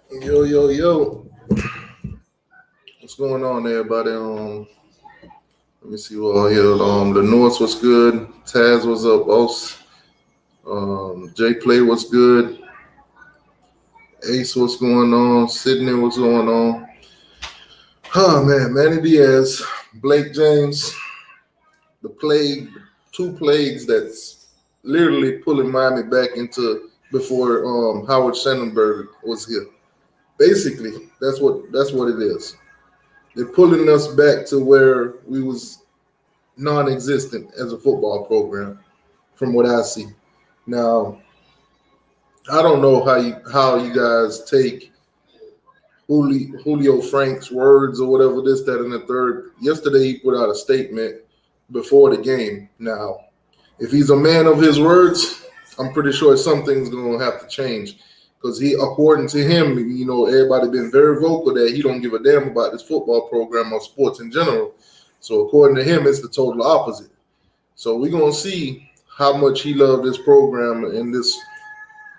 Yo, yo, yo. What's going on, everybody? Let me see what I here. The North was good. Taz was up. Boss. J Play was good. Ace, what's going on? Sydney, what's going on? Oh man, Manny Diaz, Blake James, the plague, two plagues that's literally pulling Miami back into before Howard Schnellenberg was here. Basically, that's what it is. They're pulling us back to where we was non-existent as a football program, from what I see. Now, I don't know how you guys take Julio Frank's words or whatever this, that, and the third. Yesterday, he put out a statement before the game. Now, if he's a man of his words, I'm pretty sure something's going to have to change because according to him, everybody been very vocal that he don't give a damn about this football program or sports in general. So according to him, it's the total opposite. So we're gonna see how much he loved this program and this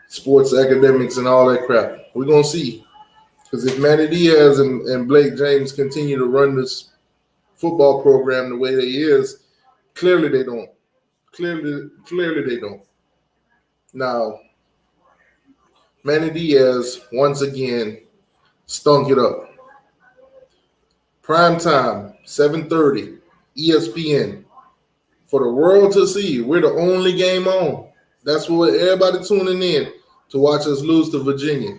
sports academics and all that crap. We're gonna see. Because if Manny Diaz and Blake James continue to run this football program the way they is, clearly they don't. Clearly they don't. Now, Manny Diaz once again stunk it up. Prime time, 7:30, ESPN. For the world to see. We're the only game on. That's what everybody tuning in to watch us lose to Virginia,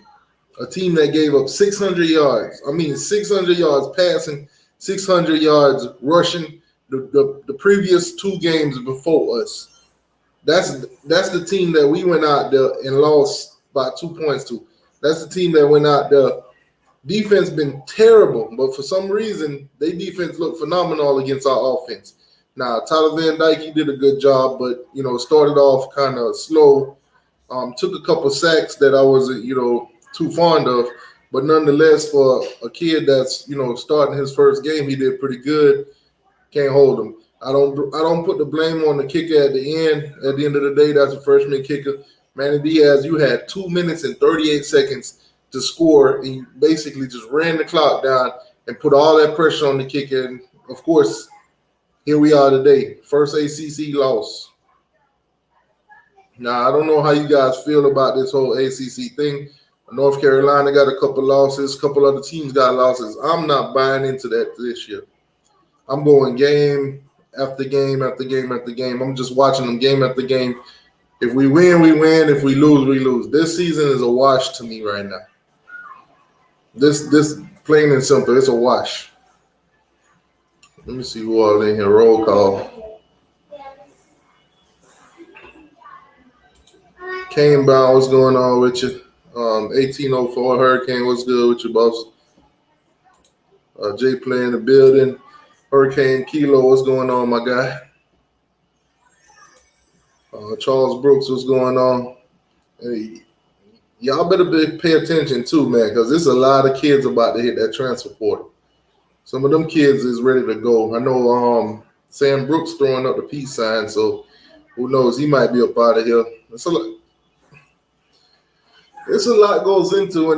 a team that gave up 600 yards. I mean, 600 yards passing, 600 yards rushing. The previous two games before us. That's the team that we went out there and lost by 2 points to. That's the team that went out there. Defense been terrible, but for some reason, their defense looked phenomenal against our offense. Now, Tyler Van Dyke, he did a good job, but, started off kind of slow. Took a couple sacks that I wasn't, too fond of. But nonetheless, for a kid that's, starting his first game, he did pretty good. Can't hold him. I don't put the blame on the kicker at the end. At the end of the day, that's a freshman kicker. Manny Diaz, you had 2 minutes and 38 seconds to score, and you basically just ran the clock down and put all that pressure on the kicker. And, of course, here we are today. First ACC loss. Now, I don't know how you guys feel about this whole ACC thing. North Carolina got a couple losses. A couple other teams got losses. I'm not buying into that this year. I'm going game after game after game after game. I'm just watching them game after game. If we win, we win. If we lose, we lose. This season is a wash to me right now. This plain and simple, it's a wash. Let me see who all in here. Roll call. Kane Brown, what's going on with you? 1804 Hurricane, what's good with you, boss? Jay Play in the building. Hurricane Kilo, what's going on, my guy? Charles Brooks, what's going on? Hey, y'all better pay attention too, man, because there's a lot of kids about to hit that transfer portal. Some of them kids is ready to go. I know Sam Brooks throwing up the peace sign, so who knows? He might be up out of here. It's a lot goes into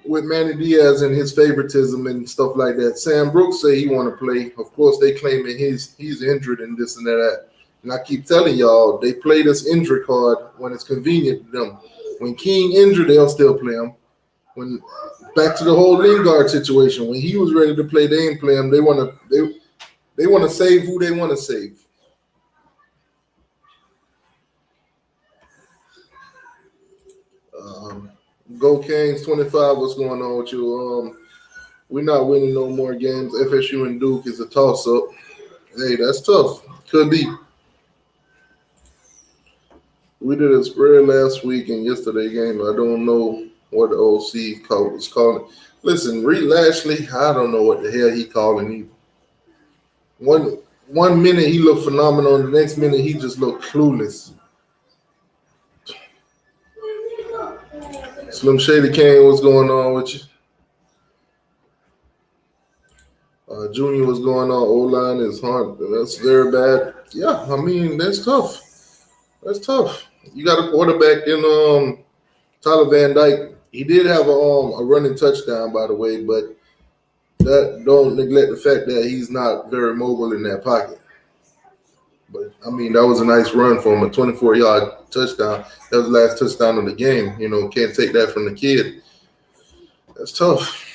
with Manny Diaz and his favoritism and stuff like that. Sam Brooks say he want to play. Of course, they claiming he's injured and this and that. And I keep telling y'all, they play this injury card when it's convenient to them. When King injured, they'll still play him. When back to the whole Lingard situation, when he was ready to play, they ain't play him. They want to save who they want to save. Go Canes 25. What's going on with you? We're not winning no more games. FSU and Duke is a toss up. Hey, that's tough. Could be. We did a spread last week and yesterday game. I don't know what the OC was calling. Listen, Reed Lashley, I don't know what the hell he calling either. One minute he looked phenomenal, and the next minute he just looked clueless. Slim Shady Kane, what's going on with you? Junior, what's going on? O-line is hard. That's very bad. Yeah, I mean, that's tough. That's tough. You got a quarterback in Tyler Van Dyke. He did have a running touchdown, by the way, but that don't neglect the fact that he's not very mobile in that pocket. But I mean, that was a nice run for him, a 24-yard touchdown. That was the last touchdown of the game. You know, can't take that from the kid. That's tough.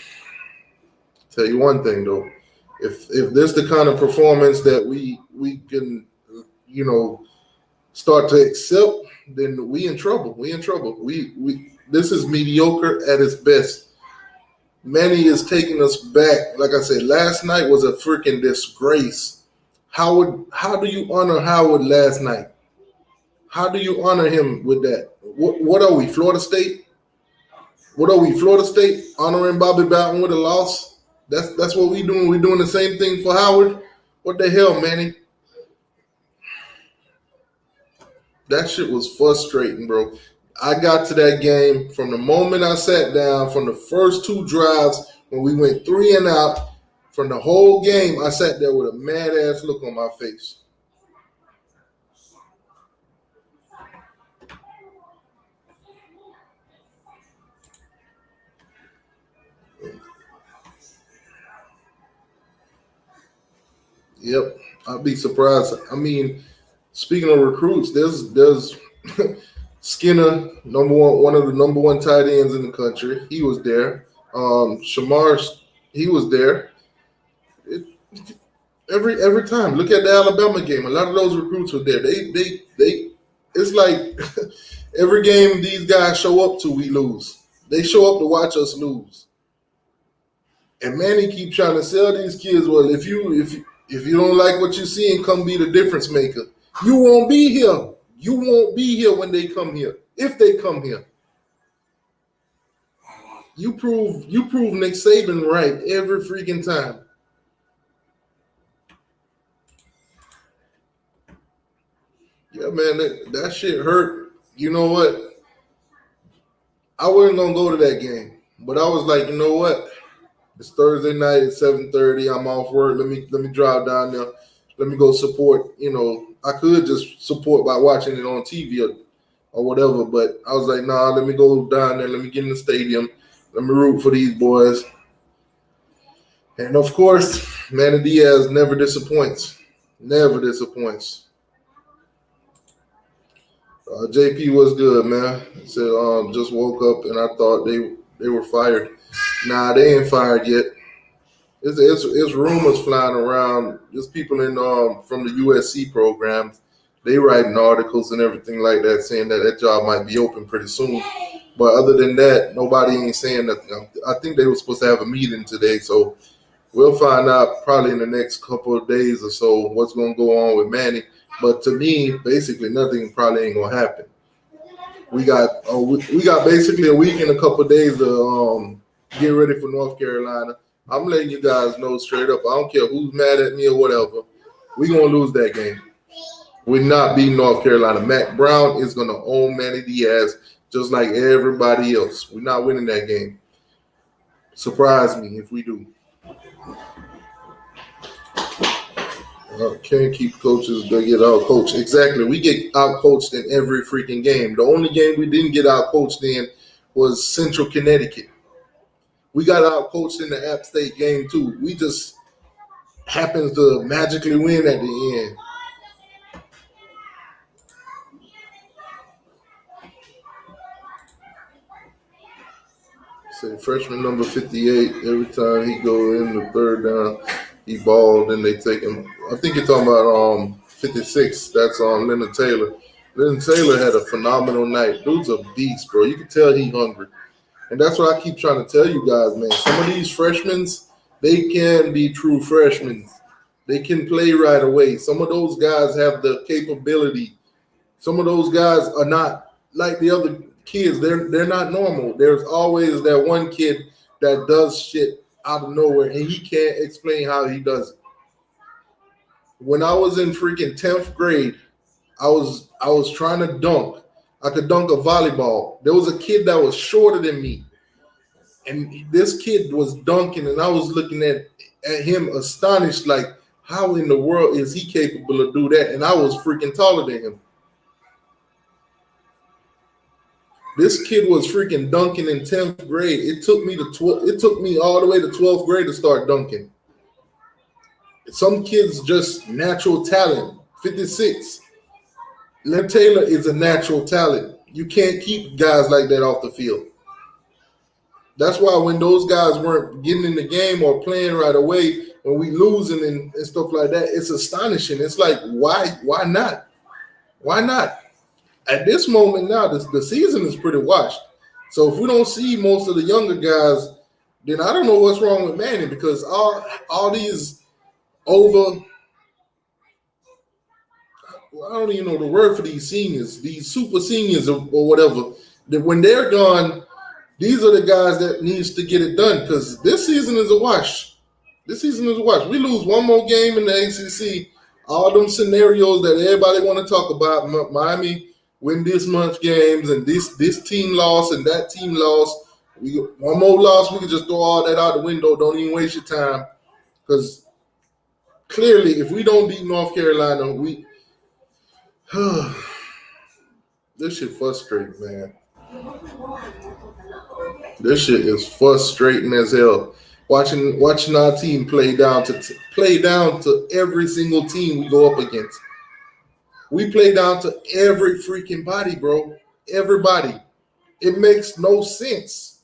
Tell you one thing though, if this the kind of performance that we can, you know, start to accept, then we in trouble. We in trouble. We this is mediocre at its best. Manny is taking us back. Like I said, last night was a freaking disgrace. How do you honor Howard last night? How do you honor him with that? What are we, Florida State? What are we, Florida State? Honoring Bobby Bowden with a loss? That's what we doing. We doing the same thing for Howard. What the hell, Manny? That shit was frustrating, bro. I got to that game from the moment I sat down, from the first two drives when we went 3 and out. From the whole game, I sat there with a mad ass look on my face. Yep, I'd be surprised. I mean, speaking of recruits, there's Skinner, one of the number one tight ends in the country. He was there. Shamar, he was there. It, every time. Look at the Alabama game. A lot of those recruits were there. They. It's like every game these guys show up to, we lose. They show up to watch us lose. And Manny keep trying to sell these kids. Well, if you don't like what you see, and come be the difference maker, you won't be here. You won't be here when they come here. If they come here, you prove Nick Saban right every freaking time. Yeah, man, that shit hurt. You know what? I wasn't gonna go to that game, but I was like, you know what? It's Thursday night at 7:30. I'm off work. Let me drive down there. Let me go support. You know, I could just support by watching it on TV or whatever, but I was like, nah, let me go down there. Let me get in the stadium. Let me root for these boys. And of course, Manny Diaz never disappoints. Never disappoints. JP was good, man. He said, just woke up and I thought they were fired. Nah, they ain't fired yet. It's rumors flying around. There's people in from the USC programs. They writing articles and everything like that, saying that job might be open pretty soon. But other than that, nobody ain't saying nothing. I think they were supposed to have a meeting today, so we'll find out probably in the next couple of days or so what's going to go on with Manny. But to me, basically nothing probably ain't gonna happen. We got basically a week and a couple of days to get ready for North Carolina. I'm letting you guys know straight up. I don't care who's mad at me or whatever. We're gonna lose that game. We're not beating North Carolina. Matt Brown is gonna own Manny Diaz just like everybody else. We're not winning that game. Surprise me if we do. Can't keep coaches, they get out coached. Exactly. We get out coached in every freaking game. The only game we didn't get out coached in was Central Connecticut. We got out coached in the App State game too. We just happens to magically win at the end. Say freshman number 58. Every time he go in the third down, he balled and they take him. I think you're talking about 56. That's on Leonard Taylor. Leonard Taylor had a phenomenal night. Dude's a beast, bro. You can tell he hungry. And that's what I keep trying to tell you guys, man. Some of these freshmen, they can be true freshmen. They can play right away. Some of those guys have the capability. Some of those guys are not like the other kids. They're not normal. There's always that one kid that does shit out of nowhere, and he can't explain how he does it. When I was in freaking 10th grade, I was trying to dunk. I could dunk a volleyball. There was a kid that was shorter than me, and this kid was dunking, and I was looking at him astonished, like, how in the world is he capable of do that? And I was freaking taller than him. This kid was freaking dunking in 10th grade. It took me It took me all the way to 12th grade to start dunking. Some kids just natural talent. 56. Len Taylor is a natural talent. You can't keep guys like that off the field. That's why when those guys weren't getting in the game or playing right away, when we losing and stuff like that, it's astonishing. It's like, why not? Why not? At this moment now, the season is pretty washed. So if we don't see most of the younger guys, then I don't know what's wrong with Manny, because all these over, I don't even know the word for these seniors, these super seniors or whatever, that when they're gone, these are the guys that needs to get it done, because this season is a wash. This season is a wash. We lose one more game in the ACC, all them scenarios that everybody want to talk about, Miami win this much games and this team lost and that team lost. One more loss, we can just throw all that out the window. Don't even waste your time, because clearly, if we don't beat North Carolina, this shit frustrating, man. This shit is frustrating as hell. Watching our team play down to every single team we go up against. We play down to every freaking body, bro. Everybody. It makes no sense.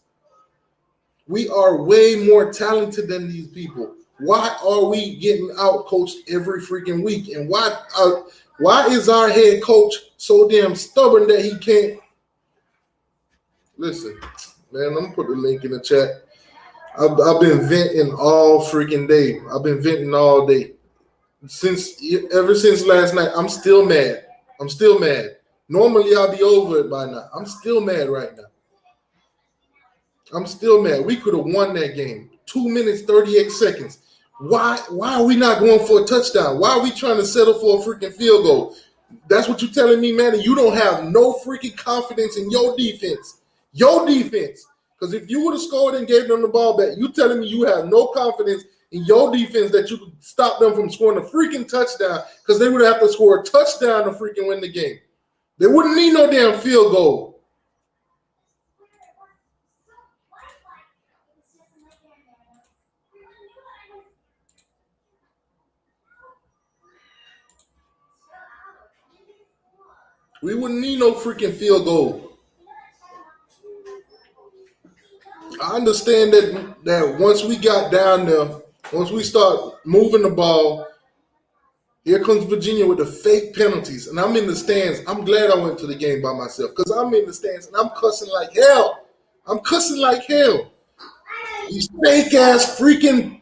We are way more talented than these people. Why are we getting out coached every freaking week? And why is our head coach so damn stubborn that he can't? Listen, man, I'm gonna put the link in the chat. I've been venting all freaking day. I've been venting all day. Ever since last night, I'm still mad. Normally I'll be over it by now. I'm still mad right now. I'm still mad. We could have won that game. 2 minutes, 38 seconds. Why are we not going for a touchdown? Why are we trying to settle for a freaking field goal? That's what you're telling me, man. You don't have no freaking confidence in your defense. Your defense. Because if you would have scored and gave them the ball back, you telling me you have no confidence in your defense that you could stop them from scoring a freaking touchdown, because they would have to score a touchdown to freaking win the game. They wouldn't need no damn field goal. We wouldn't need no freaking field goal. I understand that once we got down there, once we start moving the ball, here comes Virginia with the fake penalties. And I'm in the stands. I'm glad I went to the game by myself, because I'm in the stands and I'm cussing like hell. These fake-ass freaking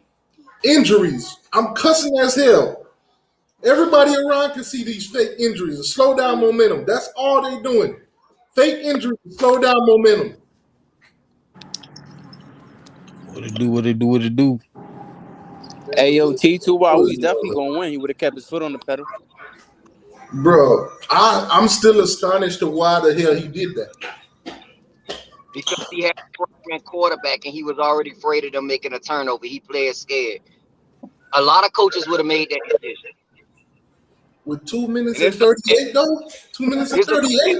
injuries. I'm cussing as hell. Everybody around can see these fake injuries and slow down momentum. That's all they're doing. Fake injuries, slow down momentum. What it do? Hey, yo, T2, he's definitely going to win. He would have kept his foot on the pedal. Bro, I'm still astonished to why the hell he did that. Because he had a freshman quarterback and he was already afraid of them making a turnover. He played scared. A lot of coaches would have made that decision. With 2 minutes and 38, though? 2 minutes and 38?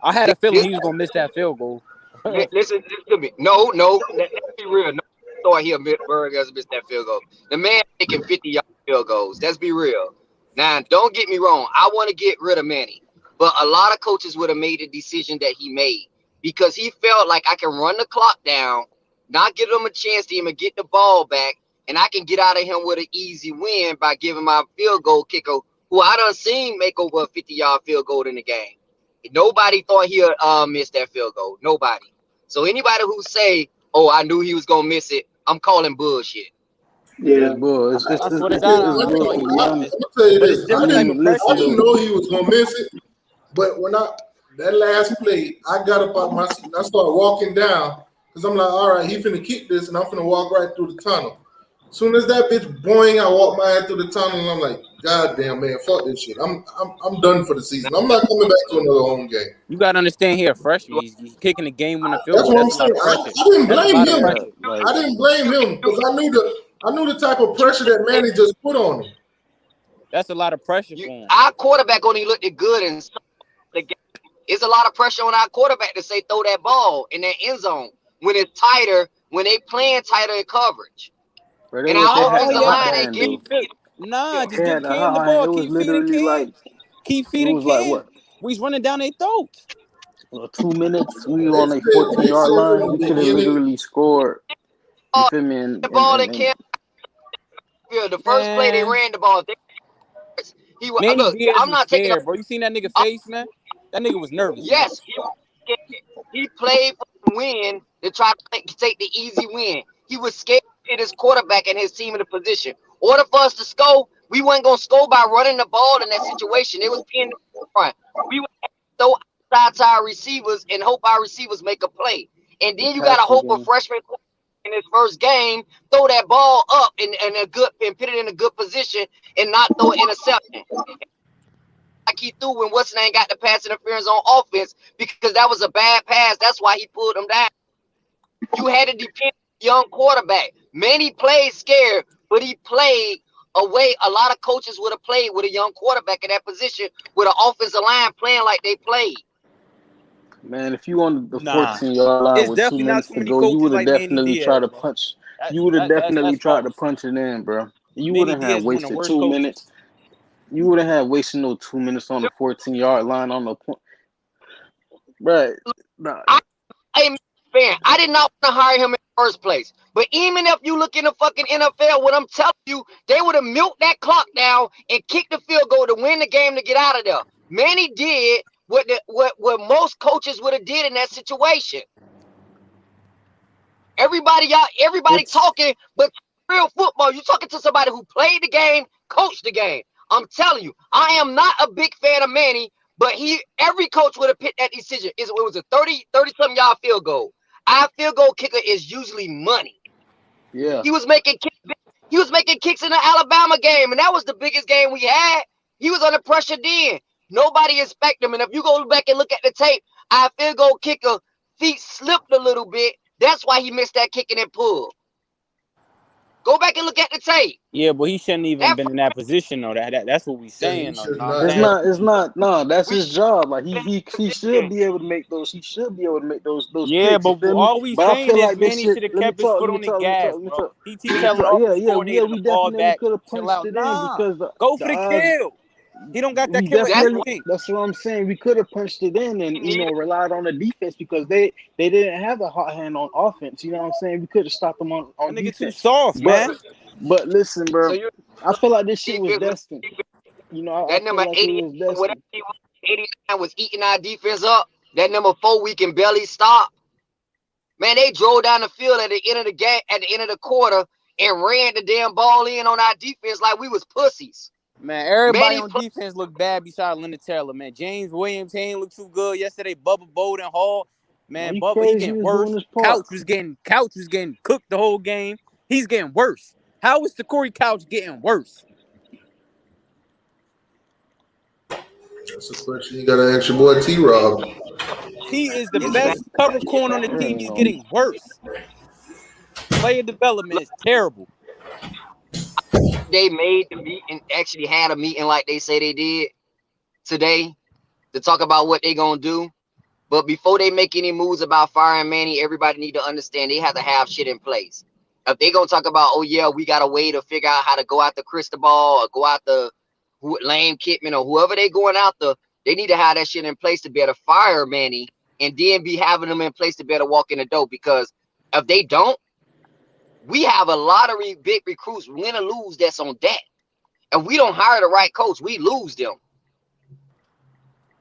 I had a feeling he was going to miss that field goal. Listen to me. No. Let's be real. No, thought he'll miss that field goal. The man making 50-yard field goals. Let's be real. Now, don't get me wrong. I want to get rid of Manny. But a lot of coaches would have made the decision that he made, because he felt like, I can run the clock down, not give him a chance to even get the ball back, and I can get out of him with an easy win by giving my field goal kicker, who I done seen make over a 50-yard field goal in the game. Nobody thought he'd miss that field goal. Nobody. So anybody who say, "Oh, I knew he was gonna miss it," I'm calling bullshit. Yeah, bro. It's I'm gonna tell you this. I didn't know he was gonna miss it, but when that last play, I got up out my seat and I started walking down, because I'm like, all right, he finna kick this and I'm finna walk right through the tunnel. As soon as that bitch boing, I walk my head through the tunnel and I'm like, God damn, man, fuck this shit. I'm done for the season. I'm not coming back to another home game. You got to understand, here, freshman. He's kicking the game when the field goal. That's what I'm saying. I didn't blame him. I didn't blame him, because I knew the type of pressure that Manny just put on him. That's a lot of pressure for him. Our quarterback only looked good in the game. It's a lot of pressure on our quarterback to say throw that ball in that end zone when it's tighter, when they playing tighter in coverage. Bro, And they our had offensive the line hotline ain't getting though. Nah, just They give had the Cam the hotline. ball. It was Keep feeding literally like Cam. Keep it feeding was like Cam. what We running down their throats. 2 minutes. We were They on a said 14-yard from line. the We could have beginning. literally scored. You feel me? the ball in And Cam. The first play they Man, ran the ball. He was Manny look. Diaz I'm was not taking. scared, bro. You seen that nigga face, man? That nigga was nervous, man. Yes, he played for the win to try to take the easy win. He was scared to hit his quarterback and his team in a position. Order for us to score, we weren't gonna score by running the ball in that situation. It was being front. We would throw outside to our receivers and hope our receivers make a play. And the then you gotta passing hope a game. freshman in his first game throw that ball up in a good and put it in a good position and not throw an interception. Like he threw when what's name got the pass interference on offense because that was a bad pass. That's why he pulled him down. You had to depend on a young quarterback. Manny played scared, but he played away. A lot of coaches would have played with a young quarterback in that position with an offensive line playing like they played. Man, if you on the Nah, 14-yard line it's with 2 definitely not minutes too to many go, you coaches would have like Manny definitely tried Diaz, to bro. punch. You would have That's definitely tried to false. punch it in, bro. You Manny wouldn't have Diaz one of the wasted worst 2 coaches. minutes. You wouldn't have wasted no 2 minutes on the 14-yard line on the point. Right. Nah. Hey, fan, I did not want to hire him in the first place. But even if you look in the fucking NFL, what I'm telling you, they would have milked that clock down and kicked the field goal to win the game to get out of there. Manny did what most coaches would have did in that situation. Everybody It's talking, but real football, you talking to somebody who played the game, coached the game. I'm telling you, I am not a big fan of Manny, but every coach would have picked that decision. It was a 30-something yard field goal. Our field goal kicker is usually money. yeah. He was making kicks in the Alabama game, and that was the biggest game we had. He was under pressure then. Nobody expected him. And if you go back and look at the tape, our field goal kicker feet slipped a little bit. That's why he missed that kicking and pull. Go back and look at the tape. Yeah, but he shouldn't even That been in that position though. That's what we Yeah, he saying though. You should know what I'm not It's saying? have. not. It's not. No, that's we his job. Like he should be able to make those. He should be able to make those Yeah, kicks. You but feel me? all we But I saying feel is like this Manny shit. should have Let me kept his talk. foot Let me on the talk. Let me talk. gas, Let me bro. talk. He Let me telling the talk. Yeah, offensive yeah, yeah. coordinator to We fall definitely back, could have chill punched out. it in Nah, because go the for the odds. kill. He don't got that We killer that's definitely. what instinct. That's what I'm saying. We could have punched it in and we need. relied on the defense because they didn't have a hot hand on offense. You know what I'm saying? We could have stopped them That on nigga too defense. soft, But man. listen, So bro. you I feel like this shit was defense with destined. You know, I that feel number like it 80, was whatever destined. he was, 89 was eating our defense up. That number 4 we can barely stop. Man, they drove down the field at the end of the game, at the end of the quarter, and ran the damn ball in on our defense like we was pussies. Man, everybody Manny on defense looked bad besides Leonard Taylor, man. James Williams, he ain't look too good yesterday. Bubba Bowden Hall, Are man, you Bubba, he crazy? He getting was doing worse. his part. Couch was getting cooked the whole game. He's getting worse. How is the Corey Couch getting worse? That's a question you got to ask your boy T-Rob. He is the It's bad. best cover corner on the team. He's Damn. getting worse. Player development is terrible. They made the meeting, actually had a meeting like they say they did today to talk about what they gonna do. But before they make any moves about firing Manny, everybody need to understand they have to have shit in place. If they gonna talk about, oh yeah, we got a way to figure out how to go after Cristobal or go after Lane Kittman or whoever they going after, they need to have that shit in place to be able to fire Manny and then be having them in place to be able to walk in the door. Because if they don't, we have a lot of big recruits, win or lose, that's on deck. If we don't hire the right coach, we lose them.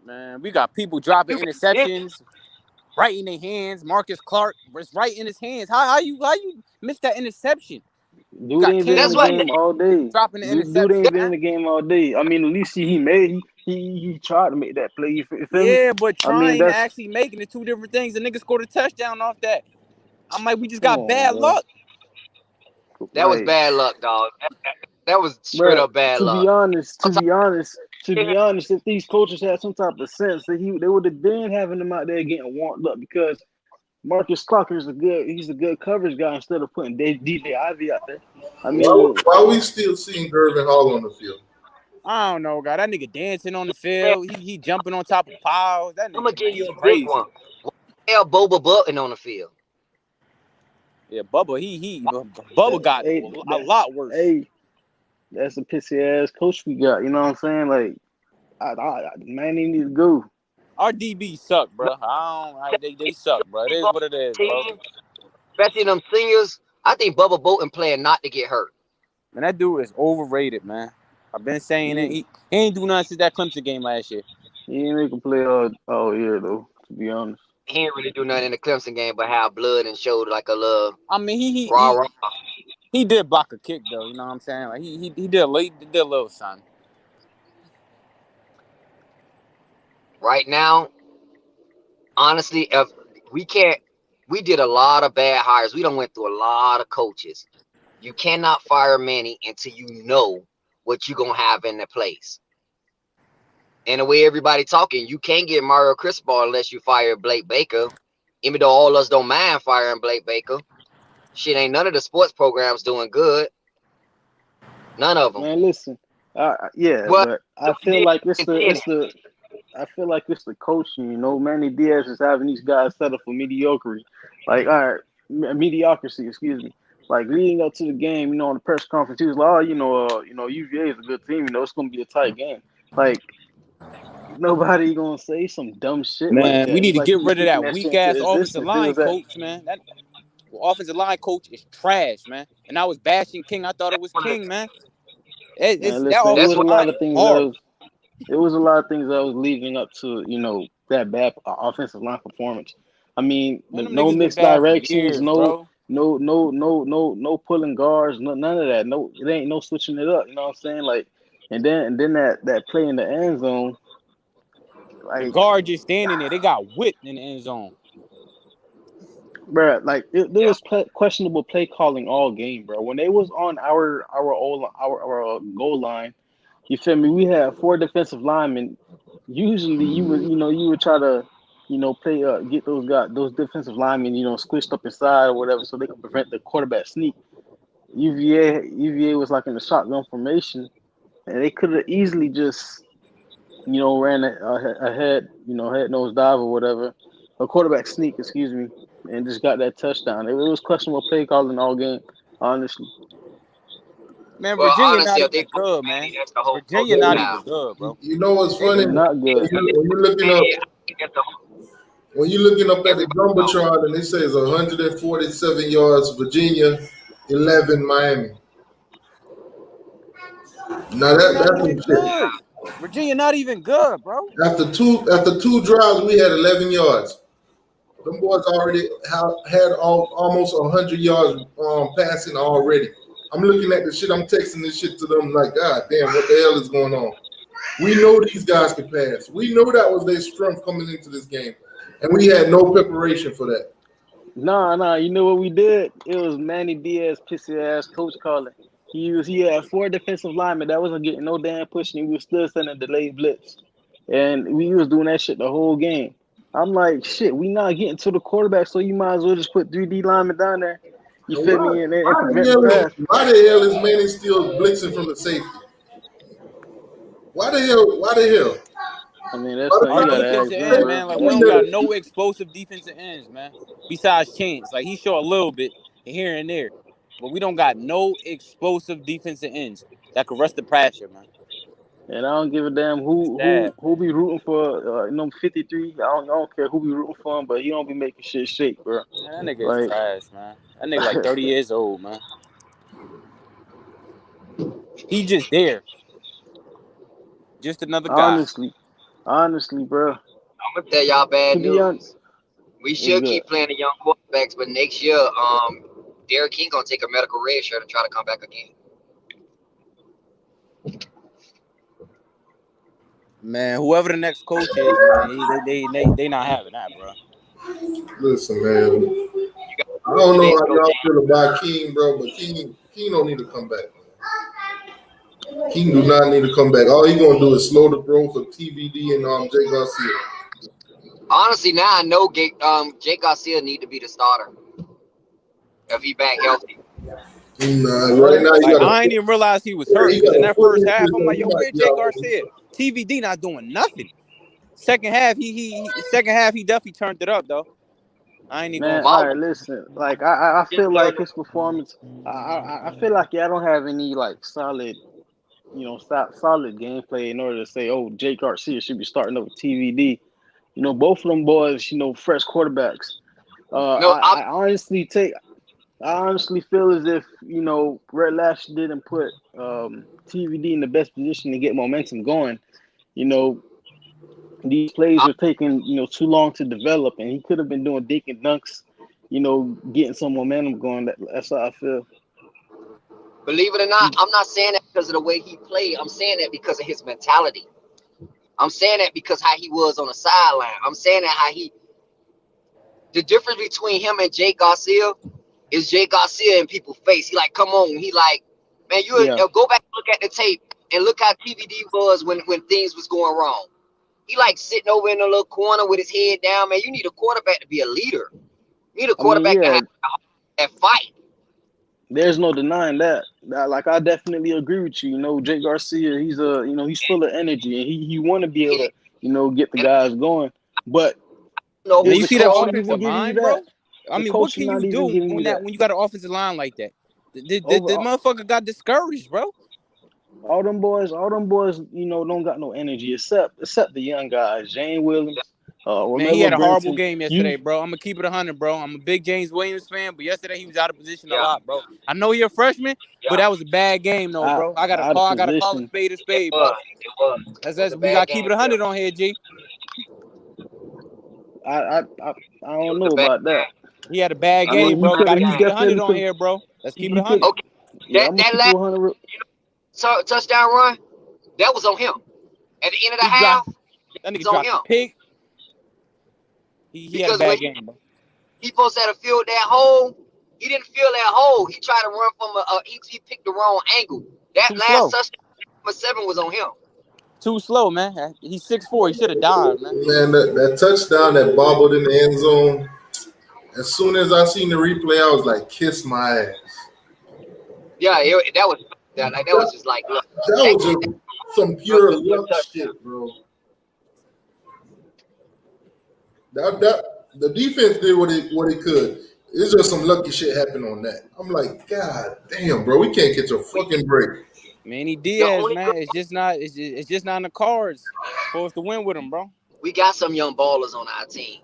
Man, we got people dropping interceptions right in their hands. Marcus Clark was right in his hands. How you missed that interception? You Dude got ain't been in That's the Cam what game Newton all day. dropping the Dude interception, ain't been in man. the game all day. I mean, at least he tried to make that play. You feel me? Yeah, but I mean, trying to that's actually making it two different things. The nigga scored a touchdown off that. I'm like, we just come got on, bad bro. luck. that was Like, bad luck, dog. That was straight bro. up bad To be luck. honest, if these coaches had some type of sense, they would have been having them out there getting warmed up because Marcus Clark is he's a good coverage guy instead of putting DJ Ivy out there. I Why, mean, why are we still seeing Gervin Hall on the field? I don't know, guy. That nigga dancing on the field. He jumping on top of piles. That I'm gonna nigga, man, give he's you a big crazy. one. Why the hell Boba Button on the field? Yeah, Bubba got a lot worse. Hey, that's a pissy ass coach we got. You know what I'm saying? Like, Manny need to go. Our DB suck, bro. They suck, bro. It is what it is, bro. Especially them seniors. I think Bubba Bolton playing not to get hurt. Man, that dude is overrated, man. I've been saying it. He ain't do nothing since that Clemson game last year. He ain't make a play all year though. To be honest, He didn't really do nothing in the Clemson game but have blood and showed like a little I mean, rah. he did block a kick though. You know what I'm saying? Like he did a little something. Right now, honestly, if we did a lot of bad hires. We done went through a lot of coaches. You cannot fire Manny until you know what you're gonna have in the place. And the way everybody talking, you can't get Mario Cristobal unless you fire Blake Baker. Even though all us don't mind firing Blake Baker. Shit, ain't none of the sports programs doing good. None of them. man, listen. But I feel like it's the coaching. You know, Manny Diaz is having these guys set up for mediocrity. Like, all right, mediocrity. Excuse me. Like leading up to the game, you know, on the press conference, he was like, "Oh, UVA is a good team. You know, it's gonna be a tight game." Like nobody gonna say some dumb shit like Man, that. we need It's to like get he was rid of speaking that that shit weak into ass offensive existence. It line was that. coach, man. That offensive line coach is trash, man. And I was bashing King. I thought it was King, man. Man, That listen, it was offensive a line lot is of things horrible. it was a lot of things that was leading up to that bad offensive line performance. I mean, Man, them no niggas been mixed bad for directions, years, bro. no pulling guards, none of that. No, it ain't no switching it up. You know what I'm saying? Like, and then that play in the end zone, The like, guard just standing there. They got whipped in the end zone. bro, like there was questionable play calling all game, bro. When they was on our goal line, you feel me? We had 4 defensive linemen. Usually, you would try to, play get those defensive linemen, squished up inside or whatever, so they could prevent the quarterback sneak. UVA was like in the shotgun formation, and they could have easily just, ran ahead, head nose dive or whatever, a quarterback sneak, excuse me, and just got that touchdown. It was questionable play calling all game, honestly. Man, Well, Virginia not honestly, if they even put good, Manny, man. that's the whole Virginia coaching not Well, even staff. good, bro. you know what's funny? They're not good. When you're looking up at the jumbotron and it says 147 yards Virginia, 11 Miami. Now They not that's even some shit. good. Virginia not even good, bro. After two drives, we had 11 yards. Them boys already had almost 100 yards passing already. I'm looking at the shit. I'm texting this shit to them like, God damn, what the hell is going on? We know these guys can pass. We know that was their strength coming into this game, and we had no preparation for that. Nah. You know what we did? It was Manny Diaz, pissy ass coach calling. He had 4 defensive linemen that wasn't getting no damn push, and we was still sending delayed blitz, and we was doing that shit the whole game. I'm like, shit, we not getting to the quarterback, so you might as well just put 3D linemen down there. You And feel why, me? And why prevent the the hell is pass. why the hell is Manny still blitzing from the safety? Why the hell? Why the hell? I mean, that's By the something Our you time gotta defensive ask them, end, bro. man, like we don't got no explosive defensive ends, man. Besides Chance, like he show a little bit here and there, but we don't got no explosive defensive ends that could rush the pressure, man. And I don't give a damn It's who sad. who be rooting for 53. I don't care who be rooting for him, but he don't be making shit shake, bro. Man, that nigga is Like, trash, man. That nigga like 30 years old, man. He just there, just another guy. honestly, bro. I'm gonna tell y'all bad To be honest, news. We what's should good? keep playing the young quarterbacks, but next year, Derek King gonna take a medical red shirt and try to come back again. Man, whoever the next coach is, man, they not having that, bro. listen, man. You got I don't know Vince how go y'all down. feel about King, bro, but King don't need to come back. King do not need to come back. All he gonna do is slow the growth of TVD and Jay Garcia. Honestly, now I know Jake Garcia need to be the starter if he back healthy. Nah, right now you Like, got I didn't even realize he was hurt. Because in that first half, I'm like, yo, where Jay Garcia? TVD not doing nothing. Second half, he definitely turned it up though. I ain't even Man, gonna all front. right, listen. Like I feel like his performance. I feel like I don't have any like solid, solid gameplay in order to say, oh, Jake Garcia should be starting over TVD. Both of them boys, fresh quarterbacks. No, I honestly feel as if Red Lash didn't put TVD in the best position to get momentum going. These plays are taking too long to develop, and he could have been doing dink and dunks, getting some momentum going. That's how I feel. believe it or not, I'm not saying that because of the way he played. I'm saying that because of his mentality. I'm saying that because how he was on the sideline. I'm saying that the difference between him and Jake Garcia is Jake Garcia in people's face. He like, come on. He like, man, Yeah, go back and look at the tape and look how TVD was when things was going wrong. He like sitting over in a little corner with his head down. Man, you need a quarterback to be a leader. You need a I mean, quarterback to yeah, have that fight. there's no denying that. Like I definitely agree with you. Jake Garcia, he's full of energy, and he want to be able to get the And guys going. But no, Man, is you the see that coach not offensive even giving you line, that? bro? I The mean, what coach can not you even do giving you that. when you got an offensive line like that? The Over motherfucker got discouraged, bro. all them boys, don't got no energy except the young guys, Jane Williams, Man, he had Romello a horrible Brinton. game yesterday, bro. I'm gonna keep it 100, bro. I'm a big James Williams fan, but yesterday he was out of position a yeah, lot, bro. I know you're a freshman, but yeah, that was a bad game, though, bro. I out of gotta call a position. it spade, bro. was. It was. It was That's a we bad gotta keep game it for him. 100 on here, G. I It don't was a know bad about that. game. He had a bad I game, mean, bro. Gotta he keep it 100 definitely on could. here, bro. Let's keep it He could. 100. Okay, Yeah, I'm gonna that keep it last 100. touchdown run, that was on him. At the end of the He dropped half, that it's nigga on dropped the him pick. He had a because when bad game, bro. he supposed to have filled that hole, he didn't fill that hole. He tried to run from he picked the wrong angle. That Too last slow. touchdown, number 7 was on him. Too slow, man. He's 6'4". He should have died, man. Man, that touchdown that bobbled in the end zone. As soon as I seen the replay, I was like, "Kiss my ass." Yeah, that was just like, look, That that was kid, just some that pure was a good luck touchdown. shit, bro. The defense did what it could. It's just some lucky shit happened on that. I'm like, God damn, bro, we can't catch a fucking break. Manny The Diaz, only man, it's just not in the cards for us to win with him, bro. we got some young ballers on our team.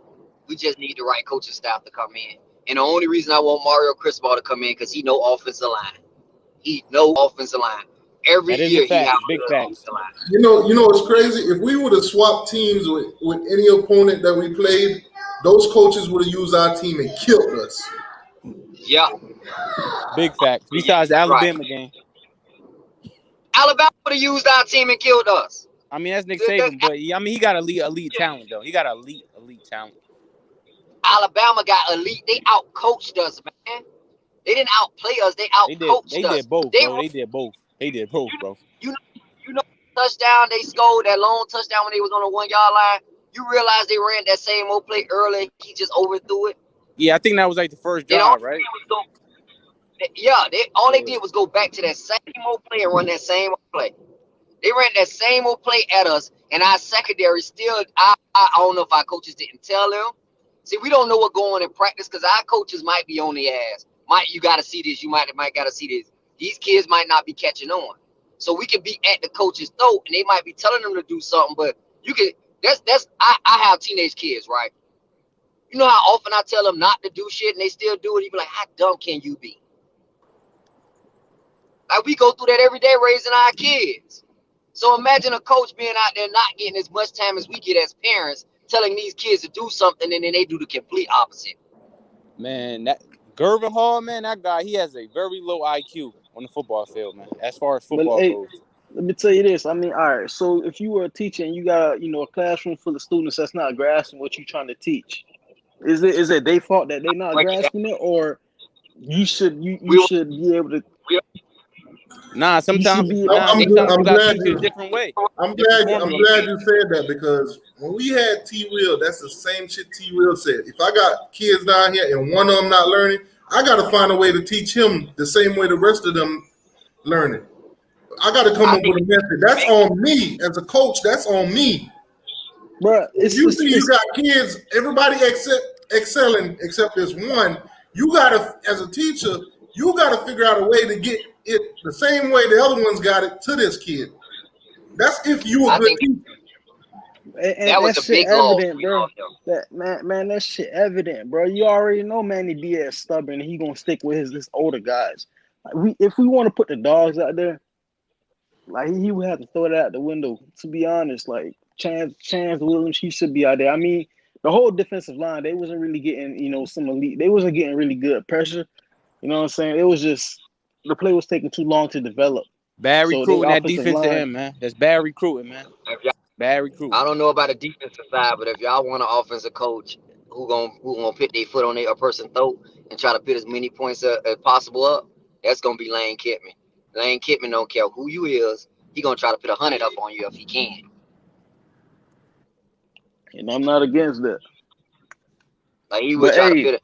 We just need the right coaching staff to come in. And the only reason I want Mario Cristobal to come in because he know offensive line. He know offensive line. Every That is a year he have fact. a Big good facts. offensive line. You know what's crazy? If we would have swapped teams with any opponent that we played, those coaches would have used our team and killed us. Yeah, Big facts. Besides the right. Alabama game. Alabama would have used our team and killed us. I mean, that's Nick Saban, but I mean, he got elite talent though. He got elite talent. Alabama got elite. They outcoached us, man. They didn't outplay us. They outcoached They us. did both, They bro. They did both, bro. you know you know touchdown they scored, that long touchdown when they was on the 1 yard line. You realize they ran that same old play early. He just overthrew it. Yeah, I think that was like the first They all drive, right? they did was go back to that same old play and run that same old play. They ran that same old play at us, and our secondary still. I don't know if our coaches didn't tell them. See, we don't know what going on in practice because our coaches might be on the ass. You got to see this. You might got to see this. These kids might not be catching on, so we can be at the coach's throat, and they might be telling them to do something. But you can. I have teenage kids, right? You know how often I tell them not to do shit, and they still do it. You be like, how dumb can you be? Like we go through that every day raising our kids. So imagine a coach being out there not getting as much time as we get as parents, telling these kids to do something, and then they do the complete opposite. Man, that Gervin Hall, man, that guy, he has a very low IQ on the football field, man. As far as But football hey, goes. let me tell you this. I mean, all right. So if you were a teacher and you got a classroom full of students that's not grasping what you're trying to teach, is it their fault that they're not grasping it, or you should be able to? Nah, sometimes be. you gotta glad teach it a different way. I'm Different glad formula. you said that because when we had T Will, that's the same shit T Will said. If I got kids down here and one of them not learning, I got to find a way to teach him the same way the rest of them learning. I got to come up with a method. That's on me as a coach. That's on me. Bro, If you see you got kids, everybody excelling except this one, you got to, as a teacher, you got to figure out a way to get it the same way the other ones got it to this kid. That's if you a good teacher. And that was that a shit big loss. evident, bro. That man, that shit evident, bro. You already know Manny Diaz stubborn, and he gonna stick with his older guys. Like if we want to put the dogs out there, like he would have to throw that out the window. To be honest, like Chance Williams, he should be out there. I mean, the whole defensive line, they wasn't really getting, some elite. They wasn't getting really good pressure. You know what I'm saying? It was just the play was taking too long to develop. Bad So they recruiting that offensive defensive line, end, man. That's bad recruiting, man. Bad recruiting. I don't know about the defensive side, but if y'all want an offensive coach who gonna put their foot on a person throat and try to put as many points as possible up, that's gonna be Lane Kiffin. Lane Kiffin don't care who you is. He gonna try to put 100 up on you if he can. and I'm not against that. Like he would try to put it.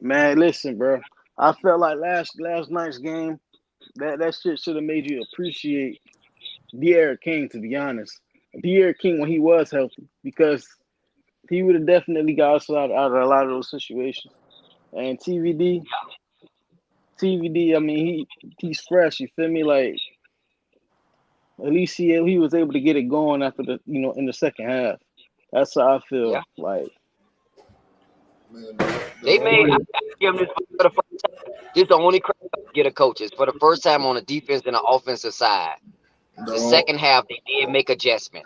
Man, listen, bro. I felt like last night's game, that shit should have made you appreciate De'Aaron King, to be honest. De'Aaron King when he was healthy, because he would have definitely got us out of a lot of those situations. And TVD, I mean, he's fresh. You feel me? Like at least he was able to get it going after in the second half. That's how I feel. Yeah. Like they made. I give them this for the first time. This is the only credit I get a coaches for the first time on the defense and the offensive side. The second half they did make adjustment.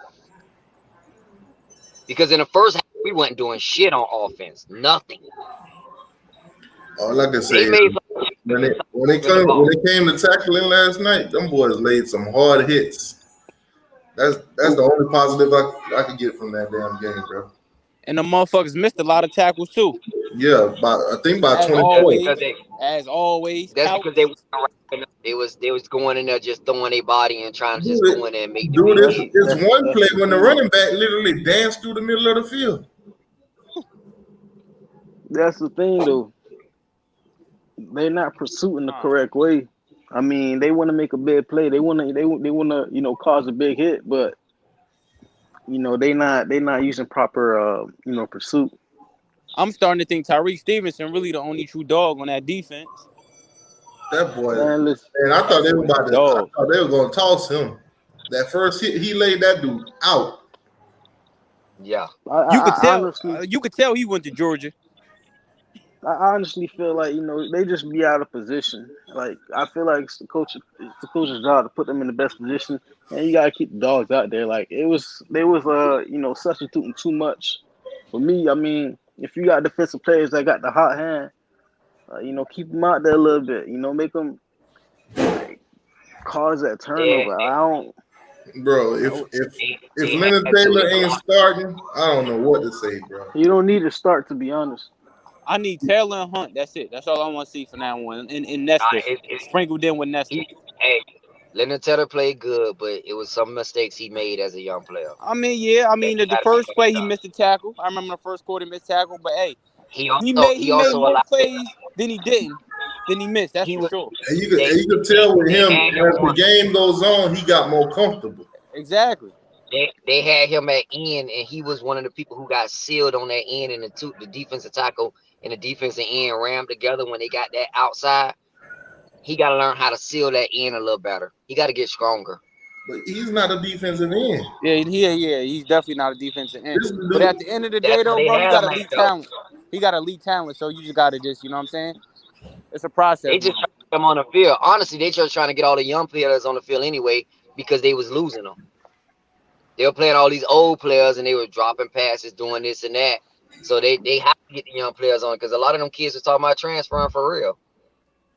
Because in the first half we wasn't doing shit on offense. Nothing. All I can say is when it came to tackling last night, them boys laid some hard hits. That's the only positive I could get from that damn game, bro. And the motherfuckers missed a lot of tackles too. Yeah, I think by 24. As always. That's because they was going in there just throwing their body and trying to just go in there and make it's one play when the running back literally danced through the middle of the field. That's the thing, though. They're not pursuing the correct way. I mean, they want to make a big play. They want to cause a big hit, but they not using proper pursuit. I'm starting to think Tyreek Stevenson really the only true dog on that defense. That boy, man, I thought they were going to toss him. That first hit, he laid that dude out. Yeah, you could tell he went to Georgia. I honestly feel like they just be out of position. Like I feel like it's the coach's job to put them in the best position, and you gotta keep the dogs out there. Like they was substituting too much. For me, I mean, if you got defensive players that got the hot hand, keep them out there a little bit. Make them cause that turnover. I don't. Bro, if Leonard Taylor ain't starting, I don't know what to say, bro. You don't need to start, to be honest. I need Taylor and Hunt. That's it. That's all I want to see from now on. And Nestor. Sprinkled in with Nestor. Leonard Taylor played good, but it was some mistakes he made as a young player. I mean, the first play he missed a tackle. I remember the first quarter he missed tackle, but hey, he made more plays than he didn't. Then he missed. That's for sure. And you could tell with him as the game goes on, he got more comfortable. Exactly. They had him at end, and he was one of the people who got sealed on that end, and the defensive tackle and the defensive end rammed together when they got that outside. He got to learn how to seal that end a little better. He got to get stronger. But he's not a defensive end. Yeah, he's definitely not a defensive end. But at the end of the day, though, bro, he got elite talent. He got elite talent, so you just got to just, you know what I'm saying? It's a process. They just trying to get them on the field. Honestly, they just trying to get all the young players on the field anyway because they was losing them. They were playing all these old players, and they were dropping passes, doing this and that. So they have to get the young players on because a lot of them kids are talking about transferring for real.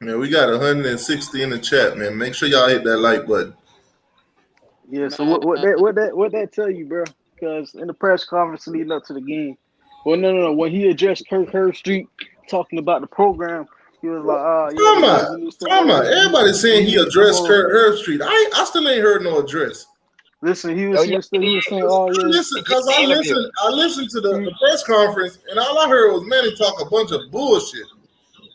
Man, we got 160 in the chat, man. Make sure y'all hit that like button. Yeah. So what that tell you, bro? Because in the press conference leading up to the game, no. When he addressed Kirk Herbstreit talking about the program, he was like, Everybody saying he addressed Kirk Herbstreit. I still ain't heard no address. Listen, he Oh, was yeah, saying, "Oh yeah." Listen, because I listened to the press conference, and all I heard was Manny talk a bunch of bullshit.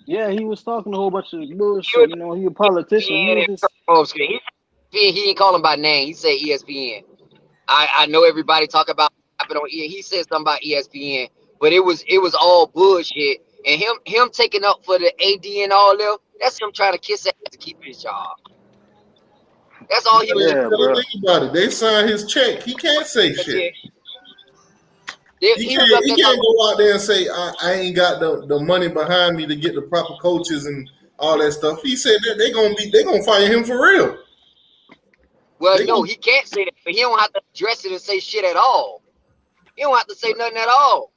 Yeah, he was talking a whole bunch of he bullshit. was You know, he a politician. He was ESPN just He didn't call him by name. He said ESPN. I know everybody talk about what happened on ESPN. He said something about ESPN, but it was all bullshit. And him taking up for the AD and all them, that's him trying to kiss ass to keep his job. That's all he was You yeah, bro. gotta think about it. They signed his check. He can't say trying to shit. He was up He there can't talking. go out there and say I ain't got the money behind me to get the proper coaches and all that stuff. He said that they gonna fire him for real. Well, They no, gonna, he can't say that, but he don't have to address it and say shit at all. He don't have to say nothing at all.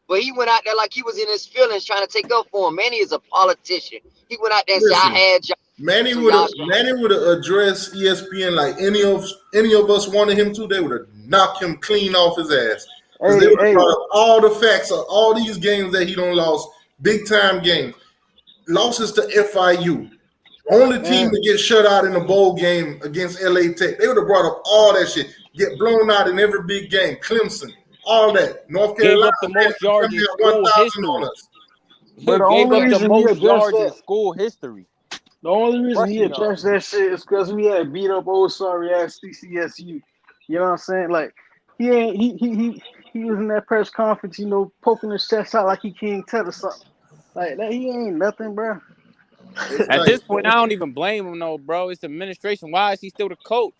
But he went out there like he was in his feelings trying to take up for him. Manny is a politician. He went out there and said, I listen. had y'all, Manny so would have y'all should addressed ESPN like any of us wanted him to. They would have knocked him clean off his ass because they would have brought up all the facts of all these games that he done lost, big time games, losses to FIU. Only team to get shut out in a bowl game against LA Tech. They would have brought up all that shit. Get blown out in every big game. Clemson, all that. North Gave Carolina up the most yards in school 1,000 history. on us. But the Gave only up the reason he most addressed yards in that, school history. the only reason he Rushing addressed yards. that shit is because we had beat up old sorry ass CCSU. You know what I'm saying? Like he ain't he was in that press conference, you know, poking his chest out like he King Ted or something. Like that, he ain't nothing, bro. It's At like this point, I don't even blame him, no, bro. It's the administration. Why is he still the coach?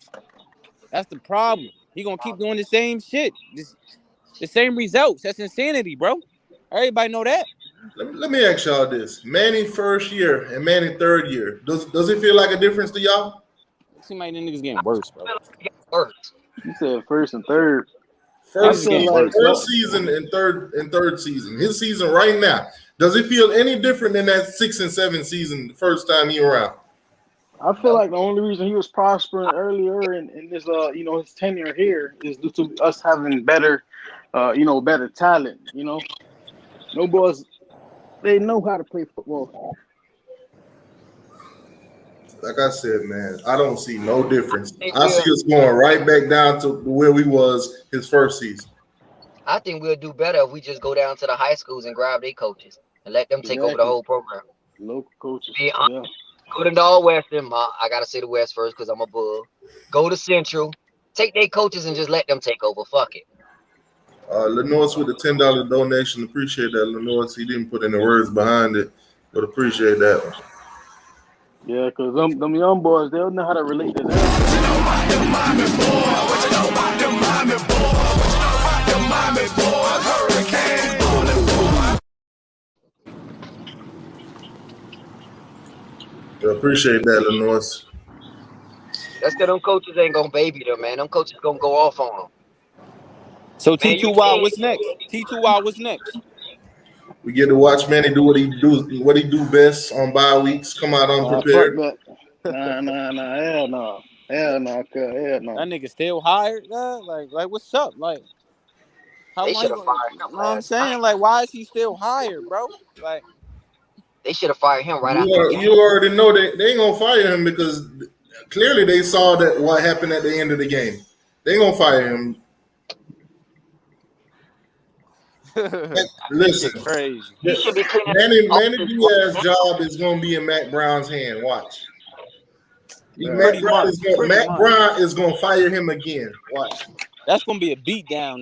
That's the problem. He gonna keep doing the same shit, the same results. That's insanity, bro. Everybody know that. let me ask y'all this: Manny first year and Manny third year. Does it feel like a difference to y'all? It seems like the niggas getting worse, bro. worse. You said first and third. I Niggas feel getting like worse. First season and third season. His season right now. Does it feel any different than that 6 and 7 season the first time he around? I feel like the only reason he was prospering earlier in this you know, his tenure here is due to us having better you know, better talent, you know. No boys they know how to play football. Like I said, man, I don't see no difference. I think I see us going right back down to where we was his first season. I think we'll do better if we just go down to the high schools and grab their coaches and let them take over the Exactly. whole program. Local coaches. Be Yeah. honest. Go to Northwestern. I gotta say the West first because I'm a bull. Go to Central. Take their coaches and just let them take over. Fuck it. Lenoir with the $10 donation. Appreciate that, Lenoir. He didn't put any words behind it, but appreciate that one. Yeah, because them young boys, they'll know how to relate to that. I appreciate that, Lenoir. That's because them coaches ain't gonna baby them, man. Them coaches gonna go off on them. So Man, you T2Y, can't. what's next? T2Y, what's next? We get to watch Manny do what he do best on bye weeks. Come out unprepared. Fuck that. Nah. Hell no. Hell no, hell no. That nigga still hired, like what's up? Like, how They long? should have fired You him. know what I'm saying? Like, why is he still hired, bro? Like, They should have fired him right after the game. You already know they ain't gonna fire him because clearly they saw that what happened at the end of the game. They ain't gonna fire him. Listen, crazy. He should be cleaning Manny Diaz's job is gonna be in Matt Brown's hand. Watch. Matt Brown is gonna fire him again. Watch. That's gonna be a beatdown.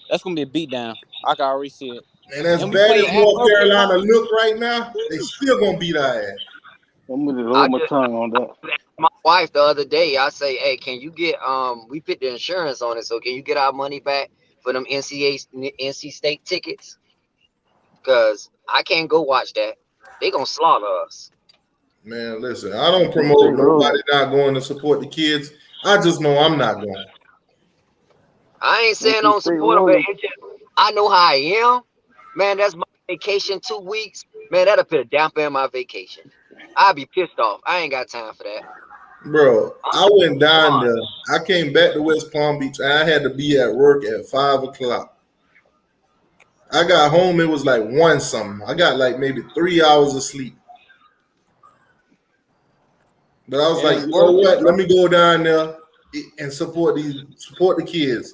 That's gonna be a beatdown. I can already see it. And as bad as North Carolina look right now, they still gonna beat our ass. I'm gonna hold my tongue on that. My wife the other day, I say, hey, can you get we put the insurance on it, so can you get our money back for them NC State tickets? Because I can't go watch that. They gonna slaughter us. Man, listen, I don't promote nobody not going to support the kids. I just know I'm not going. I ain't saying on support them, but I know how I am. Man, that's my vacation 2 weeks. Man, that'll put a damper in my vacation. I'll be pissed off. I ain't got time for that. Bro, I went down there. I came back to West Palm Beach, and I had to be at work at 5 o'clock. I got home, it was like 1 something. I got like maybe 3 hours of sleep. But I was like, you know what? Let me go down there, and support the kids.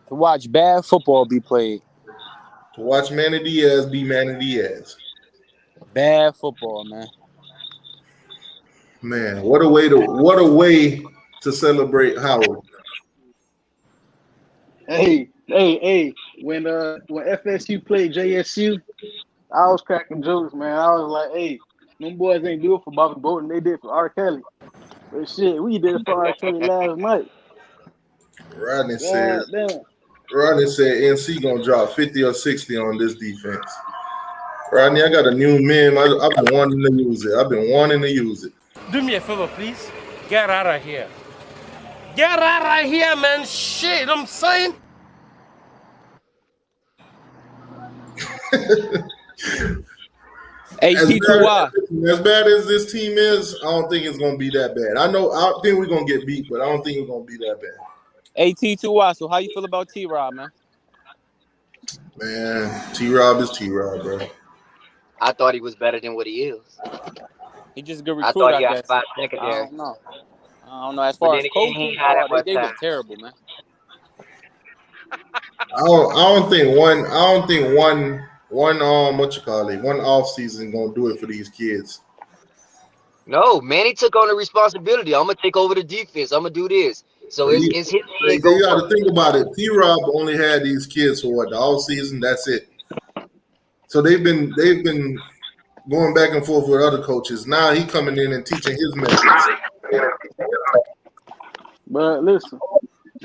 To watch bad football be played. To watch Manny Diaz be Manny Diaz. Bad football, man. Man, what a way to celebrate Howard. Hey. When FSU played JSU, I was cracking jokes, man. I was like, hey, them boys ain't do it for Bobby Bolton. They did it for R. Kelly. But shit, we did it for R. Kelly last night. Rodney said God damn. NC gonna drop 50 or 60 on this defense. Rodney, I got a new meme. I've been wanting to use it. Do me a favor, please. Get out of here. Get out of here, man. Shit, I'm saying. AT2Y. As bad as this team is, I don't think it's gonna be that bad. I think we're gonna get beat, but I don't think it's gonna be that bad. AT2Y. So how you feel about T-Rob, man? Man, T-Rob is T-Rob, bro. I thought he was better than what he is. He just a good I recruiter, thought I he got guess. spot I secondary. don't know. As But far then as again, he coaching, ain't had that much they was time. terrible, man. I don't think one one off season gonna do it for these kids. No, Manny took on the responsibility. I'm gonna take over the defense. I'm gonna do this. So it's his hand go You got to first. think about it. T-Rob only had these kids for the all season. That's it. So they've been going back and forth with other coaches. Now he coming in and teaching his methods. But listen,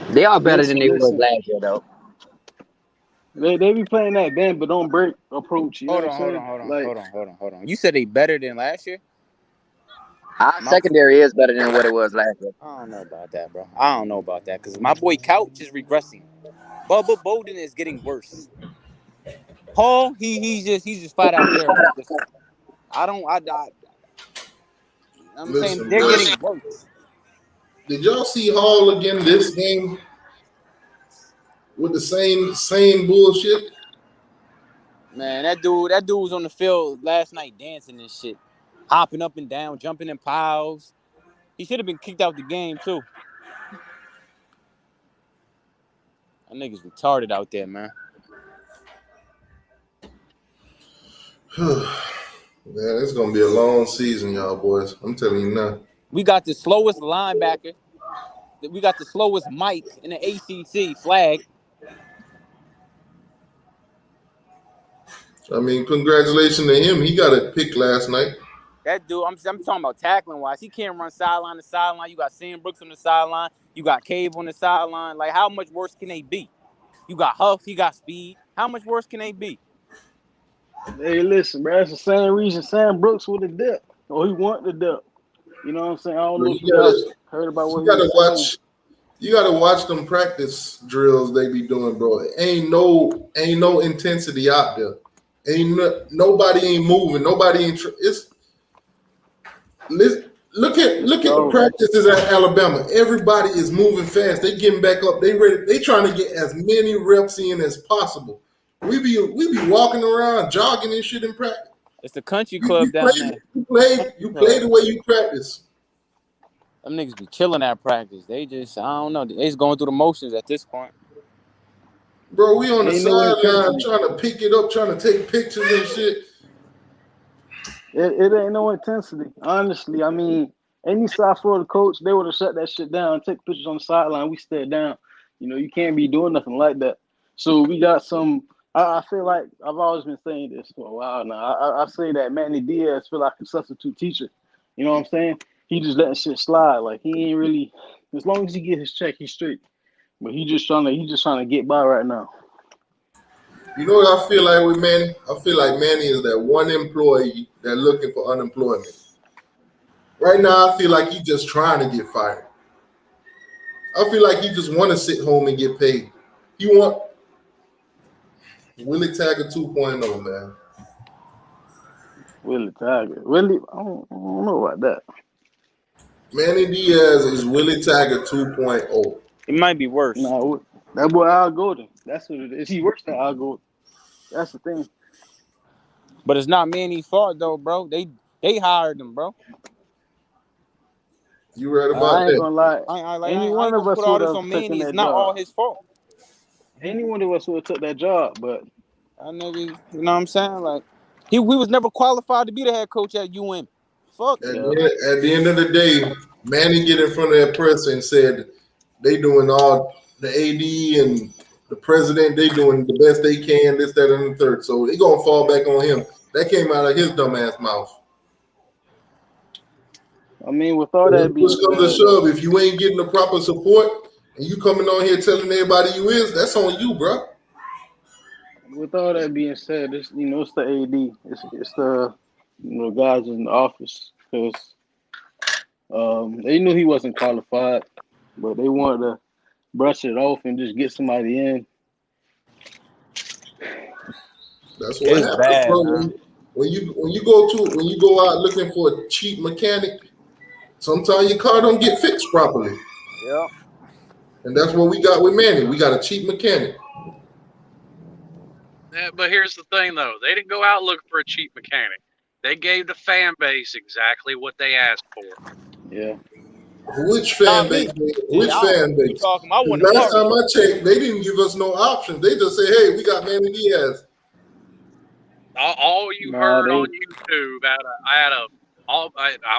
They are better than they was last year, though. they be playing that bend but don't break approach. You know what I'm saying? Hold on. You said they better than last year? Our secondary is better than what it was last year. I don't know about that, bro. I don't know about that because my boy Couch is regressing. Bubba Bolden is getting worse. Hall, he's just flat out terrible. I'm saying they're getting worse. Did y'all see Hall again this game with the same bullshit? Man, that dude was on the field last night dancing and shit, hopping up and down, jumping in piles. He should have been kicked out the game too. That nigga's retarded out there, man. Man, it's gonna be a long season, y'all boys. I'm telling you now. We got the slowest linebacker. We got the slowest Mike in the ACC flag. I mean, congratulations to him. He got a pick last night. That dude, I'm talking about tackling wise. He can't run sideline to sideline. You got Sam Brooks on the sideline. You got Cave on the sideline. Like, how much worse can they be? You got Huff. He got speed. How much worse can they be? Hey, listen, bro. That's the same reason Sam Brooks would have dipped, or he wanted to dip. You know what I'm saying? I don't know if you guys heard about what he was saying. You gotta watch them practice drills they be doing, bro. Ain't no intensity out there. Nobody ain't moving. Nobody ain't. Look at the practices at Alabama. Everybody is moving fast. They getting back up. They ready. They trying to get as many reps in as possible. We be walking around, jogging and shit in practice. It's the country club down there. You play the way you practice. Them niggas be chilling at practice. They just, I don't know. They just going through the motions at this point. Bro, we on the sideline trying to pick it up, trying to take pictures and shit. It ain't no intensity. Honestly, I mean, any South Florida coach, they would have shut that shit down, take pictures on the sideline. We stay down. You know, you can't be doing nothing like that. So we got some. I feel like I've always been saying this for a while now. I say that Manny Diaz feel like a substitute teacher. You know what I'm saying? He just letting shit slide. Like he ain't really. As long as he get his check, he's straight. But he just trying to get by right now. You know what I feel like with Manny? I feel like Manny is that one employee that looking for unemployment. Right now, I feel like he's just trying to get fired. I feel like he just want to sit home and get paid. He want Willie Taggart 2.0, man. Willie Taggart. Willie, I don't know about that. Manny Diaz is Willie Taggart 2.0. It might be worse. No, that boy Al Golden. That's what it is. He worse than Al Golden. That's the thing. But it's not Manny's fault though, bro. They hired him, bro. You right about I ain't that. gonna lie. Any I one ain't of gonna us put all would this have on taken Manny. It's that not all job. his fault. Any one of us would have took that job, but I nigga, you know what I'm saying? Like he was never qualified to be the head coach at UM. Fuck At yeah, the end of the day, Manny get in front of that press and said they doing all the AD and the president. They doing the best they can. This, that, and the third. So they gonna fall back on him. That came out of his dumbass mouth. I mean, with all When that push being comes to said, shove, if you ain't getting the proper support and you coming on here telling everybody you is, that's on you, bro. it's it's the AD, it's the guys in the office because they knew he wasn't qualified, but they wanted to brush it off and just get somebody in. That's what It's happens, bad, bro. man. When you go out looking for a cheap mechanic, sometimes your car don't get fixed properly. Yeah. And that's what we got with Manny. We got a cheap mechanic. Yeah, but here's the thing, though. They didn't go out looking for a cheap mechanic. They gave the fan base exactly what they asked for. Yeah, Which Not fan base? me. Shit, Which I don't know fan what you base? talking about. I Because want the last time barbershop. I checked, they didn't give us no options. They just say, "Hey, we got Manny Diaz." All you nah, heard on they YouTube I'm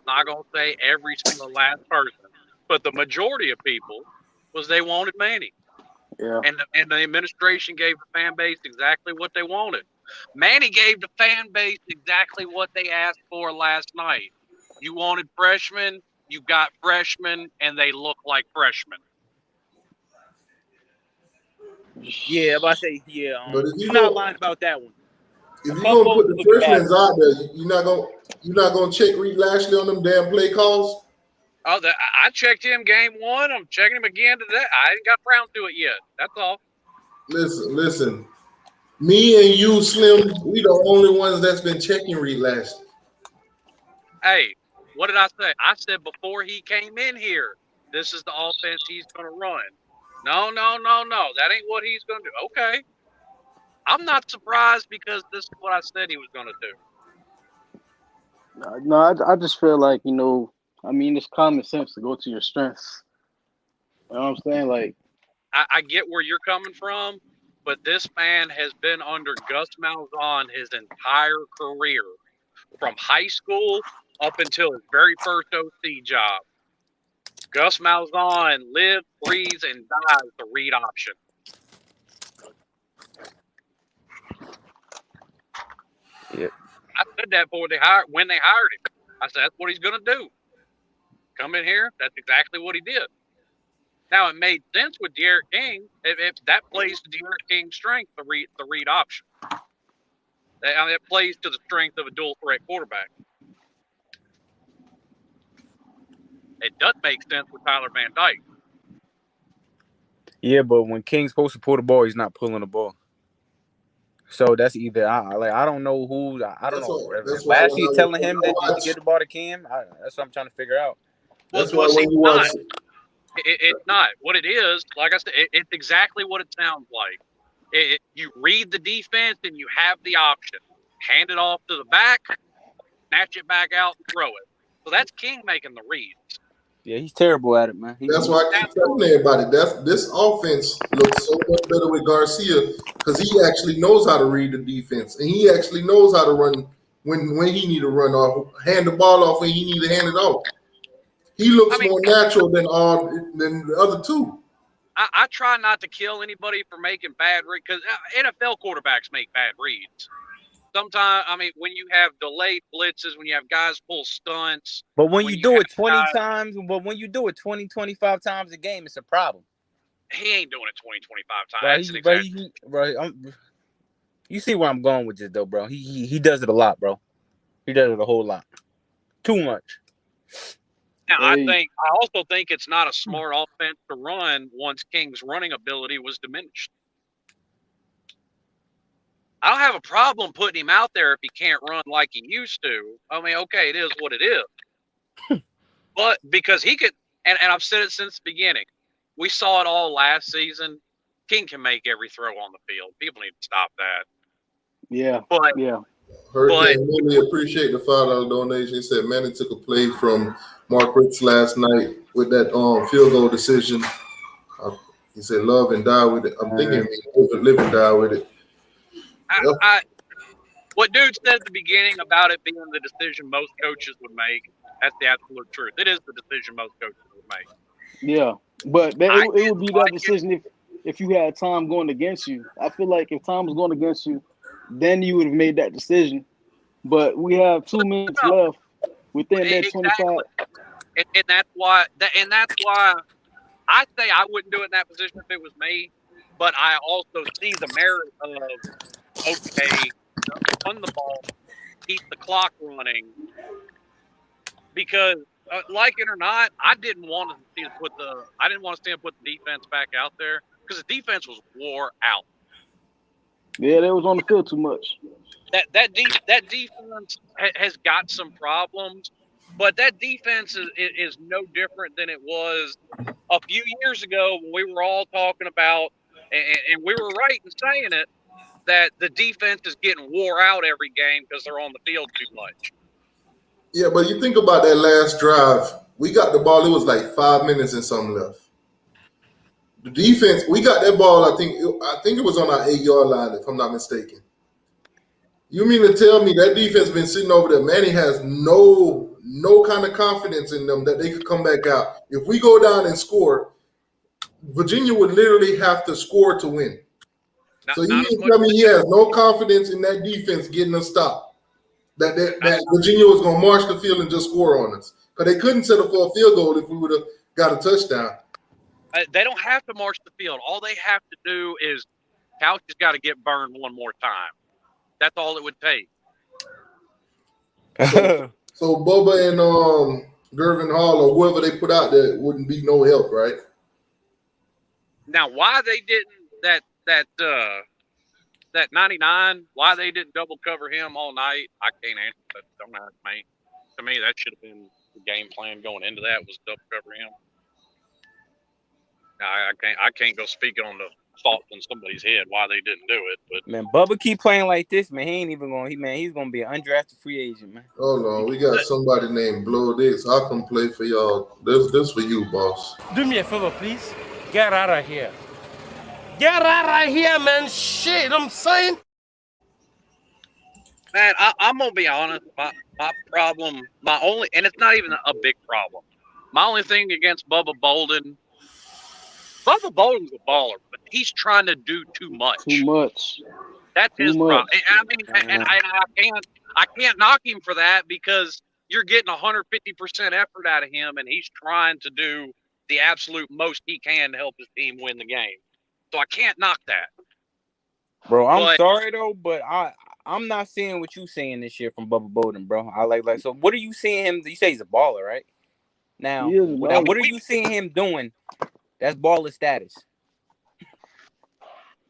not going to say every single last person, but the majority of people was they wanted Manny. yeah. And the administration gave the fan base exactly what they wanted. Manny gave the fan base exactly what they asked for last night. You wanted freshmen, you got freshmen, and they look like freshmen. Yeah, but I say yeah. But You're not lying about that one. A if you couple gonna of put them the look bad. freshmen out there, you're not gonna check Reed Lashley on them damn play calls. Oh, I checked him game one. I'm checking him again today. I ain't got around to it yet. That's all. Listen. Me and you, Slim, we the only ones that's been checking Reed Lashley. Hey, what did I say? I said before he came in here, this is the offense he's going to run. No. That ain't what he's going to do. Okay. I'm not surprised because this is what I said he was going to do. No, I just feel like I mean, it's common sense to go to your strengths. You know what I'm saying? Like, I get where you're coming from, but this man has been under Gus Malzahn his entire career, from high school up until his very first OC job. Gus Malzahn lives, breathes, and dies the read option. Yep. I said that when they hired him. I said that's what he's going to do. Come in here. That's exactly what he did. Now it made sense with De'Aaron King. If that plays to De'Aaron King's strength, the read option. It plays to the strength of a dual threat quarterback. It doesn't make sense with Tyler Van Dyke. Yeah, but when King's supposed to pull the ball, he's not pulling the ball. So that's either I don't know who I don't know. That's If why Lashley telling him that to get the ball to Cam, that's what I'm trying to figure out. Well, see, not. It's not. What it is, like I said, it's exactly what it sounds like. You read the defense and you have the option. Hand it off to the back, snatch it back out, and throw it. So that's King making the reads. Yeah, he's terrible at it, man. That's why I keep telling everybody this offense looks so much better with Garcia because he actually knows how to read the defense and he actually knows how to run when he need to run off, hand the ball off when he need to hand it off. He looks more natural than the other two. I try not to kill anybody for making bad reads because NFL quarterbacks make bad reads. Sometimes, I mean, when you have delayed blitzes, when you have guys pull stunts. But when you do it 20 times, but when you do it 20, 25 times a game, it's a problem. He ain't doing it 20, 25 times. You see where I'm going with this, though, bro. He does it a lot, bro. He does it a whole lot. Too much. Now, I also think it's not a smart offense to run once King's running ability was diminished. I don't have a problem putting him out there if he can't run like he used to. I mean, okay, it is what it is. But because he could, and I've said it since the beginning, we saw it all last season. King can make every throw on the field. People need to stop that. Yeah. But yeah. Hurricane really appreciate the $5 donation. He said Manny took a play from Mark Ricks last night with that field goal decision. He said, "Love and die with it." I'm thinking, live and die with it. Yep. What dude said at the beginning about it being the decision most coaches would make, that's the absolute truth. It is the decision most coaches would make. Yeah, but it would be that decision if you had time going against you. I feel like if time was going against you, then you would have made that decision. But we have 2 minutes left within that 25. And that's why I say I wouldn't do it in that position if it was me. But I also see the merit of, okay, run the ball, keep the clock running, because like it or not, I didn't want to see him put the defense back out there because the defense was wore out. Yeah, they was on the field too much. That defense has got some problems, but that defense is no different than it was a few years ago when we were all talking about, and we were right in saying it, that the defense is getting wore out every game because they're on the field too much. Yeah, but you think about that last drive. We got the ball. It was like 5 minutes and something left. The defense, we got that ball. I think it was on our 8-yard line, if I'm not mistaken. You mean to tell me that defense been sitting over there? Manny has no kind of confidence in them that they could come back out. If we go down and score, Virginia would literally have to score to win. So you mean to tell me he has no confidence in that defense getting a stop? That Virginia was going to march the field and just score on us. Because they couldn't settle for a field goal if we would have got a touchdown. They don't have to march the field. All they have to do is Couch has got to get burned one more time. That's all it would take. So Bubba and Gervin Hall or whoever they put out there wouldn't be no help, right? Now, why they didn't that 99? Why they didn't double cover him all night? I can't answer that. Don't ask me. To me, that should have been the game plan going into that, was double cover him. I can't go speaking on the fault in somebody's head why they didn't do it. But man, Bubba keep playing like this, man. He ain't even going. He's gonna be an undrafted free agent, man. Oh no, we got somebody named Blow Dix. I'll come play for y'all. This for you, boss. Do me a favor, please. Get out of here. Get out of here, man. Shit, I'm saying. Man, I'm gonna be honest. My problem, and it's not even a big problem. My only thing against Bubba Bolden's a baller, but he's trying to do too much. Too much. That's his problem. And I can't knock him for that, because you're getting 150% effort out of him, and he's trying to do the absolute most he can to help his team win the game. So I can't knock that. Bro, I'm sorry though, but I'm not seeing what you saying this year from Bubba Bolden, bro. I like so. What are you seeing him? You say he's a baller, right? Now what are you seeing him doing? That's baller status.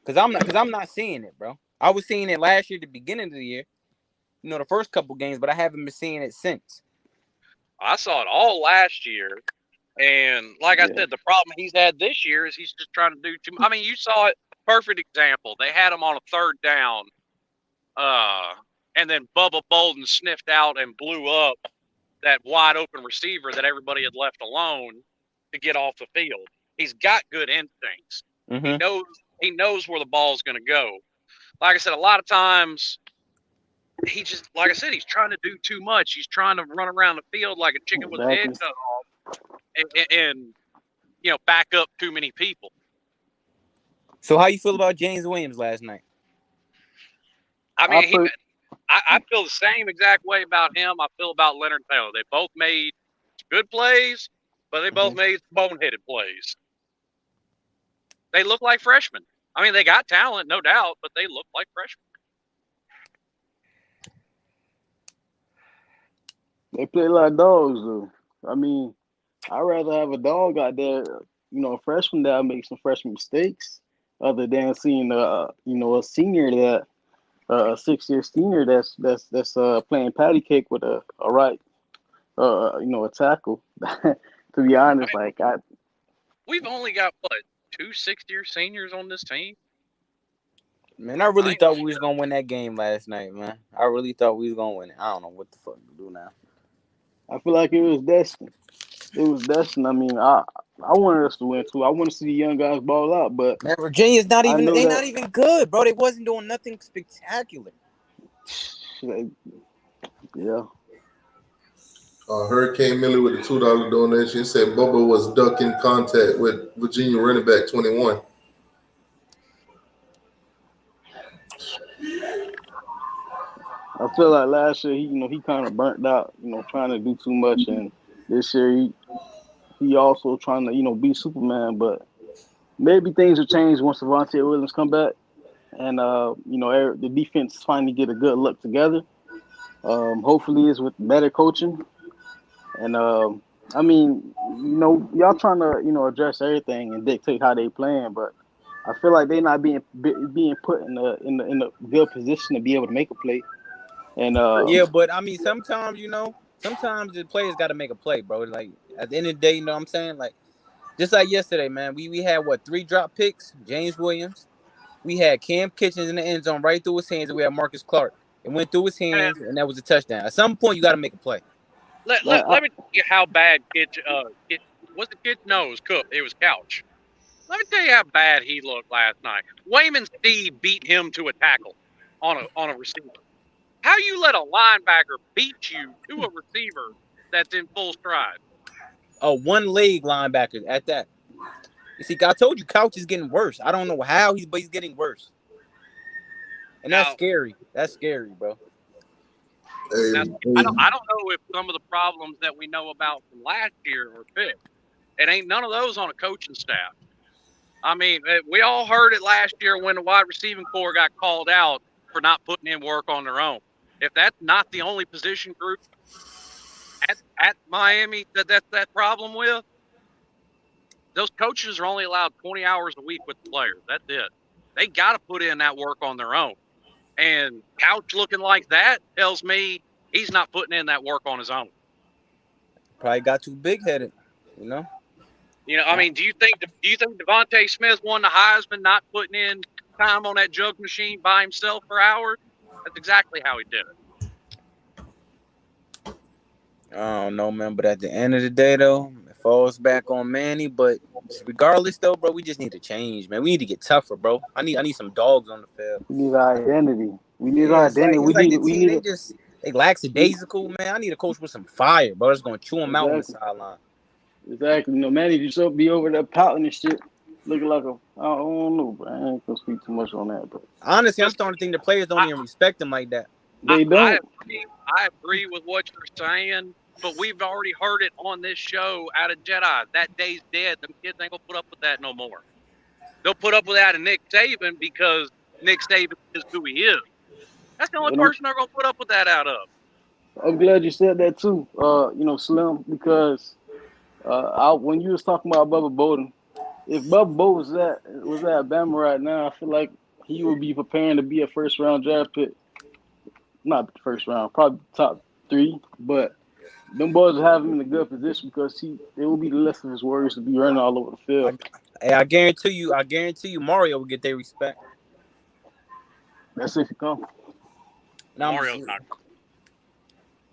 Cause I'm not seeing it, bro. I was seeing it last year, at the beginning of the year, the first couple games, but I haven't been seeing it since. I saw it all last year, and like I said, the problem he's had this year is he's just trying to do too much. I mean, you saw it. Perfect example. They had him on a third down, and then Bubba Bolden sniffed out and blew up that wide open receiver that everybody had left alone to get off the field. He's got good instincts. Mm-hmm. He knows where the ball's going to go. Like I said, a lot of times he's trying to do too much. He's trying to run around the field like a chicken with his head cut off, and back up too many people. So how you feel about James Williams last night? I mean, I feel the same exact way about him I feel about Leonard Taylor. They both made good plays, but they both made boneheaded plays. They look like freshmen. I mean, they got talent, no doubt, but they look like freshmen. They play like dogs, though. I mean, I'd rather have a dog out there, a freshman that make some freshman mistakes, other than seeing a senior that a 6-year senior that's playing patty cake with a tackle. To be honest, we've only got 2 6-year seniors on this team. Man, I really thought we was gonna win that game last night, man. I really thought we was gonna win it. I don't know what the fuck to do now. I feel like it was destined. It was destined. I mean, I wanted us to win too. I want to see the young guys ball out, but Man, Virginia's not I even. know They that. not even good, bro. They wasn't doing nothing spectacular. Like, yeah, Hurricane Millie with the $2 donation said Bubba was ducking contact with Virginia running back 21. I feel like last year he kind of burnt out, trying to do too much, and this year he also trying to be Superman. But maybe things will change once Devontae Williams come back, and the defense finally get a good look together. Hopefully, it's with better coaching, and I mean, y'all trying to address everything and dictate how they playing, but I feel like they're not being put in a good position to be able to make a play. And Yeah, but I mean, sometimes sometimes the players got to make a play, bro. Like at the end of the day, you know what I'm saying? Like just like yesterday, man. We had what 3 drop picks? James Williams. We had Cam Kitchens in the end zone right through his hands, and we had Marcus Clark. It went through his hands, and that was a touchdown. At some point, you got to make a play. Let me tell you how bad was the kid? No, it was Cook. It was Couch. Let me tell you how bad he looked last night. Wayman Steve beat him to a tackle on a receiver. How you let a linebacker beat you to a receiver that's in full stride? A one-leg linebacker at that. You see, I told you, Couch is getting worse. I don't know how but he's getting worse, and that's scary. That's scary, bro. Now, I don't know if some of the problems that we know about from last year are fixed. It ain't none of those on a coaching staff. I mean, we all heard it last year when the wide receiving corps got called out for not putting in work on their own. If that's not the only position group at Miami that's that problem with, those coaches are only allowed 20 hours a week with the players. That's it. They got to put in that work on their own. And Couch looking like that tells me he's not putting in that work on his own. Probably got too big-headed, you know. I mean, do you think Devontae Smith won the Heisman not putting in time on that jug machine by himself for hours? That's exactly how he did it. I don't know, man. But at the end of the day, though, it falls back on Manny. But regardless, though, bro, we just need to change, man. We need to get tougher, bro. I need some dogs on the field. We need identity. We need It's identity. like the team, they lackadaisical, man. I need a coach with some fire, bro. That's gonna chew him out on the sideline. Exactly. Manny just be over there pouting and shit, looking like I don't know, bro. I ain't gonna speak too much on that, but honestly, I'm starting to think the players don't even respect him like that. They don't. I agree with what you're saying, but we've already heard it on this show out of Jedi. That day's dead. Them kids ain't gonna put up with that no more. They'll put up with that in Nick Saban because Nick Saban is who he is. That's the only person they're gonna put up with that out of. I'm glad you said that too, Slim, because when you was talking about Bubba Bowden, if Bubba Bowden was at Bama right now, I feel like he would be preparing to be a first round draft pick. Not first round, probably top 3, but them boys will have him in a good position because it will be the less of his worries to be running all over the field. I guarantee you, Mario will get their respect. That's if he come. Mario's not.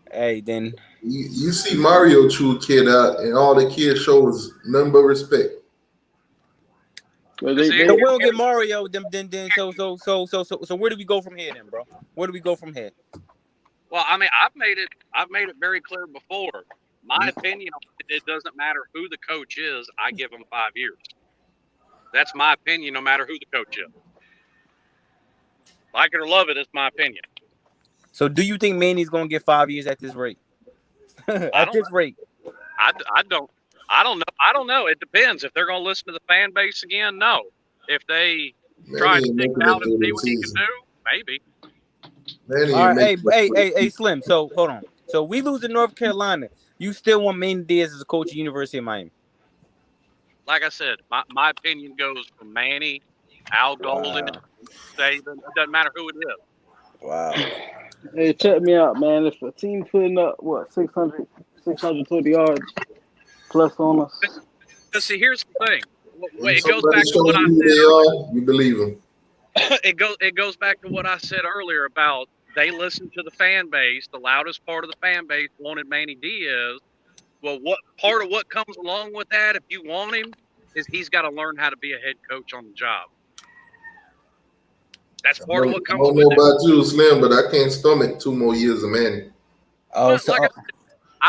Hey, then you see Mario chew a kid out, and all the kid shows nothing but respect. So we don't get Mario. Then so where do we go from here, then, bro? Where do we go from here? Well, I mean, I've made it very clear before. My opinion on it doesn't matter who the coach is. I give him 5 years. That's my opinion, no matter who the coach is. Like it or love it, it's my opinion. So, do you think Manny's gonna get 5 years at this rate? I don't know. It depends. If they're gonna listen to the fan base again, no. If they try to dig out and see what he can do, maybe. All right, hey, Slim. So hold on. So we lose to North Carolina. You still want Manny Diaz as a coach at University of Miami? Like I said, my opinion goes from Manny, Al Golden, Saban. It doesn't matter who it is. Wow. Hey, check me out, man. If a team putting up 620 yards plus on us. But see, here's the thing. It goes back to what I said. You believe him. it goes back to what I said earlier about they listened to the fan base. The loudest part of the fan base wanted Manny Diaz. Well, what part of what comes along with that, if you want him, is he's got to learn how to be a head coach on the job. That's part of what I comes don't with know it. about you, Slim, but I can't stomach 2 more years of Manny. Oh, But so like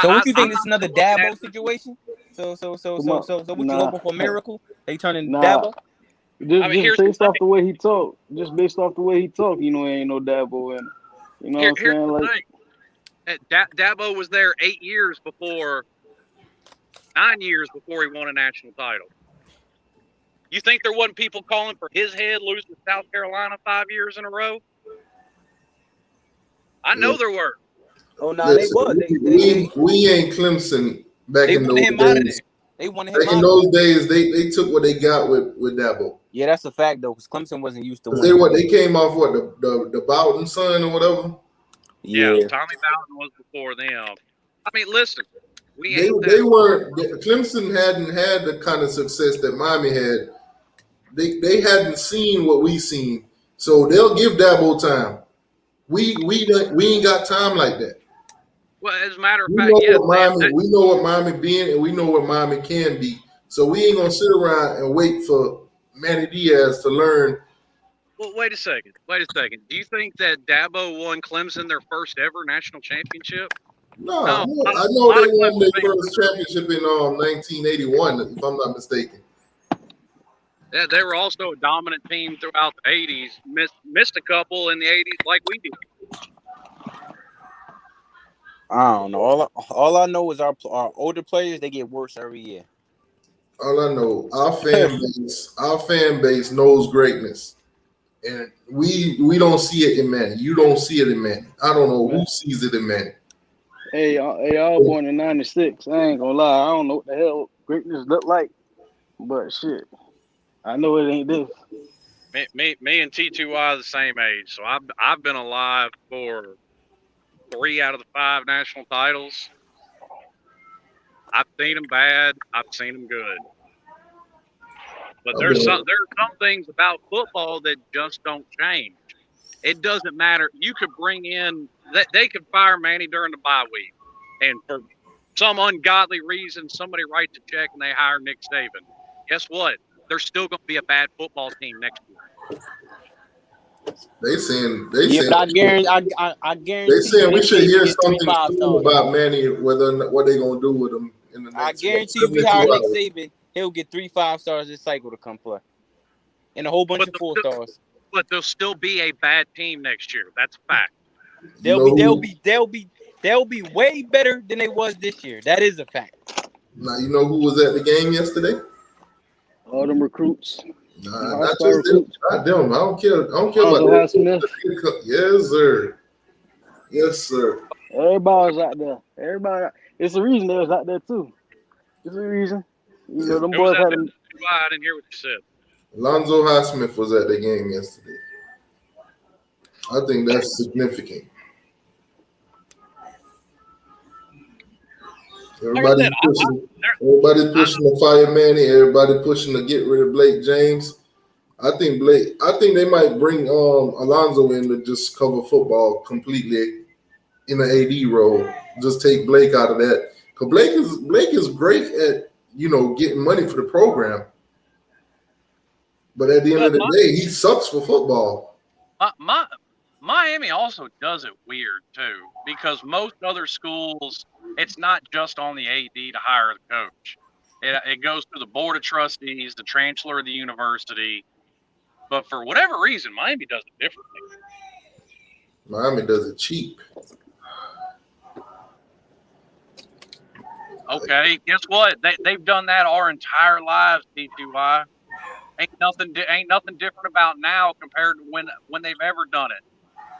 so what you I'm think? This is not another looking at Dabo it. situation? So Come on. what you Nah, hoping for a miracle? They turning nah. Dabo? I mean, Just here's the based off thing. the way he talk. Just based off the way he talk, ain't no Dabo in it. You know what I'm Here's saying? the Like, thing. Dabo was there 9 years before he won a national title. You think there wasn't people calling for his head losing to South Carolina 5 years in a row? I know there were. Oh no, they Listen, was. we ain't Clemson back They in wanted those him out of there. days. They wanted him Back in out of there. those days, they took what they got with Dabo. Yeah, that's a fact though, because Clemson wasn't used to Cause winning. they came off the Bowden son or whatever. Yeah, Yeah. Tommy Bowden was before them. I mean, listen, we They ain't that. they weren't Clemson hadn't had the kind of success that Miami had. They hadn't seen what we seen, so they'll give Dabo time. We ain't got time like that. Well, as a matter of We fact, know yes, what they have. Miami we know what Miami being, and we know what Miami can be. So we ain't gonna sit around and wait for Manny Diaz to learn. Well, wait a second. Wait a second. Do you think that Dabo won Clemson their first ever national championship? No, No, I a know lot they of won Clemson their fans. first championship in 1981, if I'm not mistaken. Yeah, they were also a dominant team throughout the '80s. Missed a couple in the '80s, like we did. I don't know. All I know is our older players, they get worse every year. All I know, our fan base knows greatness, and we don't see it in Manny. You don't see it in Manny. I don't know who sees it in Manny. hey, y'all born in '96. I ain't gonna lie. I don't know what the hell greatness look like, but shit, I know it ain't this. Me and T2Y are the same age, so I've been alive for 3 out of the 5 national titles. I've seen them bad. I've seen them good. But there are some things about football that just don't change. It doesn't matter. You could bring in that they could fire Manny during the bye week, and for some ungodly reason, somebody writes a check and they hire Nick Saban. Guess what? There's still going to be a bad football team next year. They saying But I they guarantee saying you, we Nick should Saban hear get three something 5 soon stars. about Manny, what they gonna do with him in the I next guarantee you, we 72 hire Nick hours. Saban, he'll get 3 5 stars this cycle to come play, and a whole bunch of 4 stars. But there'll still be a bad team next year. That's a fact. They'll be way better than they was this year. That is a fact. Now you know who was at the game yesterday? All them recruits, Nah, not high-star just them. recruits. Not them. I don't care. I don't care Lonzo about Highsmith. that. Yes, sir. Yes, sir. Everybody was out there. Everybody. It's the reason they was out there too. It's the reason. You know, them Who was boys that? had them. I didn't hear what you said. Alonzo Highsmith was at the game yesterday. I think that's significant. Everybody's pushing to fire Manny. Everybody pushing to get rid of Blake James. I think they might bring Alonzo in to just cover football completely in the AD role. Just take Blake out of that. Because Blake is great at getting money for the program. But at the end of the day, he sucks for football. Miami also does it weird too, because most other schools, it's not just on the AD to hire the coach. It goes through the board of trustees, the chancellor of the university. But for whatever reason, Miami does it differently. Miami does it cheap. Okay, guess what? They've done that our entire lives, D2Y. Ain't nothing different about now compared to when they've ever done it.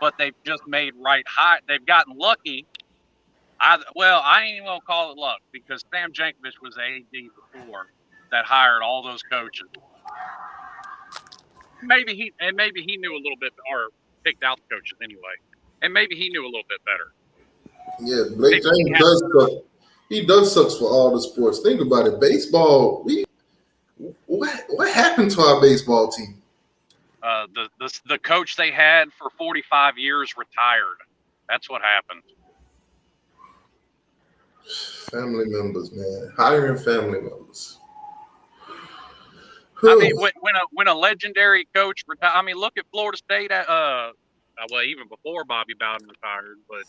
But they've just made they've gotten lucky. I ain't even gonna call it luck, because Sam Jankovic was the AD before that hired all those coaches. Maybe he knew a little bit, or picked out the coaches anyway, and maybe he knew a little bit better. Yeah, Blake James does suck. He does sucks for all the sports. Think about it. Baseball, what happened to our baseball team? The coach they had for 45 years retired. That's what happened. Family members, man. Hiring family members. I mean, when a legendary coach retire, I mean, look at Florida State. Well, even before Bobby Bowden retired, but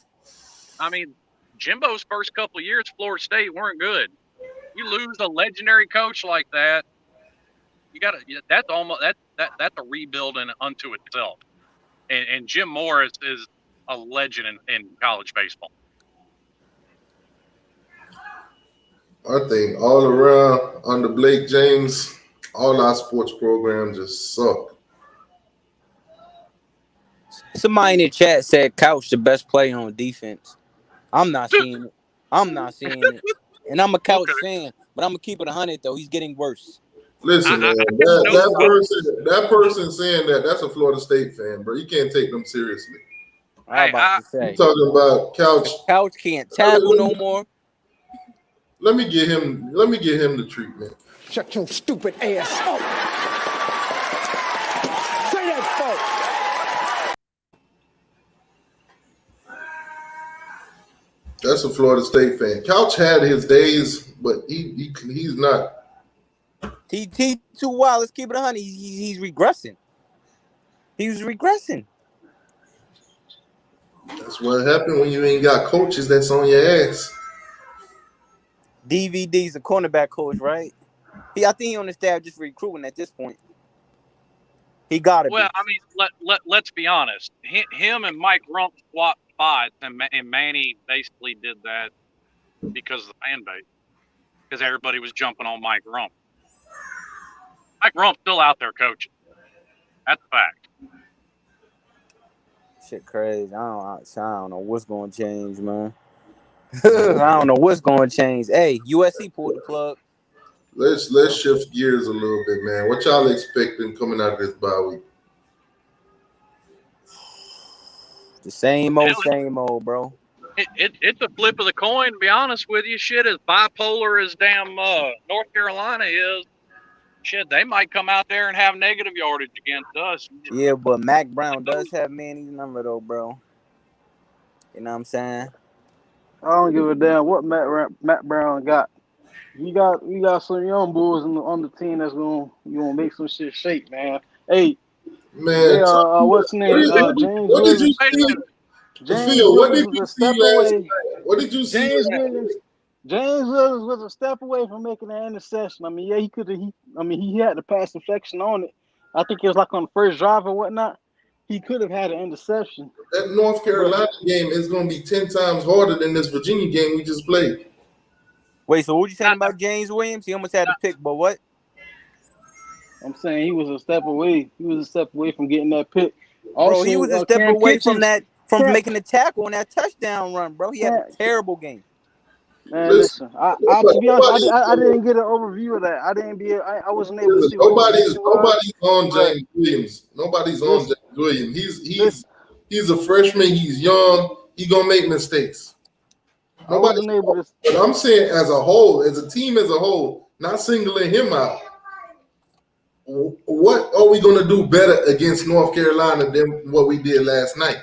I mean, Jimbo's first couple of years, Florida State weren't good. You lose a legendary coach like that, you got to. That's almost that's a rebuild unto itself. And Jim Morris is a legend in college baseball. I think all around under Blake James, all our sports programs just suck. Somebody in the chat said Couch the best player on defense. I'm not seeing it. And I'm a Couch fan, but I'm gonna keep it 100 though. He's getting worse. Listen, man, that person saying that's a Florida State fan, bro. You can't take them seriously. I'm about to say. You talking about Couch? Couch can't tackle no more. Let me get him the treatment. Shut your stupid ass up. Say that, folks. That's a Florida State fan. Couch had his days, but he's not. He too wild. Let's keep it 100. He's regressing. He's regressing. That's what happened when you ain't got coaches that's on your ass. DVD's a cornerback coach, right? I think he on the staff just recruiting at this point. He got it. Well, I mean, let's be honest. Him and Mike Rump swapped spots, and Manny basically did that because of the fan base, because everybody was jumping on Mike Rump. Mike Rump's still out there coaching. That's a fact. Shit crazy. I don't know what's going to change, man. I don't know what's going to change. Hey, USC pulled the plug. Let's shift gears a little bit, man. What y'all expecting coming out of this bye week? The same old, bro. It's a flip of the coin, to be honest with you. Shit, as bipolar as damn North Carolina is, shit, they might come out there and have negative yardage against us. Yeah, but Mac Brown does have Manny's number, though, bro. You know what I'm saying? I don't give a damn what Matt Brown got. You got some young boys on the team that's gonna make some shit shake, man. Hey, man, what's his name? James what did you Williams. see? Phil, what did you see last night? What did you see? James Williams was a step away from making an interception. I mean, yeah, he had the pass deflection on it. I think it was like on the first drive or whatnot. He could have had an interception. That North Carolina game is going to be 10 times harder than this Virginia game we just played. Wait, so what you saying about James Williams? He almost had a pick, but what? I'm saying he was a step away. He was a step away from getting that pick. Also, bro, he was a step away from making the tackle on that touchdown run, bro. He had a terrible game. Man, listen. To be honest, I didn't get an overview of that. I wasn't able to see. Nobody's on James Williams. Nobody's on James Williams. He's a freshman. He's young. He gonna make mistakes. Nobody's able to. But I'm saying as a whole, as a team as a whole, not singling him out. What are we gonna do better against North Carolina than what we did last night?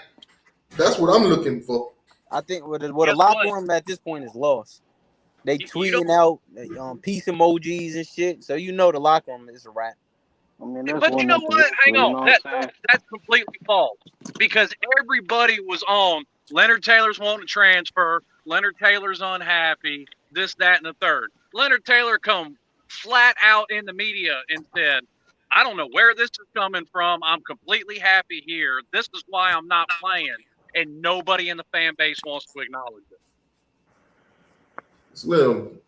That's what I'm looking for. I think what a locker room at this point is lost. They tweeting out peace emojis and shit, so you know the locker room is a wrap. I mean, but you know what? Hang on, that's completely false because everybody was on. Leonard Taylor's wanting to transfer. Leonard Taylor's unhappy. This, that, and the third. Leonard Taylor come flat out in the media and said, "I don't know where this is coming from. I'm completely happy here. This is why I'm not playing." And nobody in the fan base wants to acknowledge it. Slim,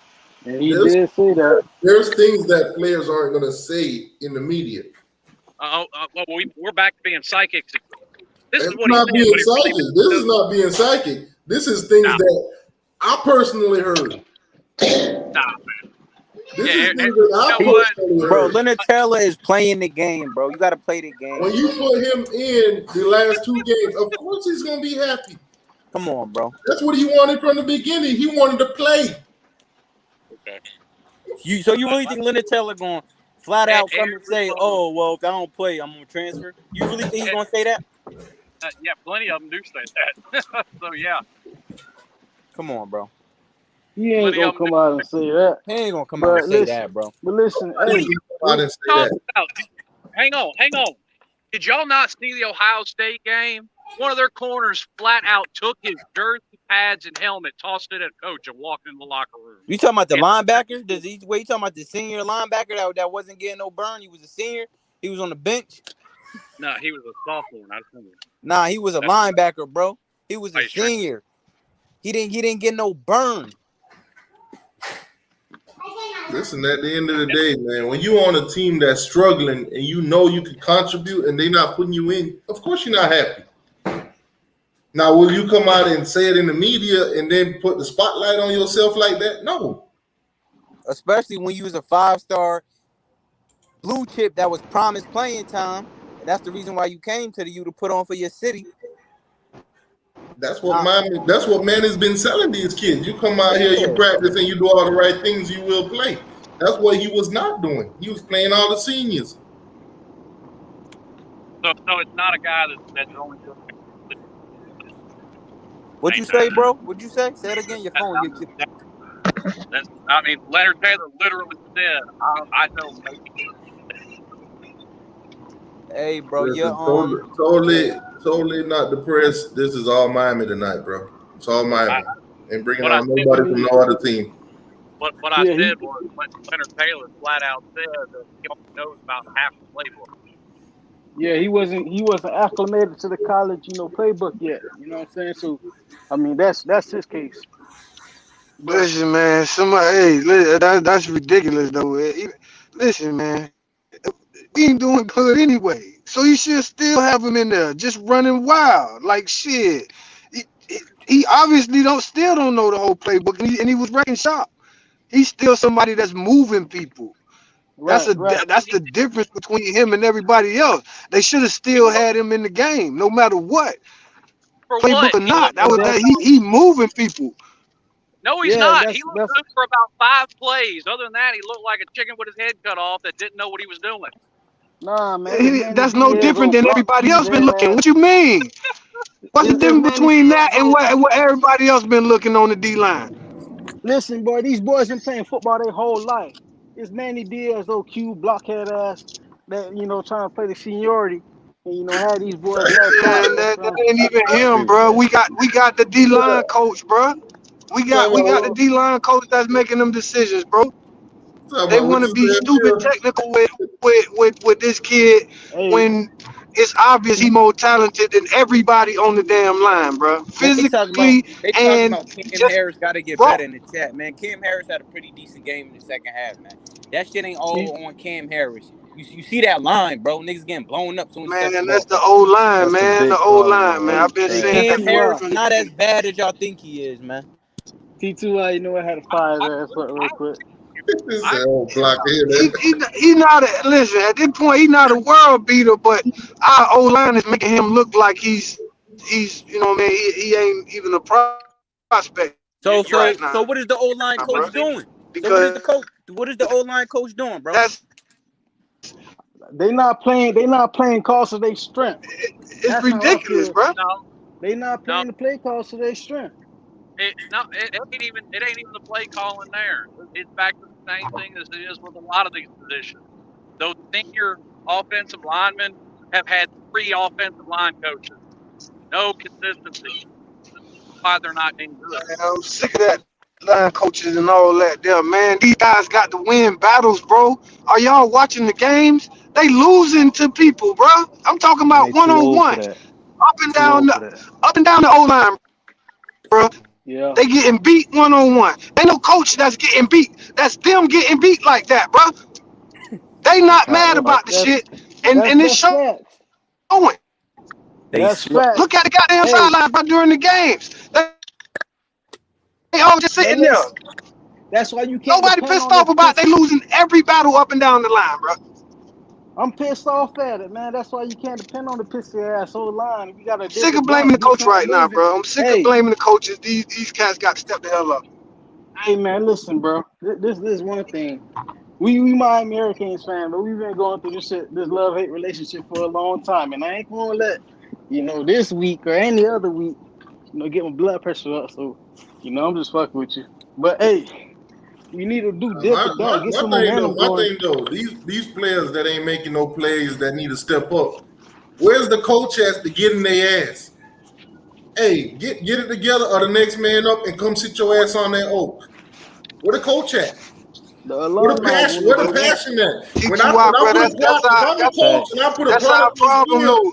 he did say that. There's things that players aren't going to say in the media. We're back to being psychics. This is not being psychic. This is not being psychic. This is things that I personally heard. Stop, man. This is things that I personally heard. Bro, Leonard Taylor is playing the game, bro. You got to play the game. When you put him in the last 2 games, of course he's going to be happy. Come on, bro. That's what he wanted from the beginning. He wanted to play. Okay. So you really think Leonard Taylor going flat out come and every say, one of "Oh, well, if I don't play, I'm gonna transfer." You really think he's them. gonna say that? Yeah, plenty of them do say that. So yeah, Come on, bro. He ain't plenty gonna of them do. come out and say that. He ain't gonna come out and But say that, listen, bro. What are hey, you I didn't say talking that. about? Hang on. Did y'all not see the Ohio State game? One of their corners flat out took his jersey, pads, and helmet, tossed it at coach, and walked in the locker room. You talking about the And linebacker? Wait, you talking about the senior linebacker that wasn't getting no burn? He was a senior. He was on the bench. no, he was a sophomore, not a senior. Nah, he was a That's linebacker, bro. He was why a he's training. senior. He didn't get no burn. Listen, at the end of the day, man, when you on a team that's struggling and you know you can contribute and they not putting you in, of course you're not happy. Now, will you come out and say it in the media and then put the spotlight on yourself like that? No. Especially when you was a 5-star blue chip that was promised playing time. And that's the reason why you came to the U to put on for your city. That's what man has been selling these kids. You come out here, you Yeah. practice, and you do all the right things, you will play. That's what he was not doing. He was playing all the seniors. So it's not a guy that's only doing What'd you say, bro? What'd you say? Say it again. Your phone. I mean, Leonard Taylor literally said, I know. Hey, bro. Listen, totally not depressed. This is all Miami tonight, bro. It's all Miami. And bringing on nobody from no other team. What I said was Leonard Taylor flat out said that he only knows about half the playbook. yeah, he wasn't acclimated to the college, playbook yet. You know what I'm saying? So, I mean, that's his case. But Listen, man. That's ridiculous, though. Listen, man. He ain't doing good anyway, so you should still have him in there, just running wild like shit. He obviously still don't know the whole playbook, and he was wrecking shop. He's still somebody that's moving people. That's right. the difference between him and everybody else. They should have still had him in the game, no matter what, For playbook what? or not. He moving people. No, he's Yeah, not. He looked good for about 5 plays. Other than that, he looked like a chicken with his head cut off that didn't know what he was doing. Nah, man. That's no different than everybody else been looking. What you mean? What's the difference between that and what everybody else been looking on the D line? Listen, boy, these boys been playing football their whole life. It's Manny Diaz, old Q blockhead ass, that trying to play the seniority, and had these boys left out. Man, that ain't even him, bro. We got the D line coach, bro. We got the D line coach that's making them decisions, bro. They want to be stupid technical with this kid when it's obvious he more talented than everybody on the damn line, bro. Physically They talking and about Cam just Harris got to get raw. better in the chat, man. Cam Harris had a pretty decent game in the second half, man. That shit ain't all on Cam Harris. You see that line, bro? Niggas getting blown up soon as Man, touch the that's ball. the old line, man. The old line, man. I've been And saying that Cam Harris from the not as beginning. bad as y'all think he is, man. T2, I had to fire his ass up real quick. He not listen, at this point he not a world beater, but our O line is making him look like he's man, he ain't even a prospect. So right now, what is the O line coach doing? Because What is the O line coach doing, bro? They not playing calls to their strength. It's ridiculous, bro. No, they not playing the play calls to their strength. It ain't even the play calling there. It's back to the same thing as it is with a lot of these positions. Those senior offensive linemen have had 3 offensive line coaches. No consistency. Why they're not being good. Man, I'm sick of that line coaches and all that there, man. These guys got to win battles, bro. Are y'all watching the games? They losing to people, bro. I'm talking about one-on-one. Up and down the O line, bro. Yeah. They getting beat one-on-one. Ain't no coach that's getting beat. That's them getting beat like that, bro. They not mad about the shit, and it's showing. That's facts. Look at the goddamn sideline, bro, during the games. They all just sitting there. That's why you can't. Nobody pissed off about they losing every battle up and down the line, bro. I'm pissed off at it, man. That's why you can't depend on the pissy ass whole line. We got a sick of blaming the coach right now, bro. I'm sick of blaming the coaches. These cats got to step the hell up. Hey, man, listen, bro. This is one thing. we Miami Hurricanes fan, but we've been going through this shit, this love hate relationship for a long time, and I ain't gonna let this week or any other week, get my blood pressure up. So, I'm just fucking with you. But hey, you need to do dip or don't get some momentum my going. thing though, these players that ain't making no plays that need to step up. Where's the coach at to get in their ass? Hey, get it together or the next man up and come sit your ass on that oak. Where the coach at? The Where the alumni passion? doing the Where the But most. passion at? When I T.Y., bro, put a that's product, if I'm our a coach and I put a that's our product on the problem, field, though.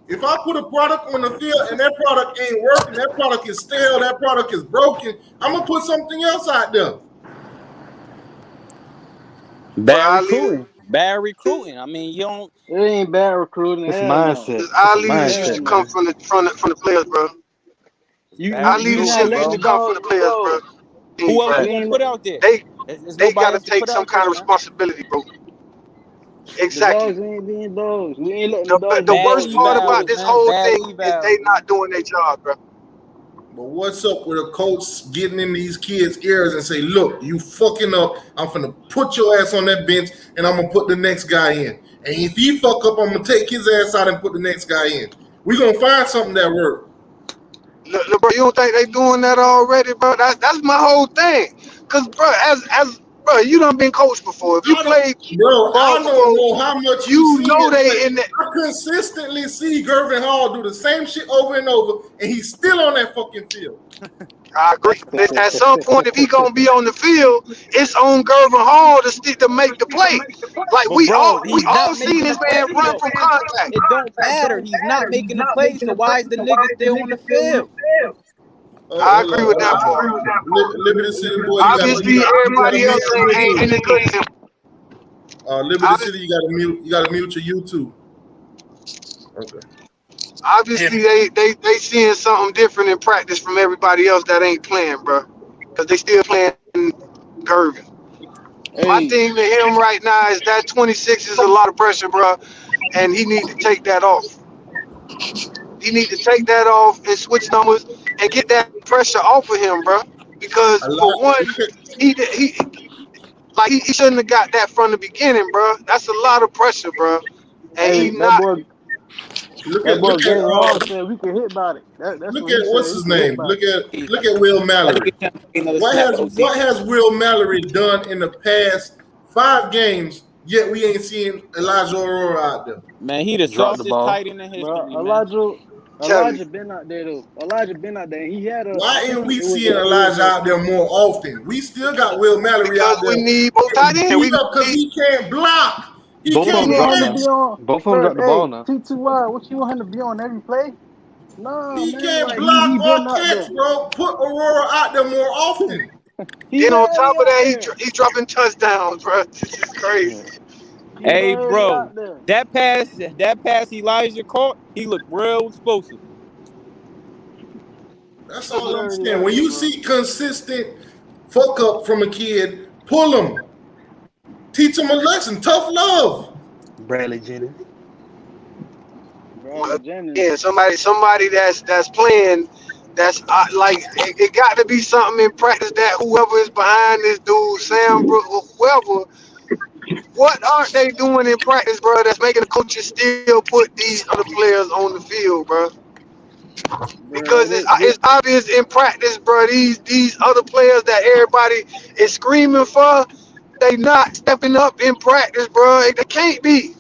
if I put a product on the field and that product ain't working, that product is stale, that product is broken, I'm gonna put something else out there. But Bad recruiting. Bad recruiting. I mean, you don't. It ain't bad recruiting. It's Hell no. mindset. It's our a leadership Hell mindset, should come no. man. from the players, bro. It's You bad you Our you not recruiting, leadership letting needs the to bro. come from dog. the players, bro. Who else you You Bro. gonna ain't put let out there? They There's they nobody gotta else to take put some out kind there, of man. responsibility, bro. the Exactly. dogs ain't being dogs. We ain't letting the The dogs the be Bad worst dogs part no about more. evals, this man. whole Bad thing is they evals, man. not doing their job, bro. But what's up with a coach getting in these kids' ears and say, look, you fucking up. I'm finna put your ass on that bench and I'm gonna put the next guy in. And if he fuck up, I'm gonna take his ass out and put the next guy in. We gonna find something that works. Look, bro, you don't think they doing that already, bro? That's my whole thing. Cause, bro, as bro, you done been coached before. If you I don't, played bro, ball I don't before, know how much you you see know it, they but in that. I consistently see Gervin Hall do the same shit over and over, and he's still on that fucking field. I agree. That's crazy. At some point, if he gonna be on the field, it's on Gervin Hall to stick to make the play. Like But bro, we he's all not seen making the this man plays run though. from contact. It don't matter. He's not making the plays. So why is the nigga still on the field? Oh, I hold agree on, with hold that on. part. Liberty City boy, Obviously, you gotta everybody mute else your ain't YouTube. as good as him. Liberty City, you gotta mute your YouTube. Okay. Obviously, they seeing something different in practice from everybody else that ain't playing, bro. Cause they still playing Gervin. My Hey, thing to him right now is that 26 is a lot of pressure, bro, and he need to take that off. He need to take that off and switch numbers and get that pressure off of him, bro. A Because for lot. one, he shouldn't have got that from the beginning, bro. That's a lot of pressure, bro. And he hey, not. that boy Look at Gary Hall said we can hit about it. That's look what he at said. what's We his can hit name. about it. Look at Will Don't Mallory. get him another snap, OC. What has Will Mallory done in the past 5 games? Yet we ain't seeing Elijah Aurora out there. Man, he the Drop the softest ball. tight end in Bro, history, man. Tell you. Elijah been out there though. Elijah been out there. He had I Why think ain't we it was seeing Elijah out there more often? We still got Will Mallory out Because we there need both tight getting ends. beat We up because need. he can't block. He Both of you them can't want drop him to now. be catch. on, Both of them bro. drop the ball Hey, now. T2Y, what you want him to be on every play? No, He man, can't like block he or been out catch, there. bro. Put Aurora out there more often. He And on already top of out that, there. he's dropping touchdowns, bro. This is crazy. Yeah. He Hey, already bro, out there. that pass Elijah caught, he looked real explosive. That's He all I'm already saying. out When there, you bro. see consistent fuck up from a kid, pull him. Teach him a lesson. Tough love. Bradley Jennings. Bradley Jennings. Yeah, somebody that's playing. That's like it got to be something in practice that whoever is behind this dude, Sam Brooks or whoever, what aren't they doing in practice, bro? That's making the coaches still put these other players on the field, bro. Bro, Because it's obvious in practice, bro. These other players that everybody is screaming for, they not stepping up in practice, bro. They can't be.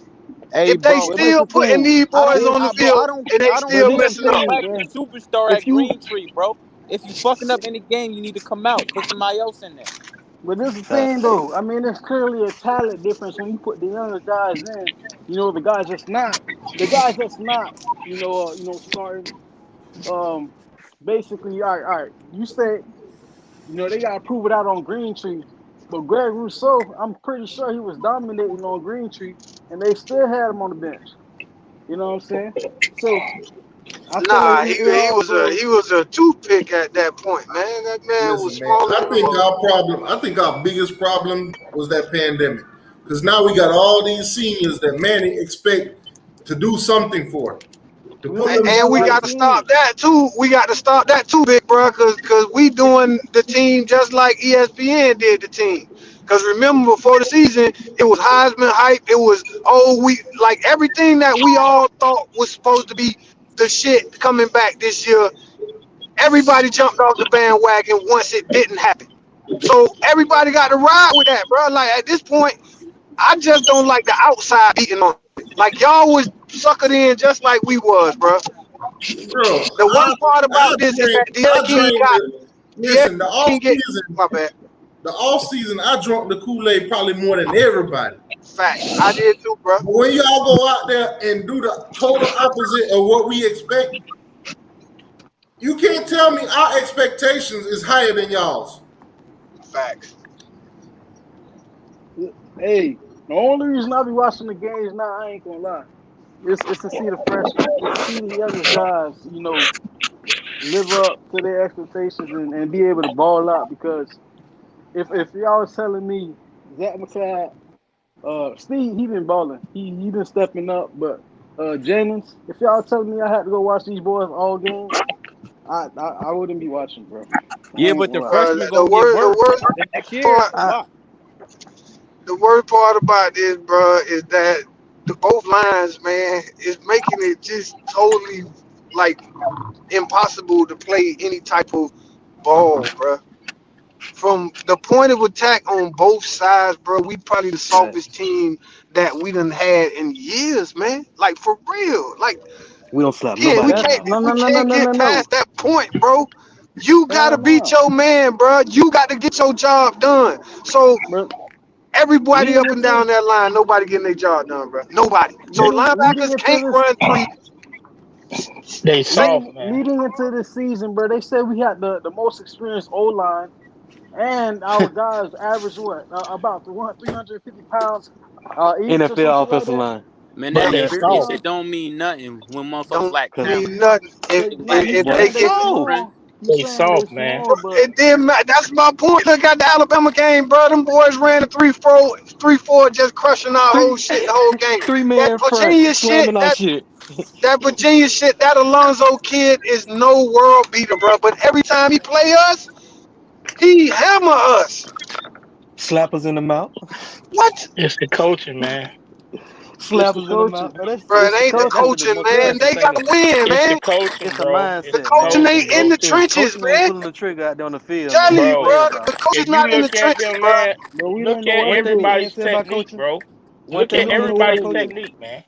Hey, If they bro, but this still the putting thing. these boys on the bro, field and they I don't But still this care the if messing you a up, thing, practice bro. superstar If at you Green Tree, bro. If you fucking up in the game, you need to come out. Put somebody else in there. But this is the thing, Facts. though. I mean, there's clearly a talent difference when you put the younger guys in. The guys that's not, starting. Um, Basically, all right. You said, they got to prove it out on Green Tree, but Greg Rousseau, I'm pretty sure he was dominating on Green Tree, and they still had him on the bench. You know what I'm saying? So I feel like nah, it all goes. he was a toothpick at that point, man. That man was Listen, man. small as a mother. I think our biggest problem was that pandemic. Because now we got all these seniors that Manny expect to do something for. To We put don't them even And got a we lot of got to stop seniors. that too. We got to stop that too, big bro, cause we doing the team just like ESPN did the team. Because remember, before the season, it was Heisman hype. It was, we like everything that we all thought was supposed to be the shit coming back this year. Everybody jumped off the bandwagon once it didn't happen. So everybody got to ride with that, bro. Like at this point, I just don't like the outside beating on it. Like y'all was suckered in just like we was, bro. Bro, The worst part I about this is drank, that Derek I King drank got the, Derek listen, the King off get season, my bad. the off season, I drank the Kool-Aid probably more than everybody. Facts. I did too, bro. But when y'all go out there and do the total opposite of what we expect, you can't tell me our expectations is higher than y'all's. Facts. Hey, the only reason I be watching the games now, I ain't gonna lie, it's to see the freshmen, it's to see the youngest guys, live up to their expectations and be able to ball out. Because if y'all was telling me Zach McLeod, Steve, he been balling, he been stepping up, but Jennings, if y'all telling me I had to go watch these boys all game, I wouldn't be watching, bro. I Yeah, ain't but gonna the lie. freshmen The gonna get worse. worst The next year, part, I, watch. the worst part about this, bro, is that the both lines, man, is making it just totally like impossible to play any type of ball, bro. From the point of attack on both sides, bro, we probably the right. softest team that we done had in years, man. Like for real. Like We don't slap yeah, we nobody in the That's can't mouth. no we no no no can't no no get no. past that point, bro. You gotta Hell beat no, your man, bro. You got to get your job done. So bro. everybody Leading up and into down that line, nobody getting their job done, bro. Nobody. So leading linebackers into can't this run three. They Say soft, man. leading into this season, bro. They said we had the most experienced O line, and our guys average what about 350 pounds each or NFL something like offensive that. line. Man, But that they're experience soft. shit don't mean nothing when motherfuckers don't lack Cause, talent. mean nothing. If Nah, he's if boy, they they saying they get soft. Friend, small. He's They saying they soft, man. small, but it didn't matter. That's my point. Look at the Alabama game, bro. Them boys ran a 3-4, just crushing our whole Three shit the whole game. three That man front Virginia shit, slamming our shit. that Virginia shit, that Alonzo kid is no world beater, bro. But every time he play us, he hammer us. Slappers in the mouth. What? It's the coaching, man. it's the Slappers in the coaching. mouth. Oh, that's Bro, it It's the ain't the that coaching. shit the coaching, man. motivation. They this ain't gotta a win, It's the man. coaching, it's a bro. It's The the mindset, coaching man. coaching, ain't in bro. the trenches, Coaching ain't man. pulling the trigger out there on the field, man. Tell What are you, you Bro, bro, worried about? the coach is if you not in the look at trenches, them, bro. man, But we don't look know at what One they thing you do. can't everybody's say about technique, coaching. bro. One Look thing We at you don't can't know say what about everybody's they coaching. do. technique, man.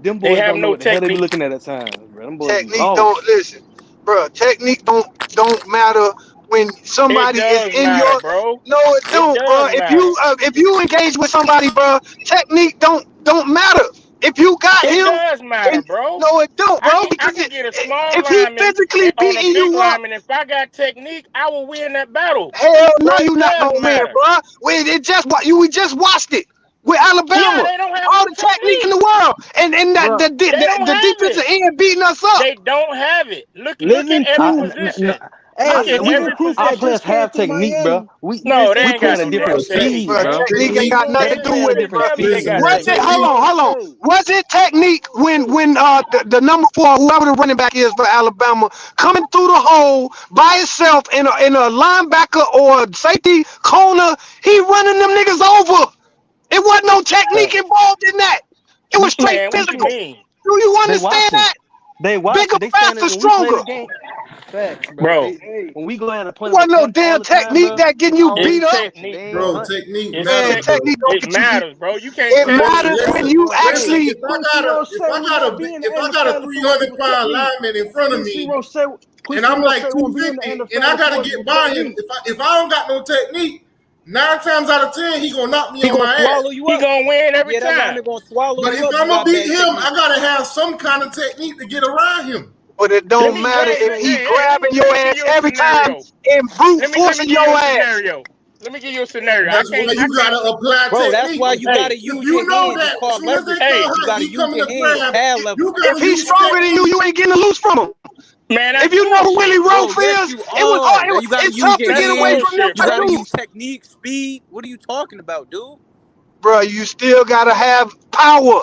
Them They boys have don't know no what the hell they be technique. looking at times, bro. Them boys be Technique lost. don't listen, bro. Technique don't matter when It somebody is does in matter, your. bro. No, it It don't, bro. does matter. If you engage with somebody, bro, technique don't matter. If you got It him, does matter, and bro. no, it don't, I bro. can I Because can get a small if he lineman physically on a beating big you up, lineman. If I got technique, I will win that battle, hell bro. no, you It not does gonna win, matter. bro. We just watched it with Yeah, Alabama. they don't have All no the technique in technique. the world, and that Bro, They don't the have defensive it. end beating us up. They don't have it. Look at living every I, proof. n- n- n- position. Look hey, at Living every proof our that position. players just came have through technique, bro. Miami. No, they We ain't got playing a no different damn Listen, technique, speed, Bro, man. bro. technique ain't Technique, got nothing They to do playing a with Nobody it, bro. different tell me they speed, got listen, Was man. it? technique. technique, Hold on. hey, Was it technique when the number 4, whoever the running back is for Alabama, coming through the hole by himself in a linebacker or safety corner, he running them niggas over. It wasn't no technique facts. involved in that. It was He straight Man, what you physical. mean? Do you They understand watching. that? They Bigger, watching. They faster, standing when we play stronger. the game. Facts, bro. Bro, They Hey, when we go ahead and It point of wasn't no attack all damn the time, technique bro. that getting It's you it's beat always up. action. They technique, ain't bro. bro. hunting. Technique It's Man, matters, tech. bro. technique don't It get you beat. matters, bro. You can't It tell hey, me, matters bro. when Listen, you listen. actually. Quincy Rose said we not be in the If I got a NFL if it wasn't 300 for pound technique. lineman in front of Quincy me, Rose said and Quincy I'm Rose like said we won't be in the 250, and NFL I if it gotta wasn't get for by him. technique. If I don't got no technique, 9 times out of 10 he gonna knock me He on gonna my swallow ass. you He up. gonna win every Yeah, that time. lineman gonna swallow But you if up. You I'm gonna got beat bad him, technique. I gotta have some kind of technique to get around him. But it Let don't me matter grab. if Hey, he hey, let me grabbing your give ass you a every time scenario. and brute Let me forcing give you your a ass. scenario. Let me give you a scenario. That's why I you can't. gotta apply Bro, that's technique. why you Hey, gotta If use you your know hands. It's that as called soon as they leverage. start hey, You hurting, gotta he use coming your to hands, grab, pad level. you If gotta he's use stronger than technique. you ain't getting loose from him. man, If that's you know who Willie bullshit. Rowe Bro, yes, is, you are. Now you gotta it's use tough your to That's get away hands. from them bullshit, You type gotta bro. use dudes. technique, speed. What are you talking about, dude? Bro, you still gotta have power.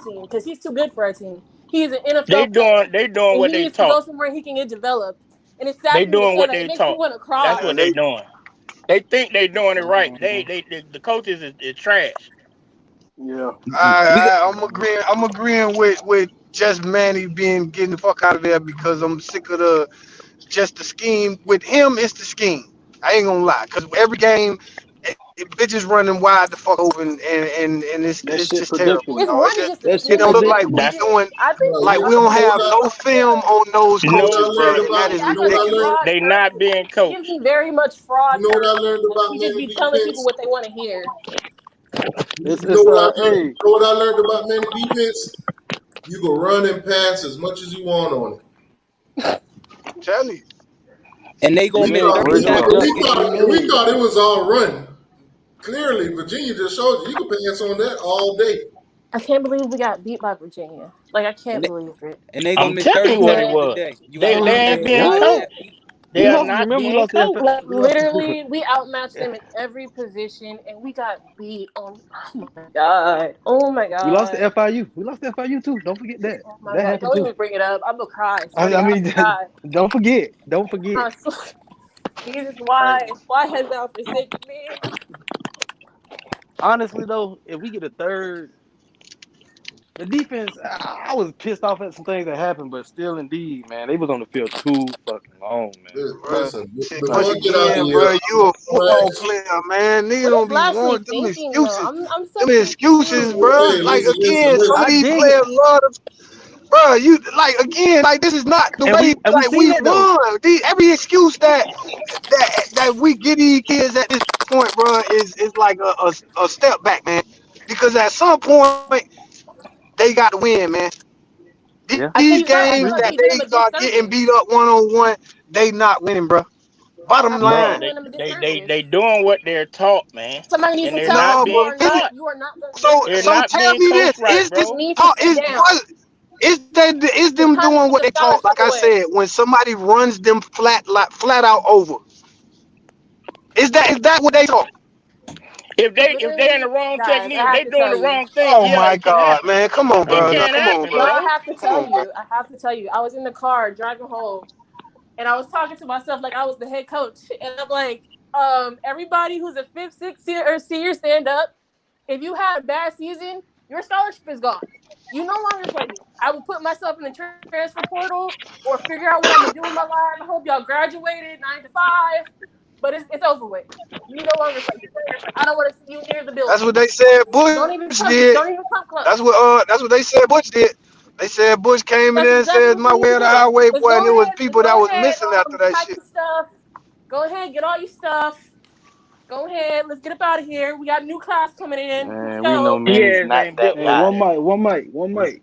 team because he's too good for our team. He's an NFL They player, doing and what he they needs to go taught. somewhere he can get developed. And it's sad They for me to doing say what that. It they makes me taught. want to That's cry. what they doing. They think they doing it right. The coaches is trash. Yeah. We got, I'm agreeing with just Manny getting the fuck out of there because I'm sick of the scheme. With him, it's the scheme. I ain't gonna lie, cause every game, bitches running wide the fuck open, and That it's shit just terrible, predictable. It's dog. more than just the That It shit scheme. don't I look think like we predictable. we just, doing I think Nah, we like you we out don't know have what no matched film them. on those you know what coaches, I No, bro, learned and that about is I you know feel what like I he ridiculous. learned fraud they not person. being He gives coached. me very much fraud you know what I person. learned Like about he just Manny be telling people defense. what they want to hear. You know what Hey, I learned about Manny defense. You can run and pass as much as you want on it. Tell you. and they gonna We miss Jay, thought thirty we word to guys thought every God. we game. thought we thought it was all run. Clearly, Virginia just showed you can pass on that all day. I can't believe we got beat by Virginia. Like I can't And they, believe it. and they gonna I'm miss telling 30 you what it tackles a was. day. You They got they to ain't miss being guys What? coached. that feet. They We are lost. not Remember, we being lost to coached. Like we lost. literally, we outmatched them in every position, and we got beat on. Oh my god! Oh my We lost to god! FIU. We lost to FIU too. Don't forget that. Oh my That god! happened Don't too. even bring it up. I'm gonna cry. I swear to I God, I'm mean, gonna cry. don't forget. Don't forget. I swear, Jesus, Like why has thou forsaken me? honestly though, if we get a third, the defense, I was pissed off at some things that happened, but still, indeed, man, they was on the field too fucking long, man. Bro. Listen, But before I get out of again, here, bro, I'm you a gonna football ask. player, man. Nigga What is don't be Lashley wanting them thinking though? excuses. I'm so Them excuses, confused. bro. Hey, Like listen, again, some of I listen. these dig it, players love to, bro. You like again, like this is not the and way we like seen we that though. run. Every excuse that we get these kids at this point, bro, is like a step back, man. Because at some point they got to win, man. Yeah, I These think I games feel like that we did him they a are getting disservice. beat up 1-on-1, they not winning, bro. I Bottom feel like Bro, we're line. doing him a they disservice. doing what they're taught, man. Somebody needs And to they're tell him not No, you but being are not taught. you are not going to so listen. They're so not tell being me this: coached right, You bro. need to sit down. is It's them time to doing get what the they taught? scholarship Like I away. said, when somebody runs them flat out over, is that what they taught? If they in Literally, the wrong guys, I technique, have they to doing tell the you. wrong thing. Oh Yeah, my it can God, happen. man! Come on, It bro. can Come on, happen, bro. No, I bro. have to Come tell on, bro. you. I have to tell you. I was in the car driving home, and I was talking to myself like I was the head coach, and I'm like, everybody who's a fifth, sixth year or senior, stand up. If you had a bad season, your scholarship is gone. You no longer play here. I will put myself in the transfer portal or figure out what I'm gonna do with my life. I hope y'all graduated 9 to 5, but it's over with. You no longer play here. I don't want to see you near the That's building. what they said Bush Don't even come. did. Don't even come close. That's what they said Bush did. They said Bush came in That's there and exactly said what you my need way to or the do. highway, Let's boy, and go it was ahead. Let's people that go was ahead. missing after that Pack shit. your stuff. Go ahead. Get all your stuff. Go ahead. Let's get up out of here. We got a new class coming in. Let's man, we know go. Manny's Diaz not ain't that built guy. like that. One mic.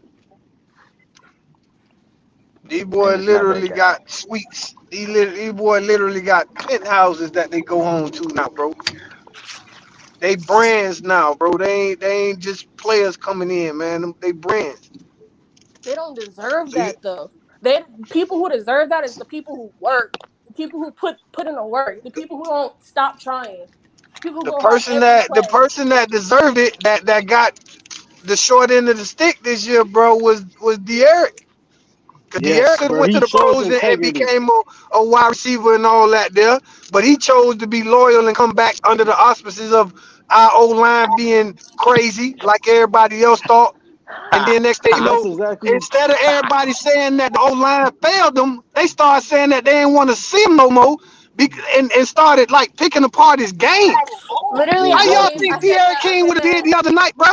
These boys Manny's not that literally guy. got suites. These boys literally got penthouses that they go home to now, bro. They brands now, bro. They ain't just players coming in, man. They brands. They don't deserve So you, that though. They people who deserve that is the people who work, the people who put in the work, the people who don't stop trying, people who the go hard person every that the play. person that deserved it, that got the short end of the stick this year, bro, was De'Aaron. Cause De'Aaron Yes, could have bro. went to He the showed pros and integrity. became a wide receiver and all that there, but he chose to be loyal and come back under the auspices of our O line being crazy like everybody else thought. And then next thing you And that's know, exactly instead of everybody saying that the O line failed them, they started saying that they didn't want to see him no more, and started like picking apart his game. Literally, How y'all exactly. think De'Aaron I King said would have did that. the other night, bro?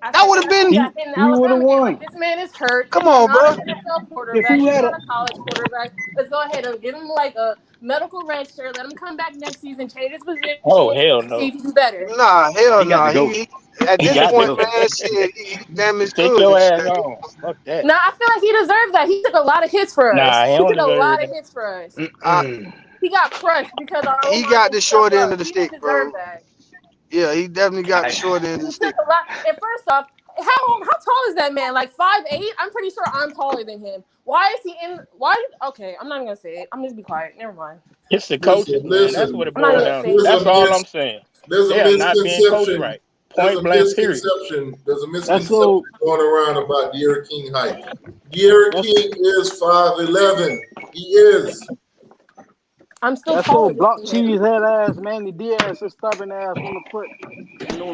I That said would that have after we been. got hit in He would have Alabama game. won Like, this man is hurt. Come He's on, not bro. an NFL if quarterback. he He's had not a. a college quarterback. Let's go ahead and give him like a medical red shirt. Let him come back next season, change his Oh position, hell see no. if he can do better. Nah, hell He got nah. to go. He at He He this got got to to point, go. man, shit, he damn is take good. your And ass shit. on. Fuck that. No, I feel like he deserved that. He took a lot of hits for us. Nah, he He don't took a deserve lot of that. hits for us. I, Mm-mm. He got crushed because our O he line got didn't the step short end up. of the He didn't stick, deserve bro. that. Yeah, he definitely got the I, short end of He the took stick. a lot. And first off, how tall is that man? Like 5'8"? I'm pretty sure I'm taller than him. Why is he in? Why? Okay, I'm not even gonna say it. I'm just be quiet. Never mind. it's the Listen, coaches, man. That's what listen. it I'm not boils even gonna down say to. There's it. That's a all I'm saying. there's a They are not being coached misconception. right. Point blank. Period. There's a That's misconception so. going around about De'Aaron King height. De'Aaron That's King is 5'11". He is. I'm still That's taller old than block him. cheese head ass Manny Diaz, his stubborn ass want to put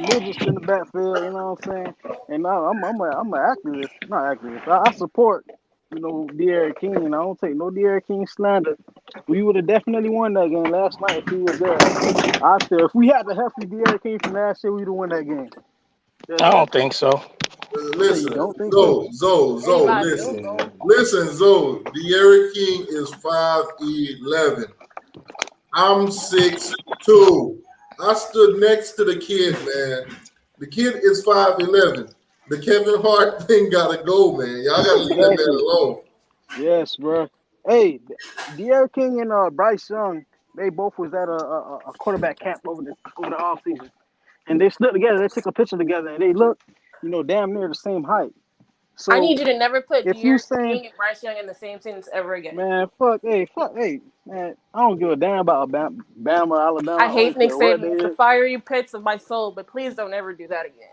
midgets in the backfield. You know what I'm saying? And I'm an activist, not activist. I support De'Aaron King. I don't take no De'Aaron King slander. We would have definitely won that game last night if he was there. If we had the healthy De'Aaron King from last year, we'd have won that game. I don't think so. So you Listen, don't think so? Zoe, Anybody else? listen. Though? Listen, Zoe, De'Aaron King is 5'11". I'm 6'2". I stood next to the kid, man. The kid is 5'11". The Kevin Hart thing gotta go, man. Y'all gotta leave that man Exactly. alone. Yes, bro. Hey, De'Aaron King and Bryce Young, they both was at a quarterback camp over the off season, and they stood together. They took a picture together, and they look, damn near the same height. I need So you to never put if you De'Aaron saying, King and Bryce Young in the same sentence ever again. man, hey, man, I don't give a damn about Bama, Alabama. I I hate don't Nick care what Saban. they It's the is. fiery pits of my soul, but please don't ever do that again.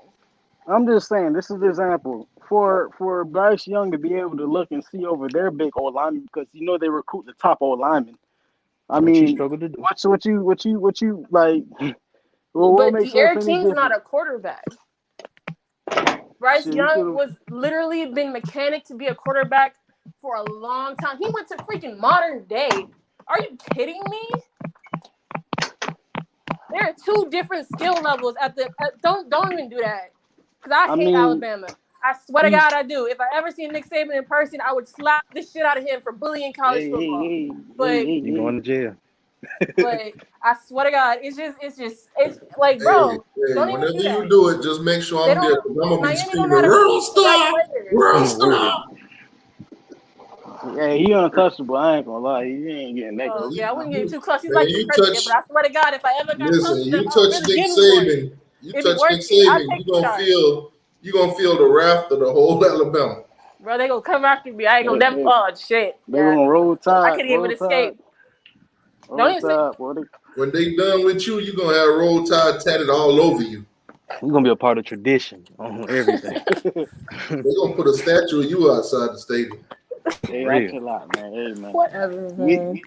I'm just saying, this is the example for Bryce Young to be able to look and see over their big old lineman because they recruit the top old lineman. I Which he mean, struggled to do. what you like? Well, what But makes us De'Aaron any King's not different? a quarterback. Bryce Shit, he Young could have. was literally been mechanic to be a quarterback for a long time. He went to freaking modern day. Are you kidding me? There are two different skill levels don't even do that. Because I I hate mean, Alabama. I swear to he's God I do. If I ever see Nick Saban in person, I would slap the shit out of him for bullying college football. But You going to jail? but I swear to God, it's like, Hey, bro, don't even whenever do that. you do it, just make sure They I'm there. don't 'Cause I'm gonna be Miami don't screaming, know how to "World recruit the right star, players. world Word. star!" Yeah, he untouchable. I ain't gonna lie, he ain't getting that Oh close. yeah, I wouldn't get You, too close. He's man, like the you president, but touch. I swear to God, if I ever got close Listen, to them, you I would touch really Nick give him one. Saban. You It'd be touch worth Nick it. I'll Saban. take the shot. You gonna feel the wrath of the whole Alabama. Bro, they gonna come after me. I ain't gonna They, never. they, Oh shit, they yeah. gonna roll I tide, couldn't even roll tide, escape. Don't roll even say. tide, boy. When they done with you, you gonna have Roll Tide tatted all over you. You're gonna be a part of tradition on everything. They gonna put a statue of you outside the stadium. For Hey, I real. chill out, man. Hey, man. Whatever, We, man.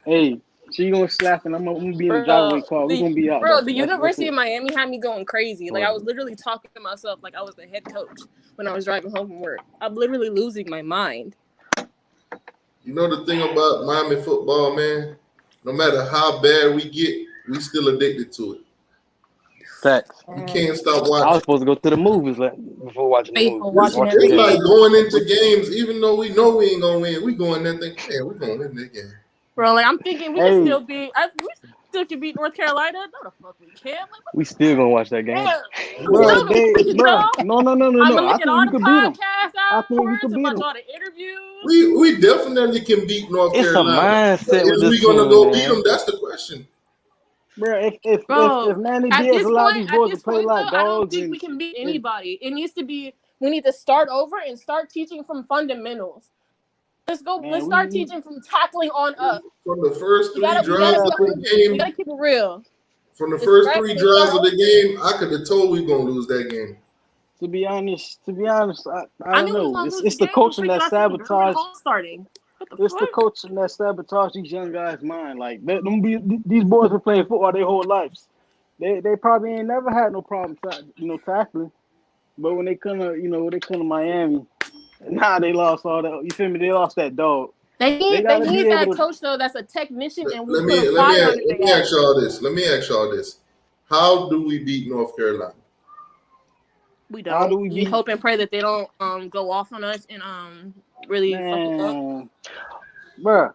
hey, she gonna slap and I'm gonna be in the driveway Bro, car. We gonna be out there. the That's University it. of Miami had me going crazy. Like I Word. was literally talking to myself like I was the head coach when I was driving home from work. I'm literally losing my mind. You know the thing about Miami football, man? No matter how bad we get, we still addicted to it. Facts. We can't stop I was watching. supposed to go to the movies before watching the movie. Faithful watching It's every Watching the like game. game. going into games, even though we know we ain't gonna win. We going there thinking, man, we gonna win this game. Bro, like I'm thinking we can Hey, still we still can beat North Carolina. No, the fuck we can't. Like, We still gonna watch that game. yeah, we bro, still gonna freaking go. I'm no. gonna I look at think all we the could beat them. podcast I think we hours could and beat watch them. all the interviews. We definitely can beat North It's a Carolina. But mindset with is this we gonna team, go beat them? man. That's the question. Bro, if Bro, Manny Diaz allowed these at boys to this play point though, like I don't dogs think and we can beat and anybody. It needs to be we need to start over and start teaching from fundamentals. Let's man, start teaching from tackling on up. From the first We three gotta drives be of the 100. We gotta game, keep it real. from the first Right? three Let's start drives of the over. game, I could have told we gonna lose that game. to be honest, I I don't knew we was know. gonna lose the It's the game when coaching freaking that I seen Gervin sabotage. Hall starting. What the It's the fuck? coaching that sabotage these young guys' mind. Like these boys been playing football their whole lives. They probably ain't never had no problem tackling. But when they come to Miami, nah, they lost all that. You feel me? They lost that dog. They They gotta be need able that to. coach though that's a technician and will Let put a me let me fire under let their me ask ass. y'all this. Let me ask y'all this. How do we beat North Carolina? We How don't. do we We beat? hope and pray that they don't go off on us and really fuck us up. Man, bruh.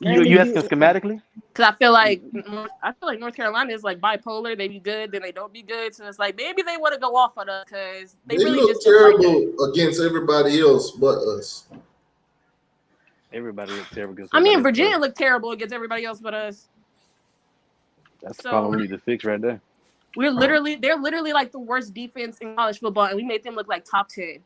You asking schematically? Because I feel like North Carolina is like bipolar. They be good, then they don't be good. So it's like maybe they want to go off on us because they They really look just don't like that. terrible against everybody else but us. Everybody looks terrible against I mean, everybody else. Virginia looked terrible against everybody else but us. That's the So problem we need to fix right there. they're literally like the worst defense in college football, and we made them look like top 10.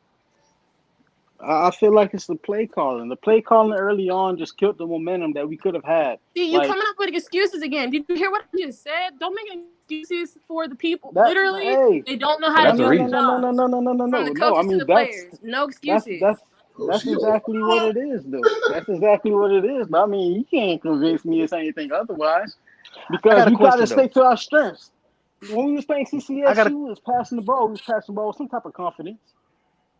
I feel like it's the play calling. The play calling early on just killed the momentum that we could have had. See, you coming up with excuses again. Did you hear what I just said? Don't make excuses for the people. Literally, Hey, they don't know But how to that's a do their reason. jobs. From the no. I coaches to mean the players. No that's excuses. Oh, That's she on exactly what it is, though. That's exactly what it is. But I mean, you can't convince me it's anything otherwise I because got a we got to question though. stay to our strengths. When we was playing I got a CCSU, we was passing the ball. We was passing the ball with some type of confidence.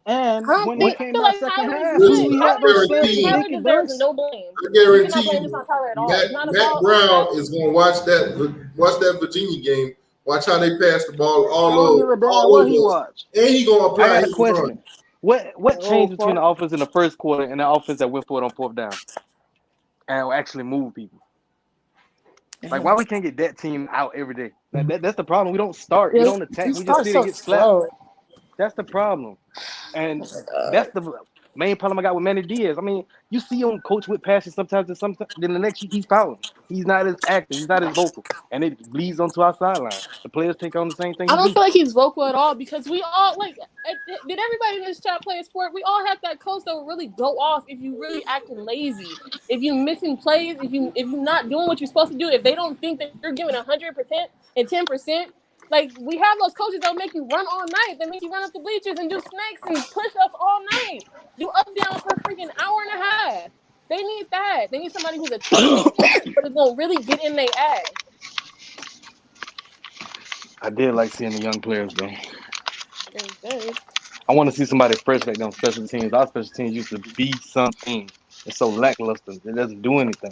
And I don't when it think what I came feel out like second Tyler is half, good. Listen, we I had those Tyler, same guarantee you, Tyler dink and deserves dunks. no blame. I We cannot guarantee blame this you, on Tyler at all. It's not Matt about his Brown stats. is going to watch that Virginia game. Watch how they pass the ball I don't give a damn all what he over us, watched. and he going to I apply got a his run. question. What Oh changed between the fuck! offense in the first quarter and the offense that went for it on fourth down and actually move people? Like why we can't get that team out every day? That's the problem. We don't start. We Really, don't attack. you We just start sit and so get slapped. slow. That's the problem. And that's the main problem I got with Manny Diaz. I mean, you see him coach with passion sometimes, and sometimes then the next he's fouling. He's not as active. He's not as vocal, and it bleeds onto our sideline. The players take on the same thing I he don't do. feel like he's vocal at all because we all like. Did everybody in this chat play a sport? We all have that coach that will really go off if you really acting lazy, if you missing plays, if you not doing what you're supposed to do, if they don't think that you're giving 100% and 10%. Like we have those coaches that will make you run all night, that make you run up the bleachers and do snakes and push ups all night, do up down for a freaking hour and a half. They need that. They need somebody who's a technique coach, but it's gonna really get in their ass. I did like seeing the young players though. Very good. I want to see somebody fresh like them special teams. Our special teams used to be something. It's so lackluster. It doesn't do anything.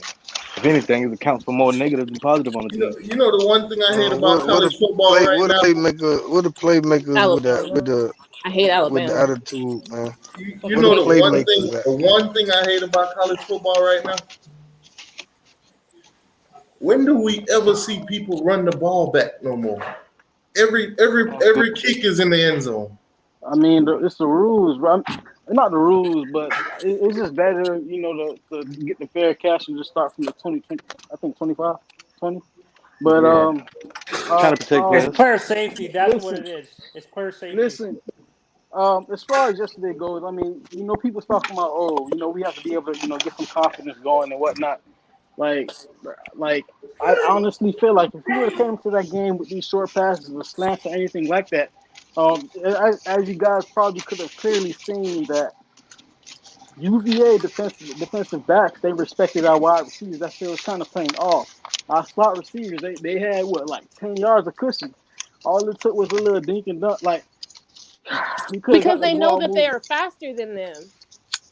If anything, it accounts for more negative than positive on the team. You know the one thing I hate about What college football right what a now. playmaker what a playmakers Alabama. I hate with the Alabama. attitude, man. You What the know playmakers at? the one thing I hate about college football right now. When do we ever see people run the ball back no more? Every kick is in the end zone. I mean, it's the rules, bro. Not the rules, but it's just better, to get the fair cash and just start from the 20, I think 25, 20. But Yeah, trying to protect It's players. player safety. That's what listen, it is. It's player safety. listen. As far as yesterday goes, I mean, people talking about, we have to be able to, get some confidence going and whatnot. Like, like I honestly feel like if we would have came to that game with these short passes or slants or anything like that, as you guys probably could have clearly seen that UVA defensive backs, they respected our wide receivers. That shit was kind of playing off. Our slot receivers, they had what, like 10 yards of cushion. All it took was a little dink and dunk. Like we could have Because got the they know ball that they moving. are faster than them.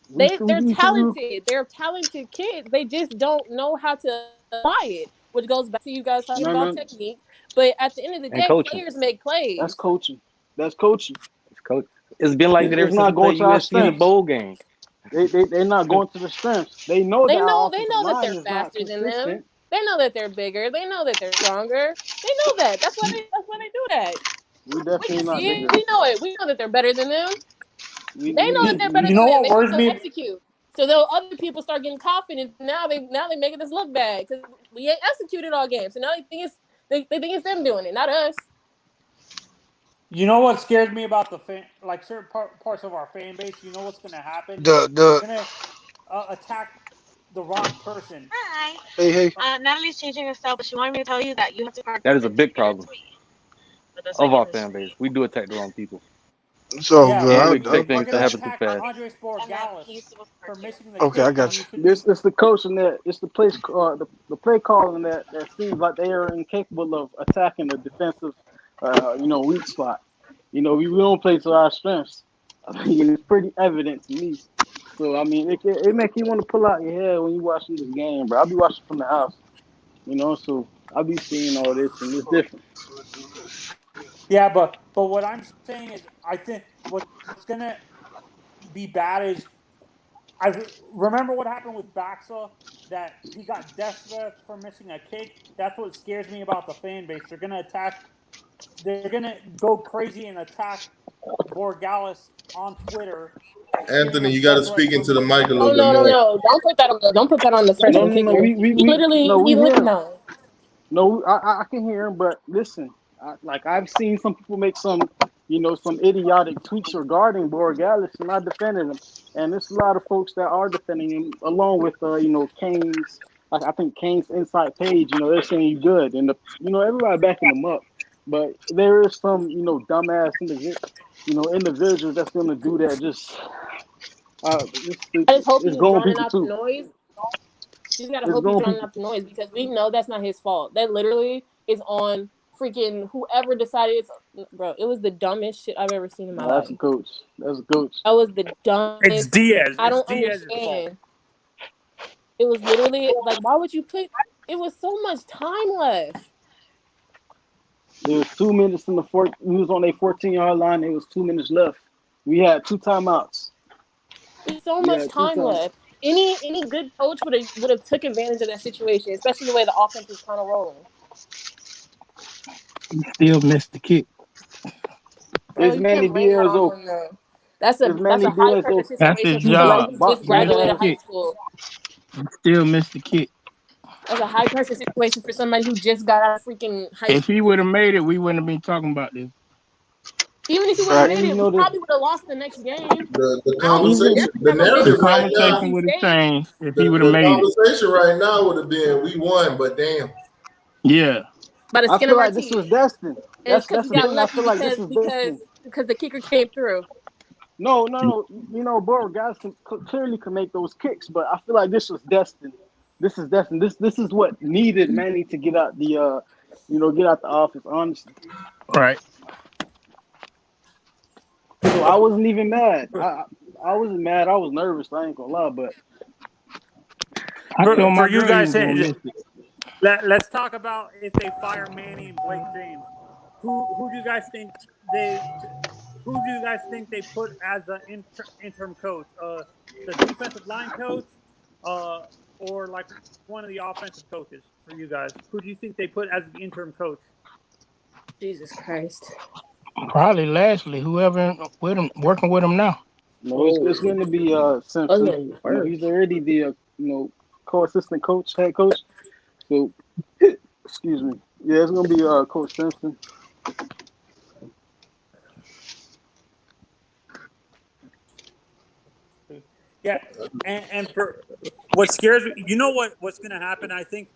We, we, They're we, we, talented. They're talented kids. They just don't know how to apply it, which goes back to you guys talking no, about no, technique. But at the end of the And day, coaching. players make that's plays. coaching. That's coaching. It's coach. It's been like that ever It's since we not going played to our USC in the strengths. bowl game. They're not going to the strengths. They know that our They offensive know that line they're is not faster than them. consistent. They know that they're bigger. They know that they're stronger. They know that. That's why they do that. We We definitely can not see it. bigger. We know it. We know that they're better than them. They know that they're better You than know them. what They just worries don't me? execute. So though other people start getting confident, now they making us look bad because we ain't executed all game. So now they think it's them doing it, not us. You know what scares me about the fan? Like certain parts of our fan base. You know what's going to happen? They're The going to attack the wrong person. Hi. hey. Natalie's changing her style, but she wanted me to tell you that you have to park That the is a bid to big get it problem to me. But that's of like our in the fan base. street. We do attack the wrong people, It's all Yeah, and we good. we're expect things going to to happen too attack fast. Andres And then Borregales he's supposed to for park too. missing the Okay, I kick when got he you. should be. It's the coaching that it's the place the play calling that seems like they are incapable of attacking the defensive weak spot. We don't play to our strengths. I mean, it's pretty evident to me. So I mean, it make you want to pull out your hair when you watching this game, bro. I'll be watching from the house, so I'll be seeing all this and it's different. Yeah, but what I'm saying is, I think what's going to be bad is I remember what happened with Baxa, that he got death threats for missing a kick. That's what scares me about the fan base. They're gonna attack. They're gonna go crazy and attack Borgalis on Twitter, giving Anthony, him you got to death threats speak for into the missing a mic a kick. little Oh bit no! more. Don't put that on the freshman No, kicker. we He hear him. no. No, I can hear him, but listen, I've seen some people make some idiotic tweets regarding Borregales, and I defended him. And there's a lot of folks that are defending him, along with Kane's. I think Kane's Insight page. They're saying he's good, and everybody backing him up. But there is some dumbass individuals that's going to do that. Just I just hope It's he's going drowning people out the too. noise. You just gotta It's hope he's going drowning people out the too. noise because we know that's not his fault. That literally is on freaking whoever decided it's. Bro, it was the dumbest shit I've ever seen in my No, that's a life. coach. That's a coach. That was the It's dumbest. Diaz. I It's don't Diaz's fault. understand. It was literally like, why would you put? It was so much time left. There was 2 minutes in the fourth. We was on a 14-yard line. There was 2 minutes left. We had two timeouts. There's so We much had two time timeouts. left. Any good coach would have took advantage of that situation, especially the way the offense was kind of rolling. Still missed the kick. Bro, Is you Manny can't blame that Diaz on though? him though. That's a Is that's Manny a high Diaz pressure though? That's his situation for He's somebody job. who like just He box missed graduated the ass. high kick. school. He still missed the kick. That's a high pressure situation for somebody who just got out of freaking high If he school. would have made it, we wouldn't have been talking about this. Even if he would have And made you it, we know the probably would have lost the next game. The I don't think we conversation, even definitely the have a The narrative big right win over now, conversation NC would have State. changed if he would have the made it. conversation right now would have been we won, but damn. Yeah. By the I skin feel of our like this teeth. was destined. And it's because That's we the got thing. I lucky feel like this because was because destined. because the kicker came through. No. You know, bro, guys clearly can make those kicks, but I feel like this was destined. This is destined. This is what needed Manny to get out the get out the office. Honestly, Right. so I wasn't even mad. I wasn't mad. I was nervous. I ain't gonna lie, but I told For my you girl he guys was gonna saying, miss it. let's talk about if they fire Manny and Blake James. Who do you guys think they? Who do you guys think they put as the interim coach? The defensive line coach, uh, or like one of the offensive coaches for you guys? Who do you think they put as the interim coach? Jesus Christ. Probably Lashley, whoever with him working with him now. no, Oh, it's going to be that's Simpson. gonna be You know, worse. he's already the co-assistant coach, head coach. So excuse me. Yeah, it's going to be Coach Simpson. Yeah, and for what scares me, you know what's going to happen? I think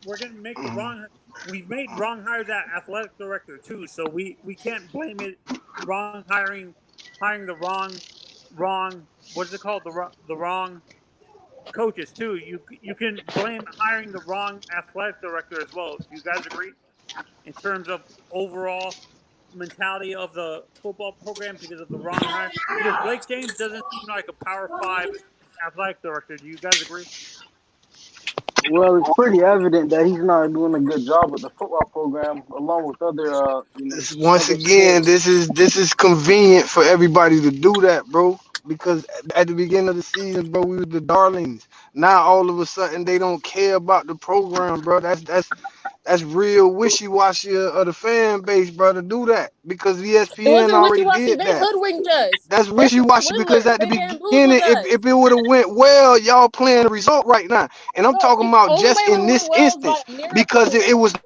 we're going to make the wrong. We've made wrong hires at athletic director too, so we can't blame it wrong hiring the wrong what is it called the wrong coaches too. You can blame hiring the wrong athletic director as well. Do you guys agree in terms of overall mentality of the football program because of the wrong hire? Because Blake James doesn't seem like a Power Five athletic director. Do you guys agree? Well, it's pretty evident that he's not doing a good job with the football program, along with other Once other again, sports. this is convenient for everybody to do that, bro. Because at the beginning of the season, bro, we were the darlings. Now all of a sudden they don't care about the program, bro. That's real wishy-washy of the fan base, bro, to do that. Because It ESPN wasn't already wishy-washy. did They that. hoodwinked us. That's They shit was wishy-washy because swindlers. at the They beginning, bamboozled us. if it would have went well, y'all playing the result right now. And I'm Bro, talking the about only just way we in went this well was by instance a because miracle.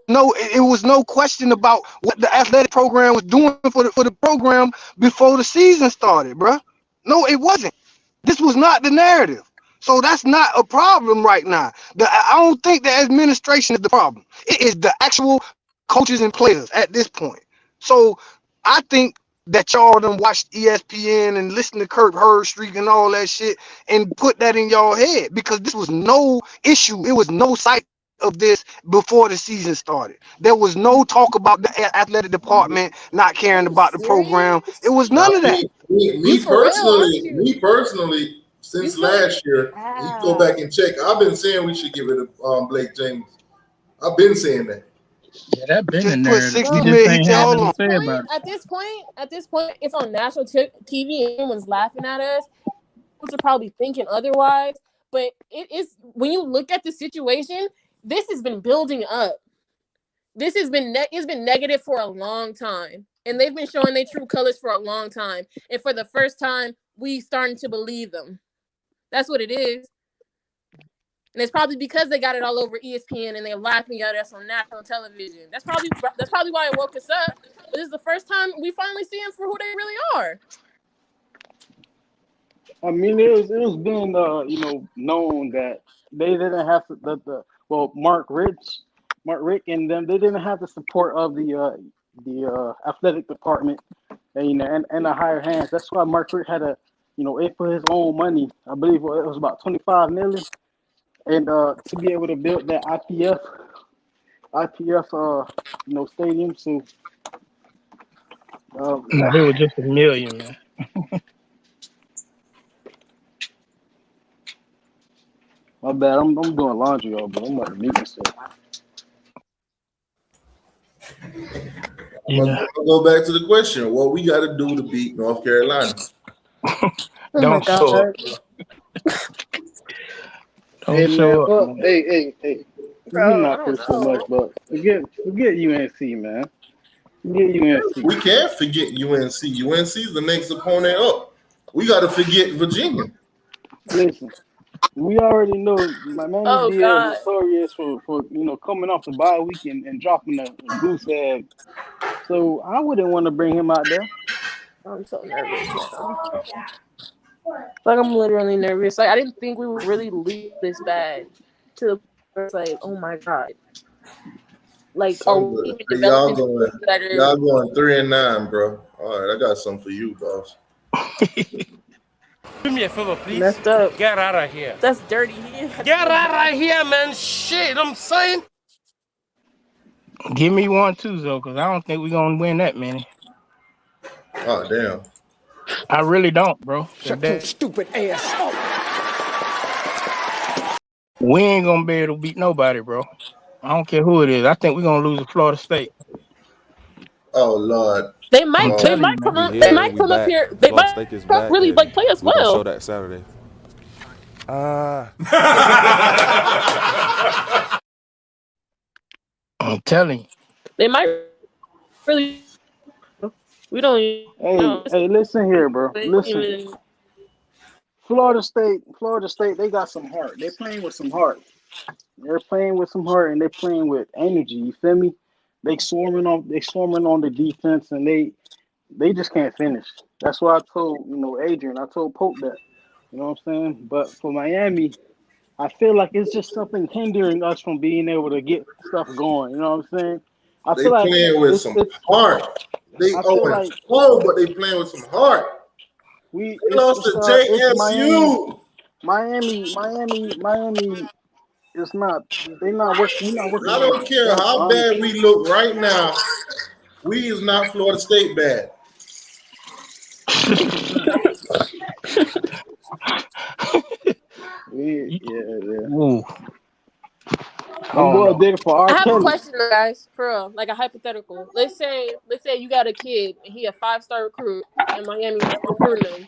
it was no question about what the athletic program was doing for the program before the season started, bruh. No, it wasn't. This was not the narrative. So that's not a problem right now. I don't think the administration is the problem. It is the actual coaches and players at this point. So I think that y'all done watched ESPN and listen to Kurt Herbstreit and all that shit and put that in y'all head because this was no issue. It was no sight of this before the season started. There was no talk about the athletic department not Are caring you about the program. It serious? was Now, none of that. You for real, aren't you? me personally, You since feel last year, you can go ah. back and check. I've been saying we should give it to Blake James. I've been saying that. Yeah, that been the Just put narrative. He 60 Bro, just mil. ain't had at Hold nothing on. to say about it. at this point, it's on national TV and everyone's laughing at us. Folks are probably thinking otherwise, but it is when you look at the situation, this has been building up. This has been it's been negative for a long time, and they've been showing their true colors for a long time. And for the first time, we starting to believe them. That's what it is. And it's probably because they got it all over ESPN and they're laughing at us on national television. That's probably why it woke us up. But this is the first time we finally see them for who they really are. I mean, it was been known that they didn't have to Mark Rick and them they didn't have the support of the athletic department and and the higher hands. That's why Mark Rick had to it for his own money. I believe it was about 25 million, and to be able to build that IPF, stadium. So, No, it was just a million, man. my bad. I'm doing laundry, y'all, but I'm about to meet myself. I'm gonna go back to the question: what we got to do to beat North Carolina? Oh my Don't show up, God. bro. Hey Don't man, show up, fuck. man. Hey. We Bro, I not don't push so much, know. but forget UNC, man. Forget UNC. We can't forget UNC. UNC is the next opponent up. We got to forget Virginia. Listen, we already know my Manny Oh Diaz God. notorious for coming off the bye week and dropping a goose egg. So I wouldn't want to bring him out there. I'm so nervous now. Like I'm literally nervous. Like I didn't think we would really lose this bad. To the point where it's like, oh my God. Like, are I'm we good. even Hey, y'all developing going players that are y'all going 3-9, bro. All right, I got something for you, boss. Do me a favor, please. messed up? Get out of here. That's dirty. He didn't have to Get feel out bad. of here, man. Shit, I'm saying. Give me one too, though, because I don't think we're gonna win that many. Oh damn. I really don't, bro. 'Cause Shut your stupid ass up. we ain't gonna be able to beat nobody, bro. I don't care who it is. I think we're gonna lose to Florida State. Oh Lord. They I'm might. They telling you, might man. come We up. They here, might we come up back. here. They Florida might State is back, really baby. like play us We gonna show well. that Saturday. I'm telling you. They might really. We don't even know. Hey, listen here, bro. They Listen, even. Florida State, they got some heart. They're playing with some heart. They're playing with some heart and they're playing with energy. You feel me? They swarming on the defense and they just can't finish. That's why I told Adrian. I told Pope that. You know what I'm saying? But for Miami, I feel like it's just something hindering us from being able to get stuff going. You know what I'm saying? I They feel like playing with it's some it's. heart. They I feel own like home, but they playing with some heart. They lost to it's Miami, JSU. Miami. It's not. They not working. We're not working I on don't care ourselves, how bad honestly. we look right now. We is not Florida State bad. Yeah. Ooh, I Them don't boys know. did it for I R. have a Kelly. question, guys. For real, like a hypothetical. Let's say you got a kid and he a 5-star recruit, and Miami's recruiting him,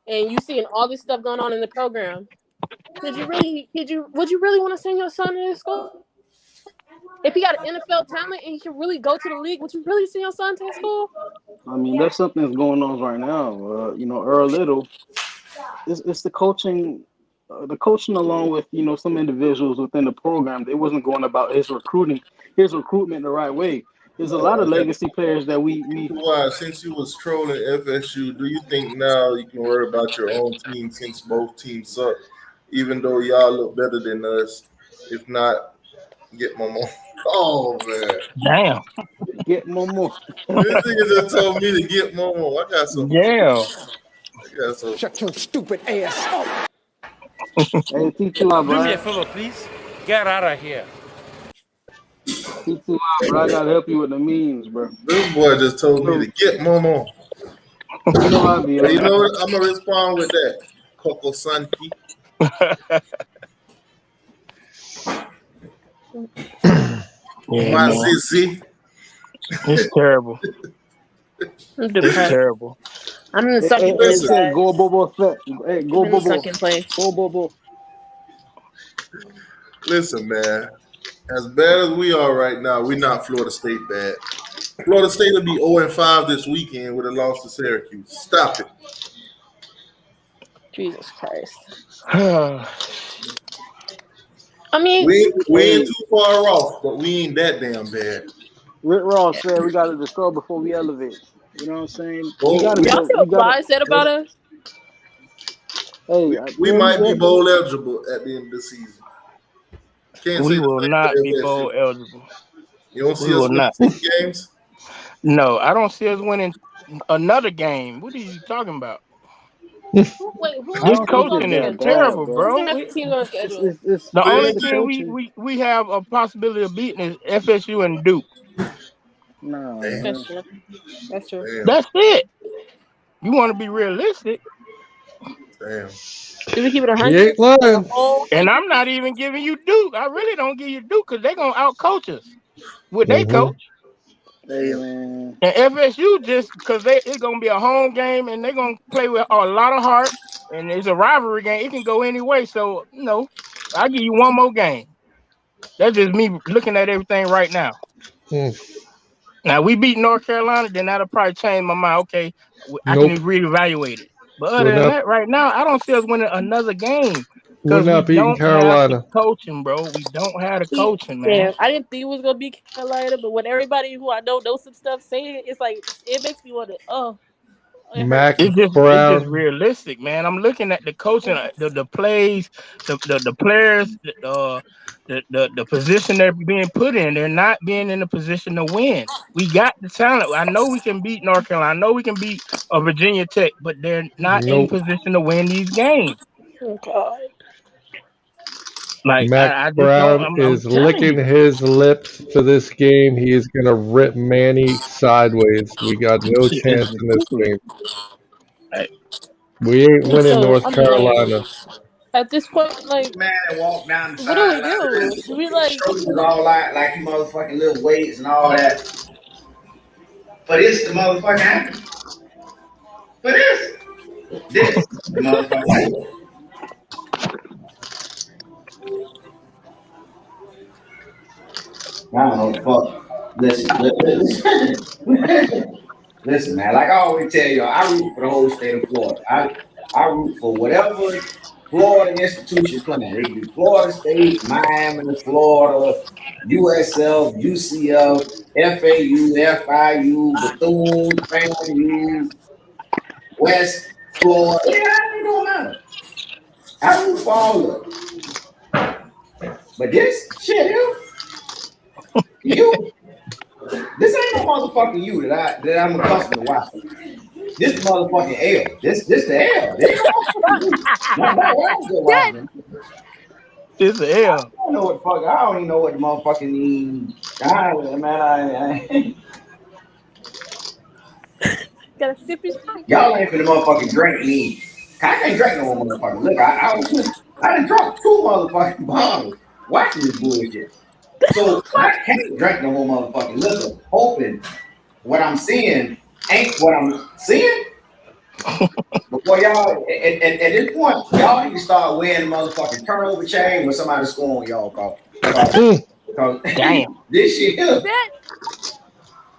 and you seeing all this stuff going on in the program. Would you really want to send your son to this school? If he got an NFL talent and he can really go to the league, would you really send your son to the school? I mean, there's something that's going on right now. Earl Little. It's the coaching along with some individuals within the program. They wasn't going about his recruitment the right way. There's a lot of legacy players that we Why, since you was trolling FSU, do you think now you can worry about your own team since both teams suck? Even though y'all look better than us, if not, get Momo. Oh man, Damn. get more. this nigga just told me to get Momo. I got something for you. Yeah. I got something. Shut your stupid ass up. Hey, T2, Do me a bro. favor, please. Get out of here. T2, bro. I gotta help you with the memes, bro. This boy just told me to So get Momo. you know how I be But you on. know what? I'm gonna respond with that. Coco Santi. Yeah, My man. Zizi. It's terrible. I'm It's depressed. terrible. I'm in Hey, second hey, place, Listen, say go guys. Bobo Fett. Hey, I'm go in Bobo. second place. Go Bobo. listen, man. As bad as we are right now, we're not Florida State bad. Florida State will be 0-5 this weekend with a loss to Syracuse. Stop it. Jesus Christ. Yeah, I mean, We ain't Hey, too far off, but we ain't that damn bad. Rick Ross said we gotta destroy before we elevate. You know what I'm saying? We Well, gotta y'all go. see We what gotta. Fly said about us? Hey, we what he might be said? bowl eligible at the end of the season. Can't say we the will same not be for FSU. bowl eligible. You don't We see us will win not. 6 games? No, I don't see us winning another game. What are you talking about? Wait, I This who's don't team think on it's coaching is that schedule? bad, terrible, bro. Who's bro. gonna have teams on schedule? The It's only Damn, the team coaching. we have a possibility of beating is FSU and Duke. Nah, damn, That's man. true. That's true. damn, That's it. You want to be realistic, damn. Do we keep it He 100 ain't as a lying. whole? and Like, I'm not even giving you Duke. I really don't give you Duke because they're gonna outcoach us with they Hmm. coach. Hey, man. And FSU just because it's gonna be a home game and they're gonna play with a lot of heart and it's a rivalry game. It can go any way. So I'll give you one more game. That's just me looking at everything right now. Mm. Now we beat North Carolina, then that'll probably change my mind. Okay, I can Nope. reevaluate it. But other We're than not. that, right now, I don't see us winning another game We're because we not beating don't have the Carolina. coaching, bro. We don't have the see, coaching, man. yeah, I didn't think it was gonna be Carolina, but when everybody who I know knows some stuff saying it, it's like it makes me want to. Oh, it Mac hurts. It's just Brown. realistic, man. I'm looking at the coaching, the plays, the players, the position they're being put in. They're not being in a position to win. We got the talent. I know we can beat North Carolina. I know we can beat Virginia Tech, but they're not in Nope. position to win these games. Oh God. Like Mac I just don't. Brown I'm is telling licking you. his lips for this game. He is going to rip Manny sideways. We got This no shit is chance in this ridiculous. game. Like, We ain't winning So North I mean, Carolina. at this point, like, Man that walked down the what do we sideline with do? his Do we like? shoulders all out like he motherfucking little weights and all that. For this, the motherfucking happen. For this, the motherfucking. I don't know the fuck. Listen, man. Like I always tell y'all, I root for the whole state of Florida. I root for whatever Florida institution playing. It can be Florida State, Miami, Florida, USF, UCF, FAU, FIU, Bethune, FAMU, West Florida. Yeah, it don't matter. I root for all of it. But this shit, you, this ain't no motherfucking you that I'm accustomed to watching. This motherfucking L. This the L. They ain't no motherfucking you. That was good That watching. it's a I L. don't know what the fuck. I don't even know what the motherfucking mean. I gotta sip his drink. y'all ain't finna motherfucking drink me. I can't drink no more motherfucking liquor. I done drunk 2 motherfucking bottles watching this bullshit. So I can't drink no more motherfucking liquor, hoping what I'm seeing ain't what I'm seeing. Before y'all, at this point, y'all need to start wearing the motherfucking turnover chain when somebody score on y'all, Mm. cause Damn. this shit here, That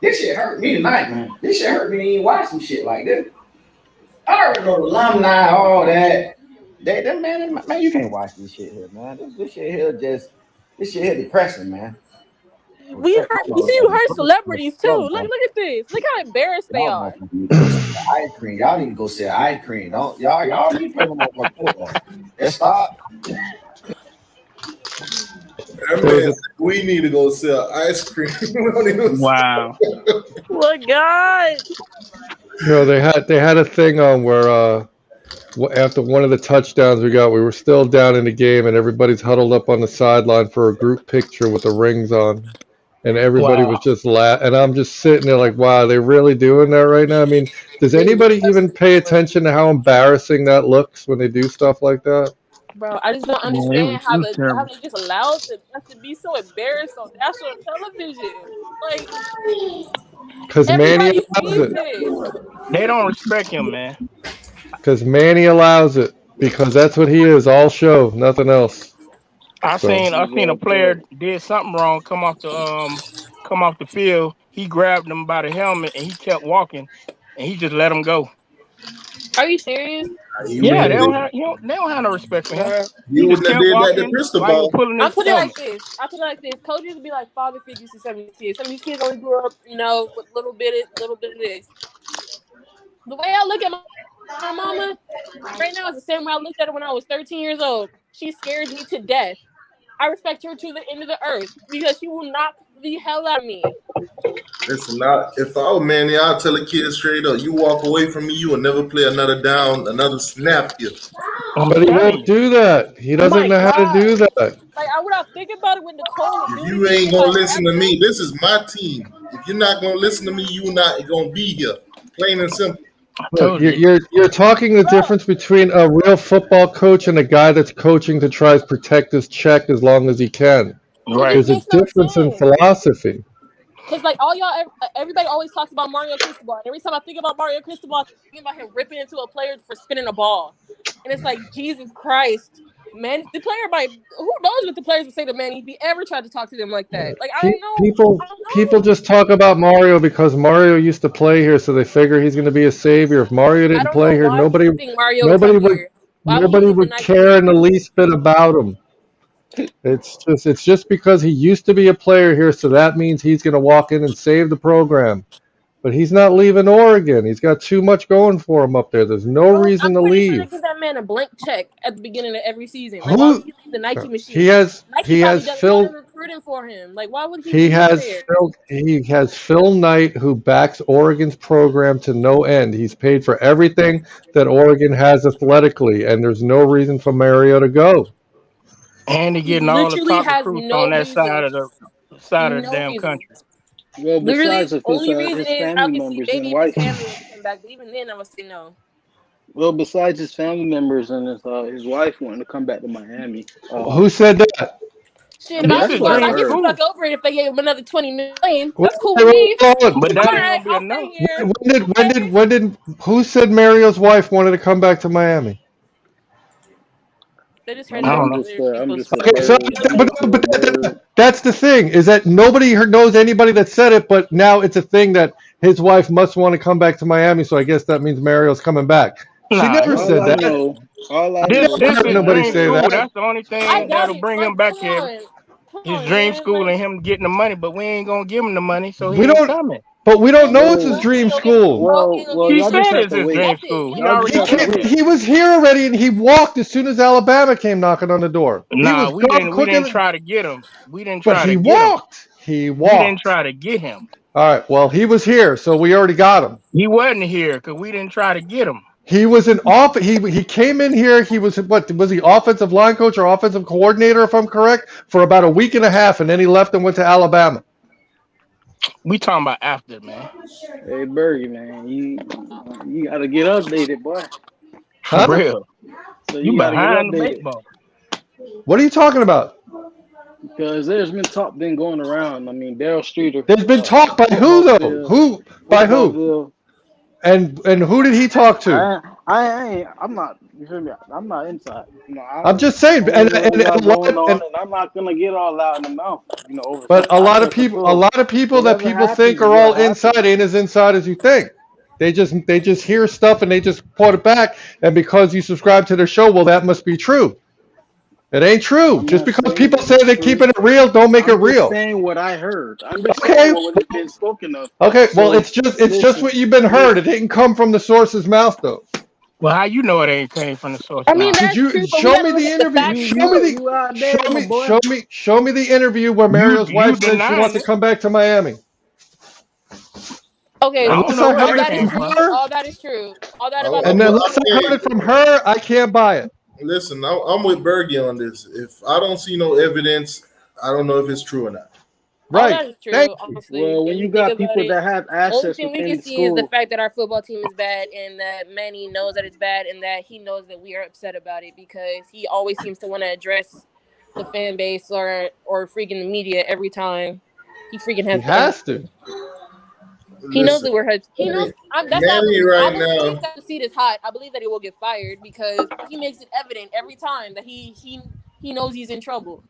this shit hurt me tonight, man. This shit hurt me to even watch some shit like this. I already know the alumni, all that. That man, you can't watch this shit here, man. This shit here this shit here depressing, man. we Protect hurt. my You see, you motherfucking hurt throat, celebrities too. throat, man. Look at this. Look how embarrassed they Y'all are. motherfuckers need to go sell ice cream. Y'all need to go sell ice cream. Don't y'all need to play my motherfucking football. Let's stop. That There was man a said we need to go sell ice cream. We don't even Wow. Oh God. they had a thing on where after one of the touchdowns we got, we were still down in the game, and everybody's huddled up on the sideline for a group picture with the rings on, and everybody Wow. was just and I'm just sitting there like, wow, they really doing that right now? I mean, does anybody even pay attention to how embarrassing that looks when they do stuff like that? Bro, I just don't Yeah, it was understand it was how terrible. they just allowed us to be so embarrassed on national television. Like Because Manny everybody allows sees it. this. They don't respect him, man. Because Manny allows it. Because that's what he is, all show, nothing else. I So, seen I seen a player did something wrong, come off the field. He grabbed him by the helmet and he kept walking, and he just let him go. Are you serious? you Yeah, wouldn't have they don't have no respect for him. Bro. He you just wouldn't have kept did that to walking Crystal while he was Ball. pulling I'm his putting it like helmet. this. I put it like this. Coaches would be like father figures to some of these kids. Some of these kids only grew up, with little bit of this. The way I look at my mama right now is the same way I looked at her when I was 13 years old. She scares me to death. I respect her to the end of the earth because she will knock the hell out of me. Listen, if I were Manny, I'll tell a kid straight up, you walk away from me, you will never play another down, another snap here. I'm But he telling won't you. do that. He Oh doesn't my know how to god! do that. Like I would have think about it with Nicole and If do it you again ain't if gonna I had listen to to. me, this is my team. If you're not gonna listen to me, you not gonna be here. Plain and simple. I Look, told you. you're talking the Bro, difference between a real football coach and a guy that's coaching to try to protect his check as long as he can. it just Right. There's a makes no difference in sense. philosophy. Cause like all y'all, everybody always talks about Mario Cristobal. And every time I think about Mario Cristobal, I think about him ripping into a player for spinning a ball, and it's like Jesus Christ, man. The player might. Who knows what the players would say to Manny if he ever tried to talk to them like that? Like I don't know. I People don't know. just talk about Mario because Mario used to play here, so they figure he's going to be a savior. If Mario I didn't don't play know here, why nobody, people think Mario would nobody come would, here. Why would he nobody leave the would Nike care in the Community? least bit about him. It's just because he used to be a player here, so that means he's going to walk in and save the program. But he's not leaving Oregon. He's got too much going for him up there. There's no Bro, reason I'm to pretty sure they leave. give that man a blank check at the beginning of every season. Like, why would Who he leave the Nike he machine? has Nike he probably has does a lot of Phil recruiting for him. Like, why would he he leave has there? Phil Knight who backs Oregon's program to no end. He's paid for everything that Oregon has athletically, and there's no reason for Mario to go. And they're He getting all the literally top has recruits on no that reason. side of the No damn reason. country. Well, Literally, besides if it's only reason his is I family could see members maybe and if his wife. family would come back, but even then I would say no. Well, besides his family members and his wife wanting to come back to Miami. Who said that? Shit, I if mean, I was That's that's the a what Giants, I dream I'd get the heard. fuck school. over it if they gave him another 20 million. Wait, That's cool with wait, me. hold on. But I'm that all ain't right. gonna be I'll stay enough. here. Okay. When did who said Mario's wife wanted to come back to Miami? They just I heard mean, it I from don't know. other I'm people. just a Okay, so bird. I'm just a bird. that's the thing is that nobody knows anybody that said it, but now it's a thing that his wife must want to come back to Miami. So I guess that means Mario's coming back. She Nah, never he, All said I that. know, all I this know I is this never heard is that nobody dream say school. that. That's the only I thing doubt that'll it. bring him Like, back come here. on. Come His on, dream man. school Like, and him getting the money, but we ain't gonna give him the money, so he We ain't don't, coming. but we don't well, know it's his well, he dream ain't gonna get it. school. Well, he ain't gonna get He it y'all because just said have it's to his he wait. dream accepted. school. He He Y'all already just already He have to said came, that. wait. he was here already, and he walked as soon as Alabama came knocking on the door. He Nah, was we gone didn't quicker, try to get him. We didn't but try to he get him. walked. He We didn't walked. try to get him. All right. Well, he was here, so we already got him. He wasn't here because we didn't try to get him. He was an off. He came in here. He was what was he offensive line coach or offensive coordinator, if I'm correct, for about a week and a half, and then he left and went to Alabama. We talking about after, man. Hey, Bergie, man, you got to get updated, boy. For Huh? real. So You you got to get behind the updated baseball. What are you talking about? because there's been talk been going around. I mean, Daryl Streeter, There's been talk by who though? Footballville, Who by who? Footballville. And who did he talk to? I'm not. You feel me? I'm not inside. I I'm just saying, don't know what they got and a lot going on, and and I'm not gonna get all out in the mouth. Over but something. I said a before, lot of people that whatever people think happens is are what all inside happens. ain't as inside as you think. They just hear stuff and they just quote it back, and because you subscribe to their show, well, that must be true. It ain't true. I'm Just not because saying people that say it's they're true. keeping it real, don't make it I'm just real. saying what I heard. I'm just saying Okay, what has been spoken of. okay. Well, So it's just listen, what you've been heard. It listen. didn't come from the source's mouth, though. Well, how you know it ain't came from the source I mean, mouth? Did that's you true, but we show got to me look the at the interview? facts You too. you outdated, my boy. Show me the interview where Mario's You wife said she denying wants to it. come back to Miami. Okay, I don't Unless know I where all heard that it that is came from from. true. her, All that is true. All that I, about I, the and football unless I team is heard hey, it from true. her, I can't buy it. listen, I'm with Bergie on this. If I don't see no evidence, I don't know if it's true or not. All Right. that is Thank true, you. honestly. Well, If when you you think got about people it, that have only assets thing we within can the see is the school, fact that our football team is bad and that Manny knows that it's bad and that he knows that we are upset about it because he always seems to want to address the fan base or freaking the media every time he freaking He has the has energy. to. He knows Listen, that we're hurt. He knows. That's how I Manny believe. I right believe now. that the seat is hot. I believe that he will get fired because he makes it evident every time that he knows he's in trouble.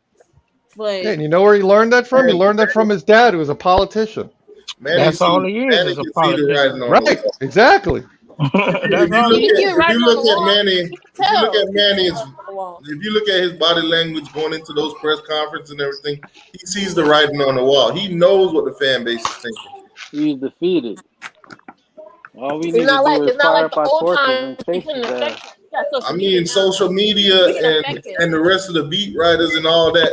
Yeah, But and you know where he learned that from? He Manny, learned that from his dad, who was a politician. Manny That's all see he Manny is a can see the politician. writing on the Right. wall. Exactly. That's all he you see is. it writing on the wall. You can If you look tell. at You can see it Manny's, writing on the wall. if you look at his body language going into those press conferences and everything, he sees the writing on the wall. He knows what the fan base is thinking. he's defeated. All we It's need to not do like is it's not fire like up the our old torches times and we chase couldn't his affect ass. him. We got I social media mean, now. social media We can affect him. and the rest of the beat writers and all that,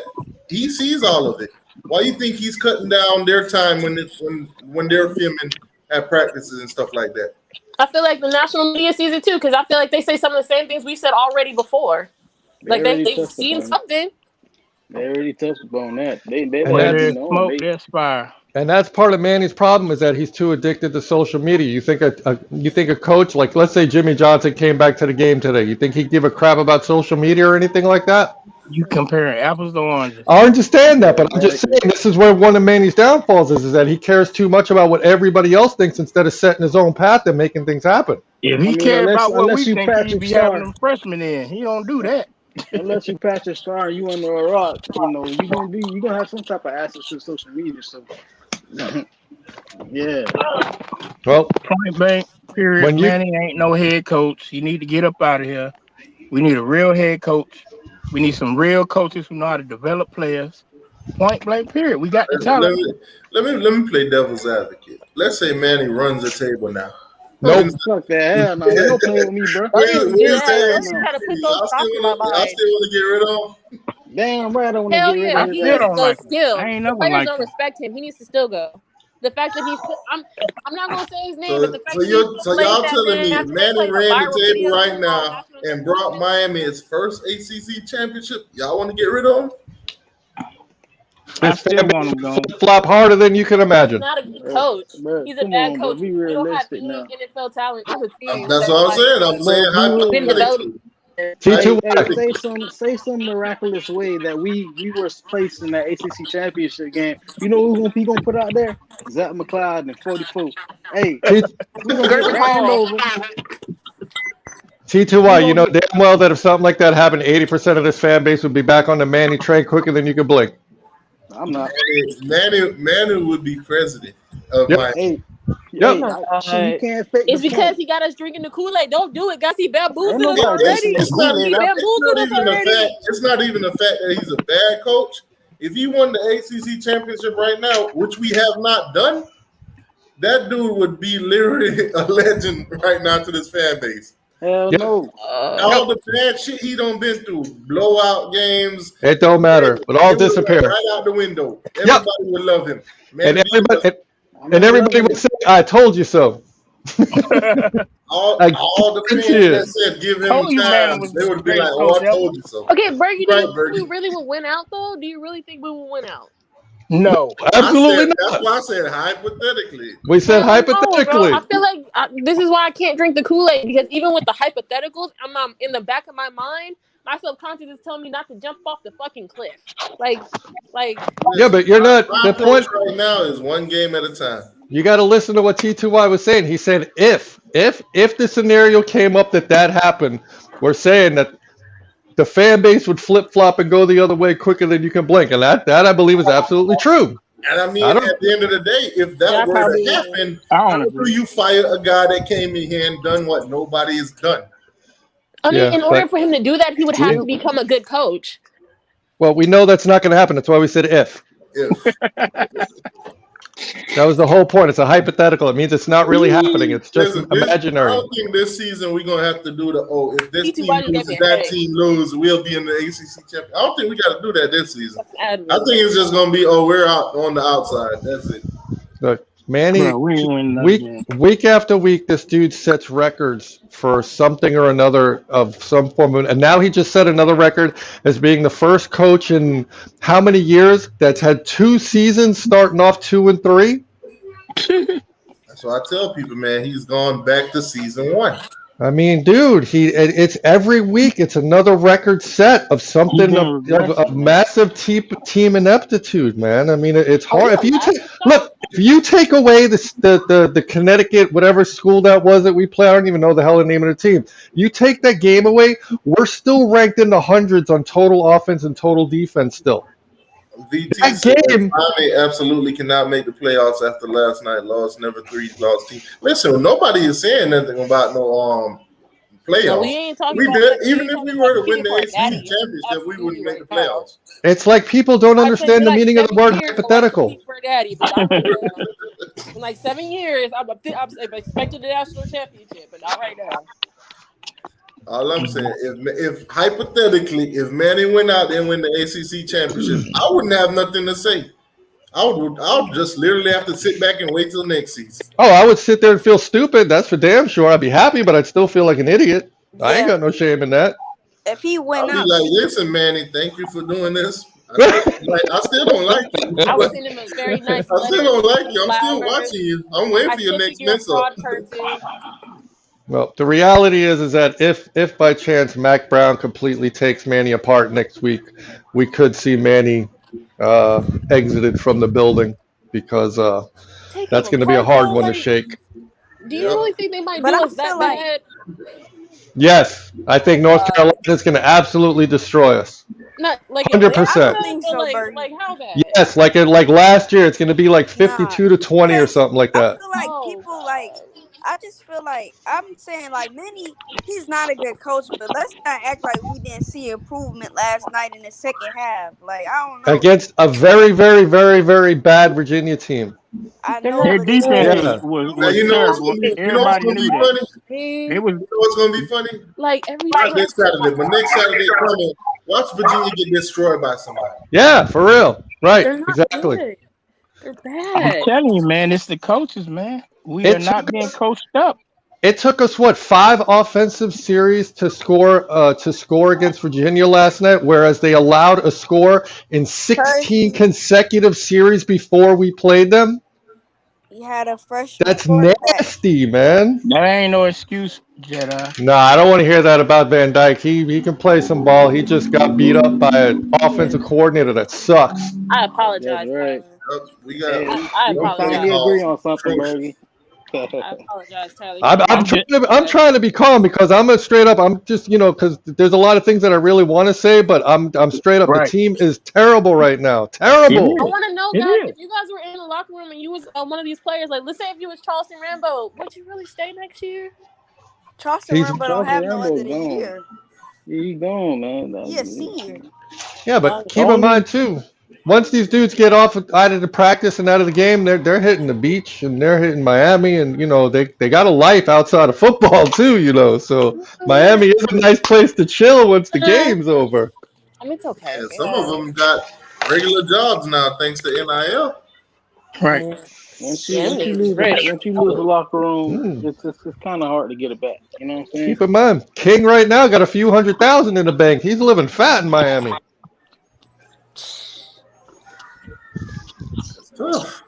he sees all of it. Why you think he's cutting down their time when they're filming at practices and stuff like that? I feel like the national media sees it too, because I feel like they say some of the same things we said already before. They Like already they've touched seen upon it. something. They already touched upon that. They And Where let it be there's known. smoke, there's fire. And that's part of Manny's problem is that he's too addicted to social media. You think a coach, like let's say Jimmy Johnson came back to the game today, you think he'd give a crap about social media or anything like that? You comparing apples to oranges. I understand that, Yeah, but I'm just exactly. saying this is where one of Manny's downfalls is that he cares too much about what everybody else thinks instead of setting his own path and making things happen. If I he mean, cared about what we unless you think, he'd Patrick be having Star, them freshmen in. He don't do that. unless you Patrick Star, and you under a rock. You know, you're gonna have some type of access to social media. So, yeah. Well, Point blank, period. when you Manny ain't no head coach. He need to get up out of here. We need a real head coach. We need some real coaches who know how to develop players. Point blank, period. We got the talent. Let me play devil's advocate. Let's say Manny runs the table now. nope. Fuck that. Hell no. Ain't no playing with me, bro. Don't even do Where's that. the Don't even ACC? try to put those thoughts in my Y'all mind. still want to get rid of him? Damn right I want to Hell get rid yeah, of I his he still needs ass. to don't go like him. still. I ain't The never players liked don't him. respect him. He needs to still go. The fact that I'm not gonna say his name, but the fact So that he's still playing y'all that telling man me after they Manny played the ran the viral table video right on now national and brought television? Miami its first ACC championship? Y'all want to get rid of him? I This still fan want base him gone. flip flop harder than you can He's imagine. not a good coach. But He's a come bad on, bro. coach. Be We don't have realistic any now. NFL talent on the team That's that's what I'm like saying. I'm saying But be real. been developed. hypothetically. T2, Say some miraculous way that we were placed in that ACC championship game. You know who he gonna put out there? Zach McLeod and 44. Hey, we gonna get Great ran Hall. over. T2Y, you know damn well that if something like that happened, 80% of this fan base would be back on the Manny train quicker than you could blink. I'm not. Manny would be president of Yep. Miami. Hey, Yep. shit, you can't fake It's the because funk. he got us drinking the Kool-Aid. Don't do it, guys. He Ain't bamboozled us nobody already. drinking no Kool-Aid. He bamboozled us already. It's not even the fact that he's a bad coach. If he won the ACC championship right now, which we have not done, that dude would be literally a legend right now to this fan base. Hell no. All the bad shit he done been through, blowout games. It don't matter, but all it would disappear. go right out the window. Everybody would love him. And Manny Diaz, everybody would say, "I told you so." all the fans that said give him Told you Manny time, was they would be great like, coach "Oh, I told you so." Okay, Bergie, do Right, you think we Bergie. really would win out though? Do you really think we will win out? No, absolutely not. That's why I said hypothetically. We said No, hypothetically. bro. I feel like this is why I can't drink the Kool-Aid, because even with the hypotheticals, I'm in the back of my mind, my subconscious is telling me not to jump off the fucking cliff. Like. Yeah, but you're not. My The point approach right now is one game at a time. You got to listen to what T2Y was saying. He said, if the scenario came up that happened, we're saying that the fan base would flip flop and go the other way quicker than you can blink, and that I believe is absolutely true. And I mean, at the end of the day, if that were to happen, how do you fire a guy that came in here and done what nobody has done? I mean, in order for him to do that, he would have to become a good coach. Well, we know that's not going to happen. That's why we said if. That was the whole point. It's a hypothetical. It means it's not really happening. It's just imaginary. I don't think this season we're going to have to do if this team loses, that team loses, we'll be in the ACC championship. I don't think we got to do that this season. I think it's just going to be, we're out on the outside. That's it. Look, Manny, week after week, this dude sets records for something or another of some form of, and now he just set another record as being the first coach in how many years that's had 2 seasons starting off 2-3. That's why I tell people, man, he's gone back to season 1. I mean, dude, it's every week. It's another record set of something of massive team ineptitude, man. I mean, it's hard. If you take away the Connecticut whatever school that was that we play, I don't even know the hell the name of the team. You take that game away, we're still ranked in the hundreds on total offense and total defense still. VT said Miami absolutely cannot make the playoffs after last night. Lost, never 3 lost team. Listen, nobody is saying nothing about no playoffs. No, we ain't talking we about did, that. even if we were to win the ACC championship, we wouldn't make the playoffs. It's like people don't understand the meaning of the word hypothetical. In like 7 years, I'm expected the national championship, but not right now. All I'm saying, if hypothetically, if Manny went out there and win the ACC championship, I wouldn't have nothing to say. I would just literally have to sit back and wait till next season. Oh, I would sit there and feel stupid. That's for damn sure. I'd be happy, but I'd still feel like an idiot. I ain't Yeah, got no shame in that. if he went I'll be up, like, listen, Manny, thank you for doing this. I still don't like you. I would send him a very nice I letter. still don't like you. I'm still flowers. watching you. I'm waiting I for your still next think you're a mess up. fraud person. Well, the reality is that if by chance Mac Brown completely takes Manny apart next week, we could see Manny exited from the building because Take that's him going to be a apart hard though. one to Like, shake. do you really think they might but do I us that feel like bad? Yes, I think North God. Carolina is going to absolutely destroy us. Not like in I Vegas, don't 100%. think or so, Bergie. like how bad? Yes, like last year, it's going to be like Nah, 52-20 or because something like I that. feel like Oh people like. God. I just feel like I'm saying like Manny, he's not a good coach, but let's not act like we didn't see improvement last night in the second half. Like I don't know. Against a very, very, very, very bad Virginia team. I They're know, not Their but it's defense good. Yeah. Now was you know what's terrible. gonna be. You know what's Everybody gonna knew be that. funny. They was You know what's gonna be funny? Like every Not time. this Saturday, but next Saturday coming. Watch Virginia get destroyed by somebody. Yeah, for real. Right, They're not exactly. good. They're I'm bad. telling you, man, it's the coaches, man. We are It not took being us coached up. It took us what 5 offensive series to score against Virginia last night, whereas they allowed a score in 16 Percy. consecutive series before we played them. He had a freshman That's quarterback. nasty, man. That ain't no excuse, Jedi. Nah, I don't want to hear that about Van Dyke. He can play some ball. He just got beat up by an offensive coordinator that sucks. I That's apologize, right. Tyler. We got Hey, I we them play finally apologize. agree calls on something, atrocious. Bergie. I apologize, Tyler. You I'm, know I'm I'm better. just trying to I'm trying to be calm because I'm a straight up. I'm just because there's a lot of things that I really want to say, but I'm straight up. The right. team is terrible right now. It Terrible. I is. want to know, It guys, is. if you guys were in the locker room and you was one of these players, like let's say if you was Charleston Rambo, would you really stay next year? Charleston He's Rambo don't Charleston have no Rambo other this gone. year. He gone, man. He a senior. Yeah, but Oh, keep in mind too. Once these dudes get off out of the practice and out of the game, they're hitting the beach and they're hitting Miami, and they got a life outside of football too. So Miami is a nice place to chill once the game's over. I mean, it's okay. And some of them got regular jobs now thanks to NIL. Right. Once Yeah, you niggas lose rich. once you lose the locker room, Mm. it's kind of hard to get it back. You know what I'm saying? Keep in mind, King right now got a few $100,000 in the bank. He's living fat in Miami. It's tough.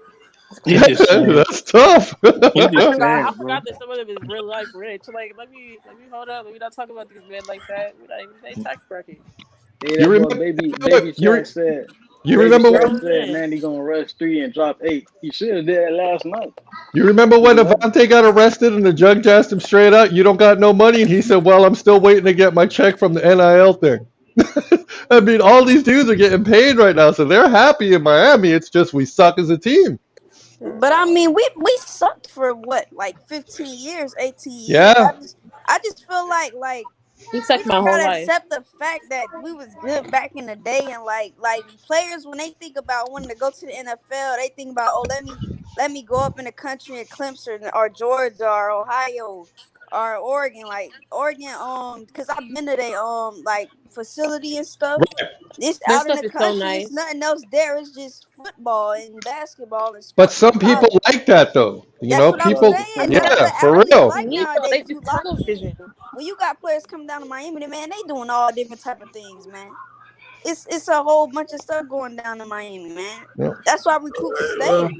It's just sad. That's tough. It's just I sad, bro. forgot that some of them is real life rich. Like, let me hold up. Let me not talk about these men like that. We not even they tax bracket. Hey, You that boy remember? baby Shark said. You Baby remember Shark what? said, man, he gonna rush 3 and drop 8. He should have did that last night. You remember when Yeah. Avante got arrested and the judge asked him straight out, "You don't got no money," and he said, "Well, I'm still waiting to get my check from the NIL thing." I mean, all these dudes are getting paid right now, so they're happy in Miami. It's just we suck as a team. But I mean, we sucked for what, like 15 years, 18 years. Yeah. I just feel like He we sucked just my whole gotta life. accept the fact that we was good back in the day, and like players when they think about wanting to go to the NFL, they think about, oh, let me go up in the country in Clemson or Georgia or Ohio or Oregon, because I've been to their like facility and stuff. It's That out in stuff the is so country. nice. It's nothing else there. It's just football and basketball and But sports. some people like that, though. That's what People. I'm saying. Yeah, That's what for athletes real. like Neat though, nowadays. they You just lock tunnel in. vision. When you got players coming down to Miami, man, they doing all different type of things, man. It's a whole bunch of stuff going down in Miami, man. Yeah. That's why recruits Well, stay.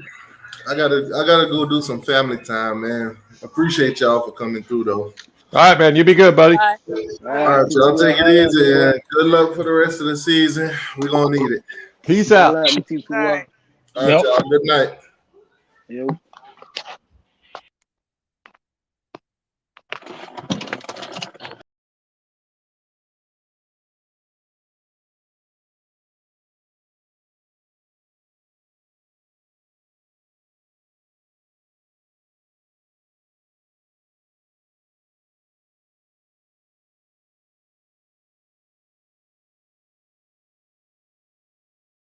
I gotta go do some family time, man. Appreciate y'all for coming through, though. All right, man. You be good, buddy. Bye. All right, y'all take it easy. And good luck for the rest of the season. We're gonna need it. Peace out. All right. All right, y'all. Good night. Yo.